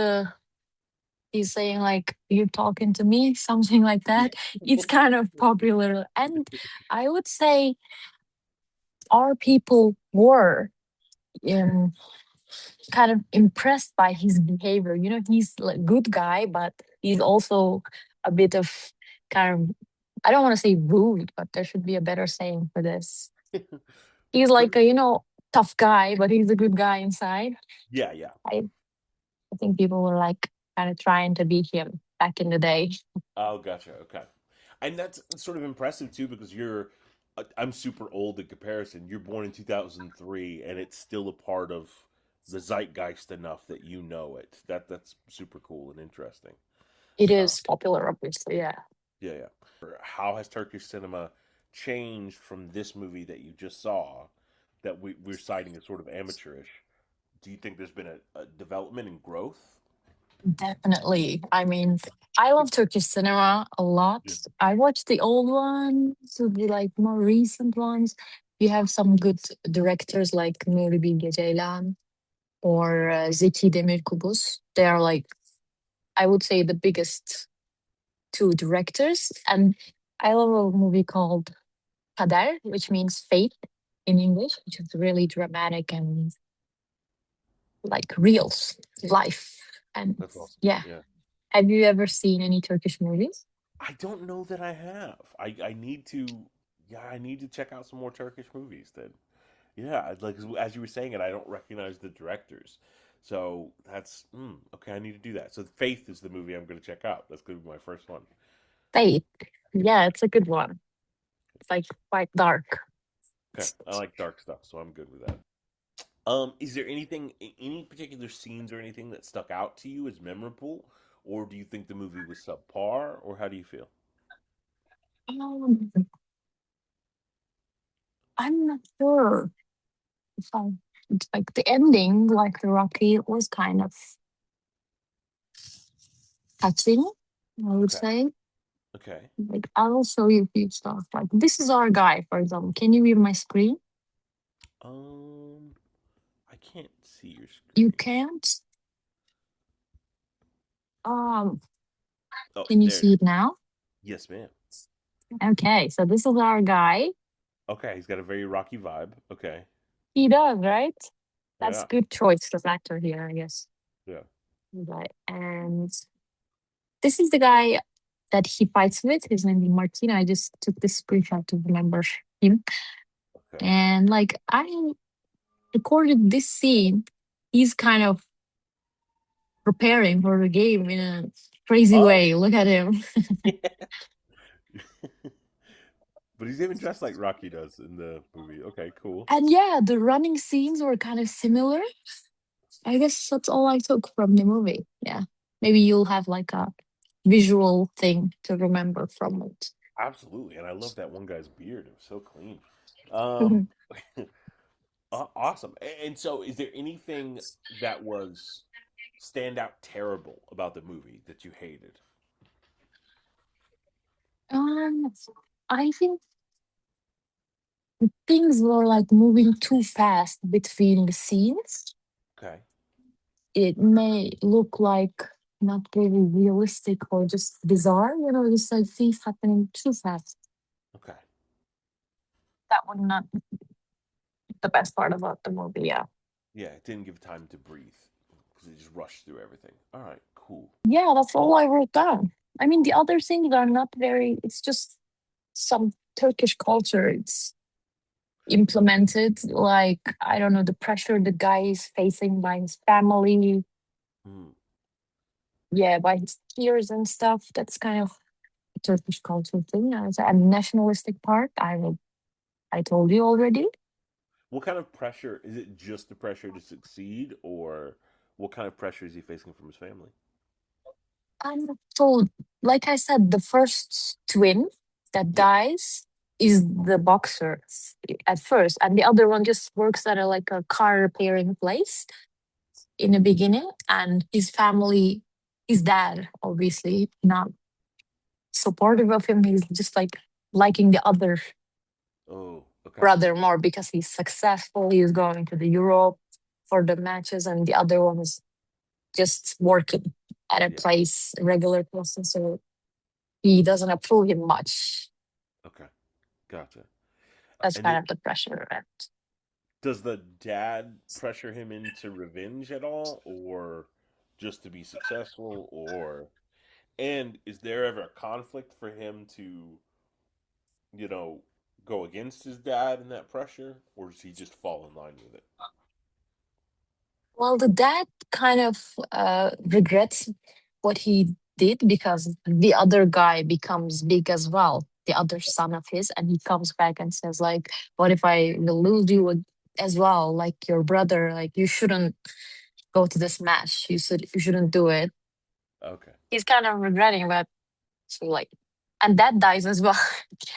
he's saying like, "You talking to me?" Something like that. It's kind of popular, and I would say our people were um, kind of impressed by his behavior. He's like good guy, but he's also a bit of kind of, I don't want to say rude, but there should be a better saying for this. He's But like a, tough guy, but he's a good guy inside. yeah, yeah. I, I think people were like kind of trying to be him back in the day. Oh, gotcha. Okay. And that's sort of impressive too because I'm super old in comparison. You're born in 2003 and it's still a part of the zeitgeist enough that you know it. That's super cool and interesting. It Uh, is popular, obviously, yeah. yeah, yeah. How has Turkish cinema changed from this movie that you just saw that we're citing as sort of amateurish? Do you think there's been a development and growth? Definitely. I mean, I love Turkish cinema a lot. Yeah. I watch the old ones, the like more recent ones. You have some good directors like Nuri Bilge Ceylan or Zeki Demirkubuz. They are like, I would say, the biggest two directors. And I love a movie called Kader, which means fate in English, which is really dramatic and like real life. And That's awesome. yeah. Yeah. Have you ever seen any Turkish movies? I don't know that I have. I need to. Yeah, I need to check out some more Turkish movies. Then, yeah, like as you were saying it, I don't recognize the directors, so that's okay. I need to do that. So, Faith is the movie I'm going to check out. That's going to be my first one. Fate. Yeah, it's a good one. It's like quite dark. Okay, I like dark stuff, so I'm good with that. Is there any particular scenes or anything that stuck out to you as memorable, or do you think the movie was subpar, or how do you feel? Um, I'm not sure if I, it's like the ending, like the Rocky, was kind of touching, I would Okay, say. okay. Like, I'll show you a few stuff. Like, this is our guy, for example. Can you read my screen? Um, I can't see your You screen. can't? Um, Oh, can you there it see is. it now? Yes, ma'am. Okay, so this is our guy. Okay, he's got a very Rocky vibe. Okay. He does, right? That's Yeah. good choice of actor here, I guess. Yeah. Right. And this is the guy that he fights with. His name is Martina. I just took this screenshot to remember him. Okay. And like I recorded this scene, he's kind of preparing for the game in a crazy Oh, way. Look at him. yeah. But he's even dressed like Rocky does in the movie. Okay, cool. And yeah, the running scenes were kind of similar. I guess that's all I took from the movie. Yeah. Maybe you'll have like a visual thing to remember from it. Absolutely. And I love that one guy's beard. It was so clean. Um, Awesome. And so, is there anything that was stand out terrible about the movie that you hated? Um, I think things were like moving too fast between the scenes. Okay. It may look like not very realistic or just bizarre, just like things happening too fast. Okay. That would not be the best part about the movie, yeah. Yeah, it didn't give time to breathe because it just rushed through everything. All right, cool. Yeah, that's all I wrote down. I mean, the other things are not very, it's just some Turkish culture. It's implemented, like, I don't know, the pressure the guy is facing by his family, Mm. yeah, by his peers and stuff. That's kind of a Turkish culture thing. And nationalistic part, I told you already. What kind of pressure is it? Just the pressure to succeed, or what kind of pressure is he facing from his family? So, like I said, the first twin that Yeah. dies is the boxer at first, and the other one just works at a car repairing place in the beginning. And his family, his dad, obviously not supportive of him. He's just like liking the other Oh, okay. brother more because he's successful. He's going to the Europe for the matches, and the other one is just working at a Yeah. place, a regular person. So he doesn't approve him much. Okay. Gotcha. That's And kind of the pressure. And does the dad pressure him into revenge at all, or just to be successful, or and is there ever a conflict for him to, you know, go against his dad in that pressure, or does he just fall in line with it? well, the dad kind of regrets what he did because the other guy becomes big as well, the other son of his, and he comes back and says like, "What if I will lose you as well, like your brother? Like you shouldn't go to this match. You shouldn't do it." Okay. He's kind of regretting, but so like, and that dies as well.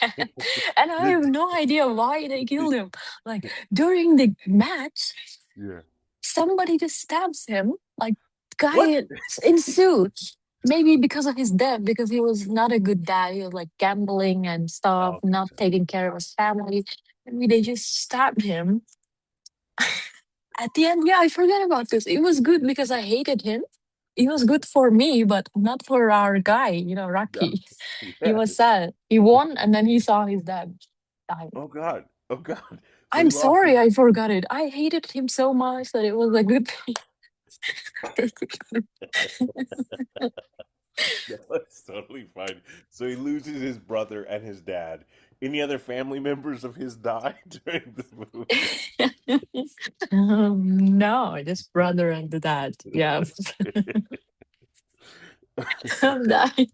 And I have The- no idea why they killed him. Like during the match, yeah. somebody just stabs him, like What? guy in suit. Maybe because of his dad, because he was not a good dad. He was like gambling and stuff, Oh, not gotcha. taking care of his family. Maybe they just stabbed him. At the end, yeah, I forgot about this. It was good because I hated him. It was good for me, but not for our guy, Yeah. Rocky. He Yeah. was sad. He won, and then he saw his dad die. Oh God. Oh God. So he I'm lost his. sorry, I forgot it. I hated him so much that it was a good thing. No, that's totally fine. So he loses his brother and his dad. Any other family members of his die during the movie? No, just brother and the dad. Yeah. I'm dying.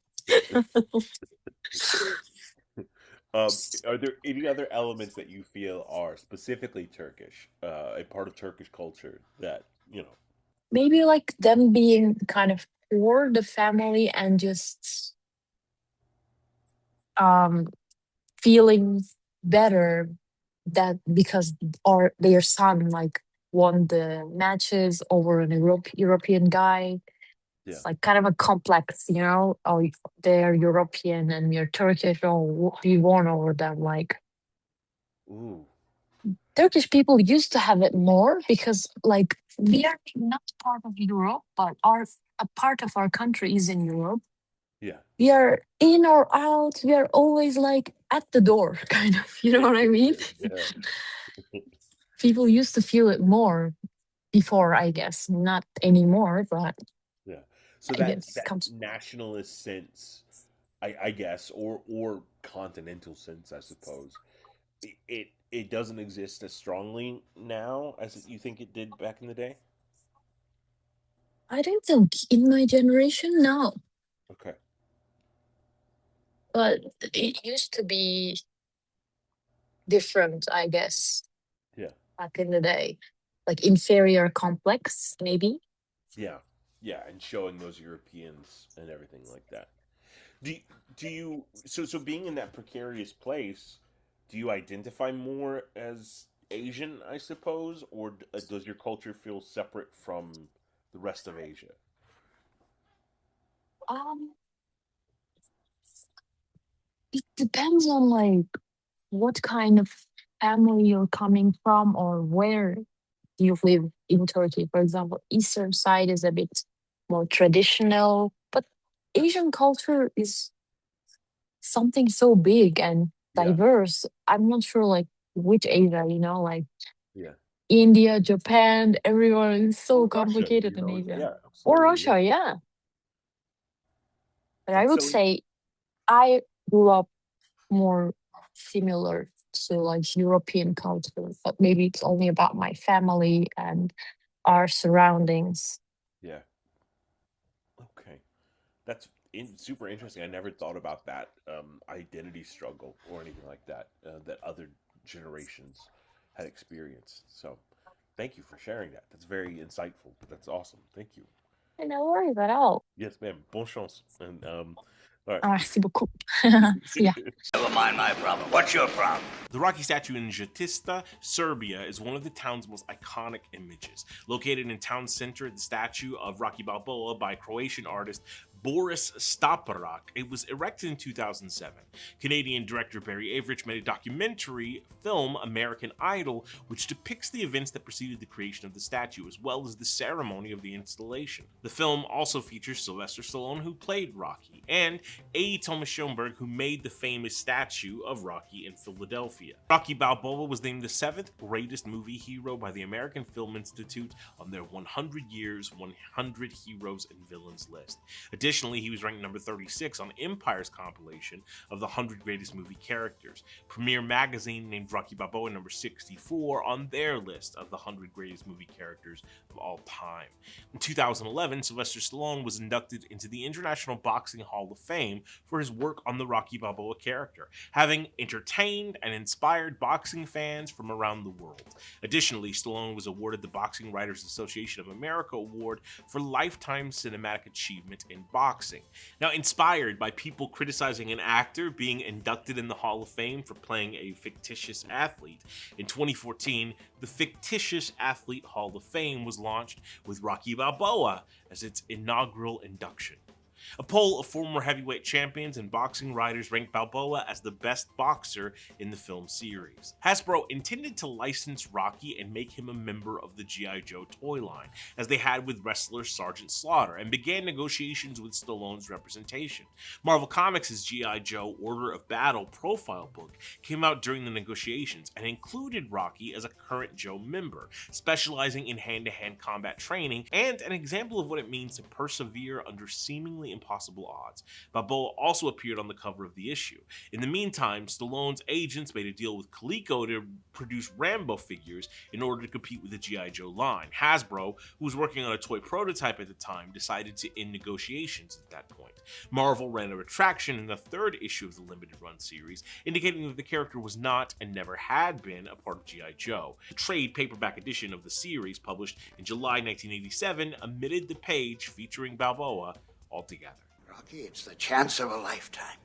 Are there any other elements that you feel are specifically Turkish, a part of Turkish culture that you know? Maybe like them being kind of poor, the family, and just um feeling better that because or their son like won the matches over an European guy. Yeah. It's like kind of a complex, oh, they're European and you're Turkish. Oh, we won over them. Like Ooh. Turkish people used to have it more because like we are not part of Europe, but our a part of our country is in Europe. Yeah. We are in or out. We are always like at the door, kind of. You know what I mean? Yeah. People used to feel it more before, I guess. Not anymore, but Yeah. So I that guess that comes. nationalist sense, I guess, or continental sense, I suppose, it doesn't exist as strongly now as you think it did back in the day. I don't think in my generation, no, Okay. but it used to be different, I guess, Yeah. back in the day. Like inferior complex, maybe. Yeah. Yeah, and showing those Europeans and everything like that. Do you, do you so being in that precarious place, do you identify more as Asian, I suppose, or does your culture feel separate from the rest of Asia? Um, it depends on like what kind of family you're coming from or where you live in Turkey. For example, eastern side is a bit more traditional, but Asian culture is something so big and Yeah, diverse. I'm not sure like which Asia, like yeah. India, Japan, everyone is Or so Russia, complicated in Asia. yeah, Or absolutely, yeah. Russia, yeah. But I That's would so. say I grew up more similar to like European culture, but maybe it's only about my family and our surroundings. Yeah. Okay. That's super interesting. I never thought about that identity struggle or anything like that that other generations had experienced. So, thank you for sharing that. That's very insightful. That's awesome. Thank you. No worries at all. Yes, ma'am. Bon chance. And all right. Merci beaucoup. Yeah. Never mind my problem. What's your problem? The Rocky statue in Žitišta, Serbia, is one of the town's most iconic images. Located in town center, the statue of Rocky Balboa by Croatian artist Boris Staparak. It was erected in 2007. Canadian director Barry Average made a documentary film, American Idol, which depicts the events that preceded the creation of the statue, as well as the ceremony of the installation. The film also features Sylvester Stallone, who played Rocky, and A. Thomas Schoenberg, who made the famous statue of Rocky in Philadelphia. Rocky Balboa was named the 7th greatest movie hero by the American Film Institute on their 100 Years, 100 Heroes and Villains list. Additionally, he was ranked number 36 on Empire's compilation of the 100 greatest movie characters. Premiere Magazine named Rocky Balboa number 64 on their list of the 100 greatest movie characters of all time. In 2011, Sylvester Stallone was inducted into the International Boxing Hall of Fame for his work on the Rocky Balboa character, having entertained and inspired boxing fans from around the world. Additionally, Stallone was awarded the Boxing Writers Association of America Award for Lifetime Cinematic Achievement in Boxing. Now, inspired by people criticizing an actor being inducted in the Hall of Fame for playing a fictitious athlete, in 2014, the Fictitious Athlete Hall of Fame was launched with Rocky Balboa as its inaugural induction. A poll of former heavyweight champions and boxing writers ranked Balboa as the best boxer in the film series. Hasbro intended to license Rocky and make him a member of the G.I. Joe toy line, as they had with wrestler Sergeant Slaughter, and began negotiations with Stallone's representation. Marvel Comics' G.I. Joe Order of Battle profile book came out during the negotiations and included Rocky as a current Joe member, specializing in hand-to-hand combat training and an example of what it means to persevere under seemingly impossible odds. Balboa also appeared on the cover of the issue. In the meantime, Stallone's agents made a deal with Coleco to produce Rambo figures in order to compete with the G.I. Joe line. Hasbro, who was working on a toy prototype at the time, decided to end negotiations at that point. Marvel ran a retraction in the 3rd issue of the limited run series, indicating that the character was not and never had been a part of G.I. Joe. The trade paperback edition of the series, published in July 1987, omitted the page featuring Balboa altogether. Rocky, it's the chance of a lifetime.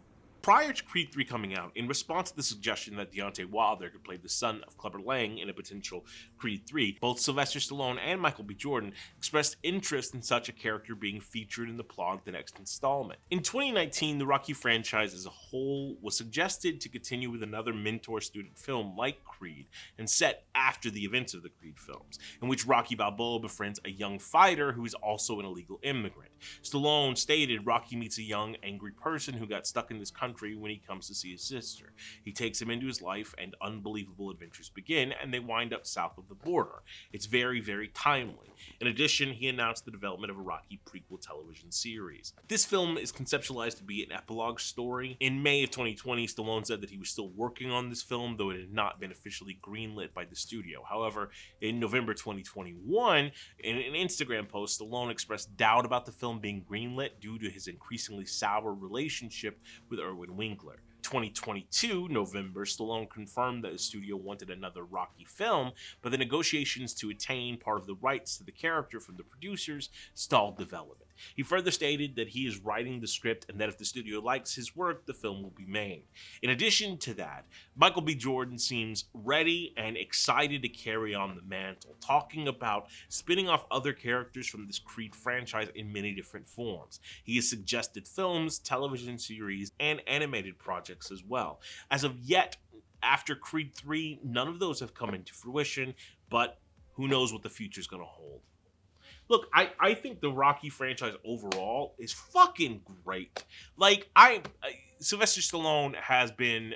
Prior to Creed 3 coming out, in response to the suggestion that Deontay Wilder could play the son of Clubber Lang in a potential Creed 3, both Sylvester Stallone and Michael B. Jordan expressed interest in such a character being featured in the plot of the next installment. In 2019, the Rocky franchise as a whole was suggested to continue with another mentor-student film like Creed, and set after the events of the Creed films, in which Rocky Balboa befriends a young fighter who is also an illegal immigrant. Stallone stated Rocky meets a young, angry person who got stuck in this country when he comes to see his sister. He takes him into his life, and unbelievable adventures begin, and they wind up south of the border. It's very, very timely. In addition, he announced the development of a Rocky prequel television series. This film is conceptualized to be an epilogue story. In May of 2020, Stallone said that he was still working on this film, though it had not been officially greenlit by the studio. However, in November 2021, in an Instagram post, Stallone expressed doubt about the film being greenlit due to his increasingly sour relationship with Irwin Winkler. 2022 November, Stallone confirmed that the studio wanted another Rocky film, but the negotiations to attain part of the rights to the character from the producers stalled development. He further stated that he is writing the script and that if the studio likes his work, the film will be made. In addition to that, Michael B. Jordan seems ready and excited to carry on the mantle, talking about spinning off other characters from this Creed franchise in many different forms. He has suggested films, television series, and animated projects as well. As of yet, after Creed 3, none of those have come into fruition, but who knows what the future is going to hold. Look, I think the Rocky franchise overall is fucking great. Like, Sylvester Stallone has been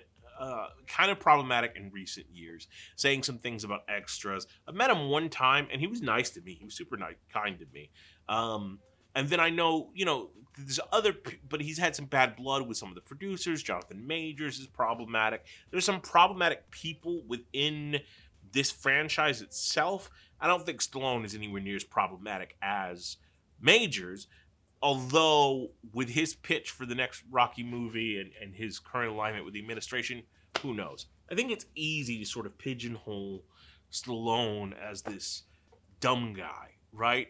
kind of problematic in recent years, saying some things about extras. I met him one time, and he was nice to me. He was super nice, kind to me. And then I know, there's but he's had some bad blood with some of the producers. Jonathan Majors is problematic. There's some problematic people within this franchise itself. I don't think Stallone is anywhere near as problematic as Majors, although with his pitch for the next Rocky movie and his current alignment with the administration, who knows? I think it's easy to sort of pigeonhole Stallone as this dumb guy, right?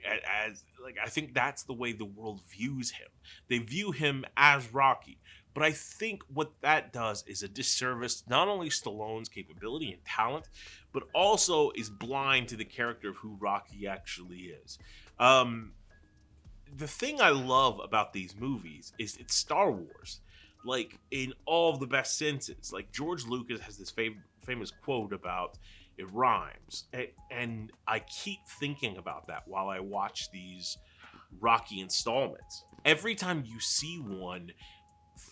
I think that's the way the world views him. They view him as Rocky. But I think what that does is a disservice not only Stallone's capability and talent, but also is blind to the character of who Rocky actually is. The thing I love about these movies is it's Star Wars, like in all of the best senses. Like George Lucas has this famous quote about it rhymes, and I keep thinking about that while I watch these Rocky installments. Every time you see one,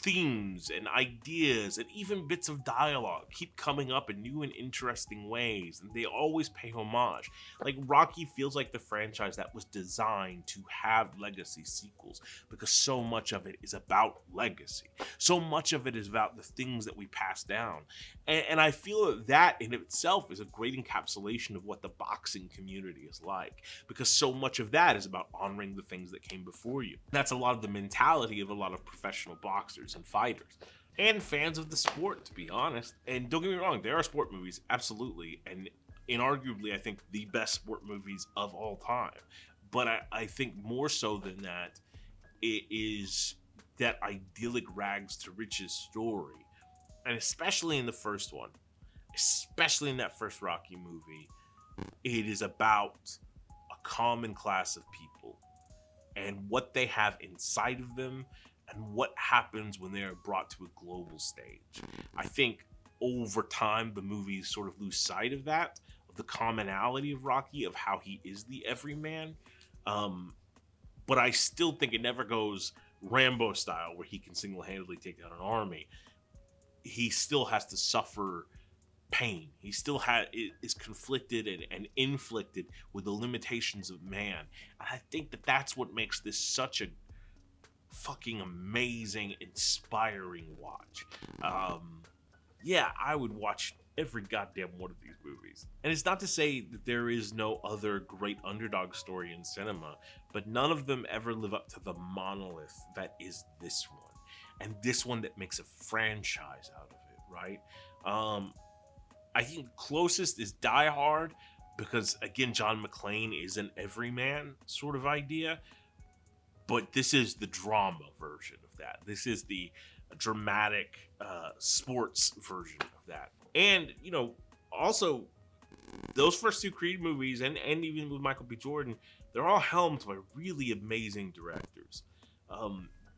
themes and ideas and even bits of dialogue keep coming up in new and interesting ways, and they always pay homage. Like Rocky feels like the franchise that was designed to have legacy sequels, because so much of it is about legacy. So much of it is about the things that we pass down. And I feel that that in itself is a great encapsulation of what the boxing community is like, because so much of that is about honoring the things that came before you. That's a lot of the mentality of a lot of professional boxers and fighters and fans of the sport, to be honest. And don't get me wrong, there are sport movies, absolutely, and inarguably I think the best sport movies of all time. But I think more so than that, it is that idyllic rags to riches story. And especially in the first one, especially in that first Rocky movie, it is about a common class of people and what they have inside of them and what happens when they are brought to a global stage. I think over time, the movies sort of lose sight of that, of the commonality of Rocky, of how he is the everyman. But I still think it never goes Rambo style, where he can single-handedly take down an army. He still has to suffer pain. He still is conflicted and inflicted with the limitations of man. And I think that that's what makes this such a fucking amazing, inspiring watch. Yeah, I would watch every goddamn one of these movies. And it's not to say that there is no other great underdog story in cinema, but none of them ever live up to the monolith that is this one. And this one that makes a franchise out of it, right? I think closest is Die Hard, because again, John McClane is an everyman sort of idea, but this is the drama version of that. This is the dramatic sports version of that. And, also, those first two Creed movies, and even with Michael B. Jordan, they're all helmed by really amazing directors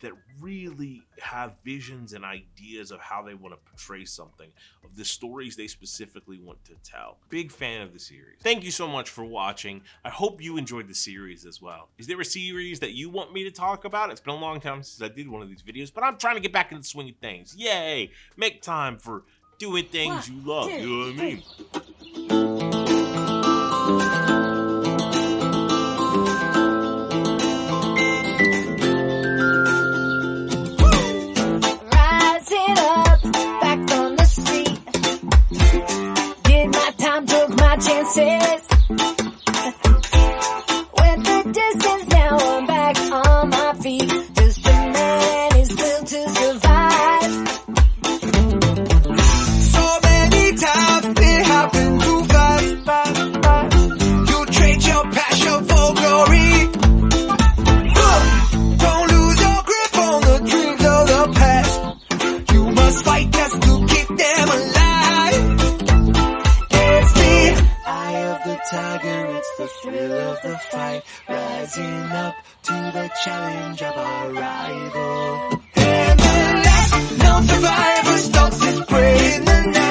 that really have visions and ideas of how they want to portray something, of the stories they specifically want to tell. Big fan of the series. Thank you so much for watching. I hope you enjoyed the series as well. Is there a series that you want me to talk about? It's been a long time since I did one of these videos, but I'm trying to get back in the swing of things. Yay! Make time for doing things you love. You know what I mean? Rising up, back on the street. Did my time, took my chances. Went the distance, now I'm back on my feet. Just a man is built to survive. So many times it happened too fast. rising up to the challenge of our rival. And the last known survivor stalks his prey in the night.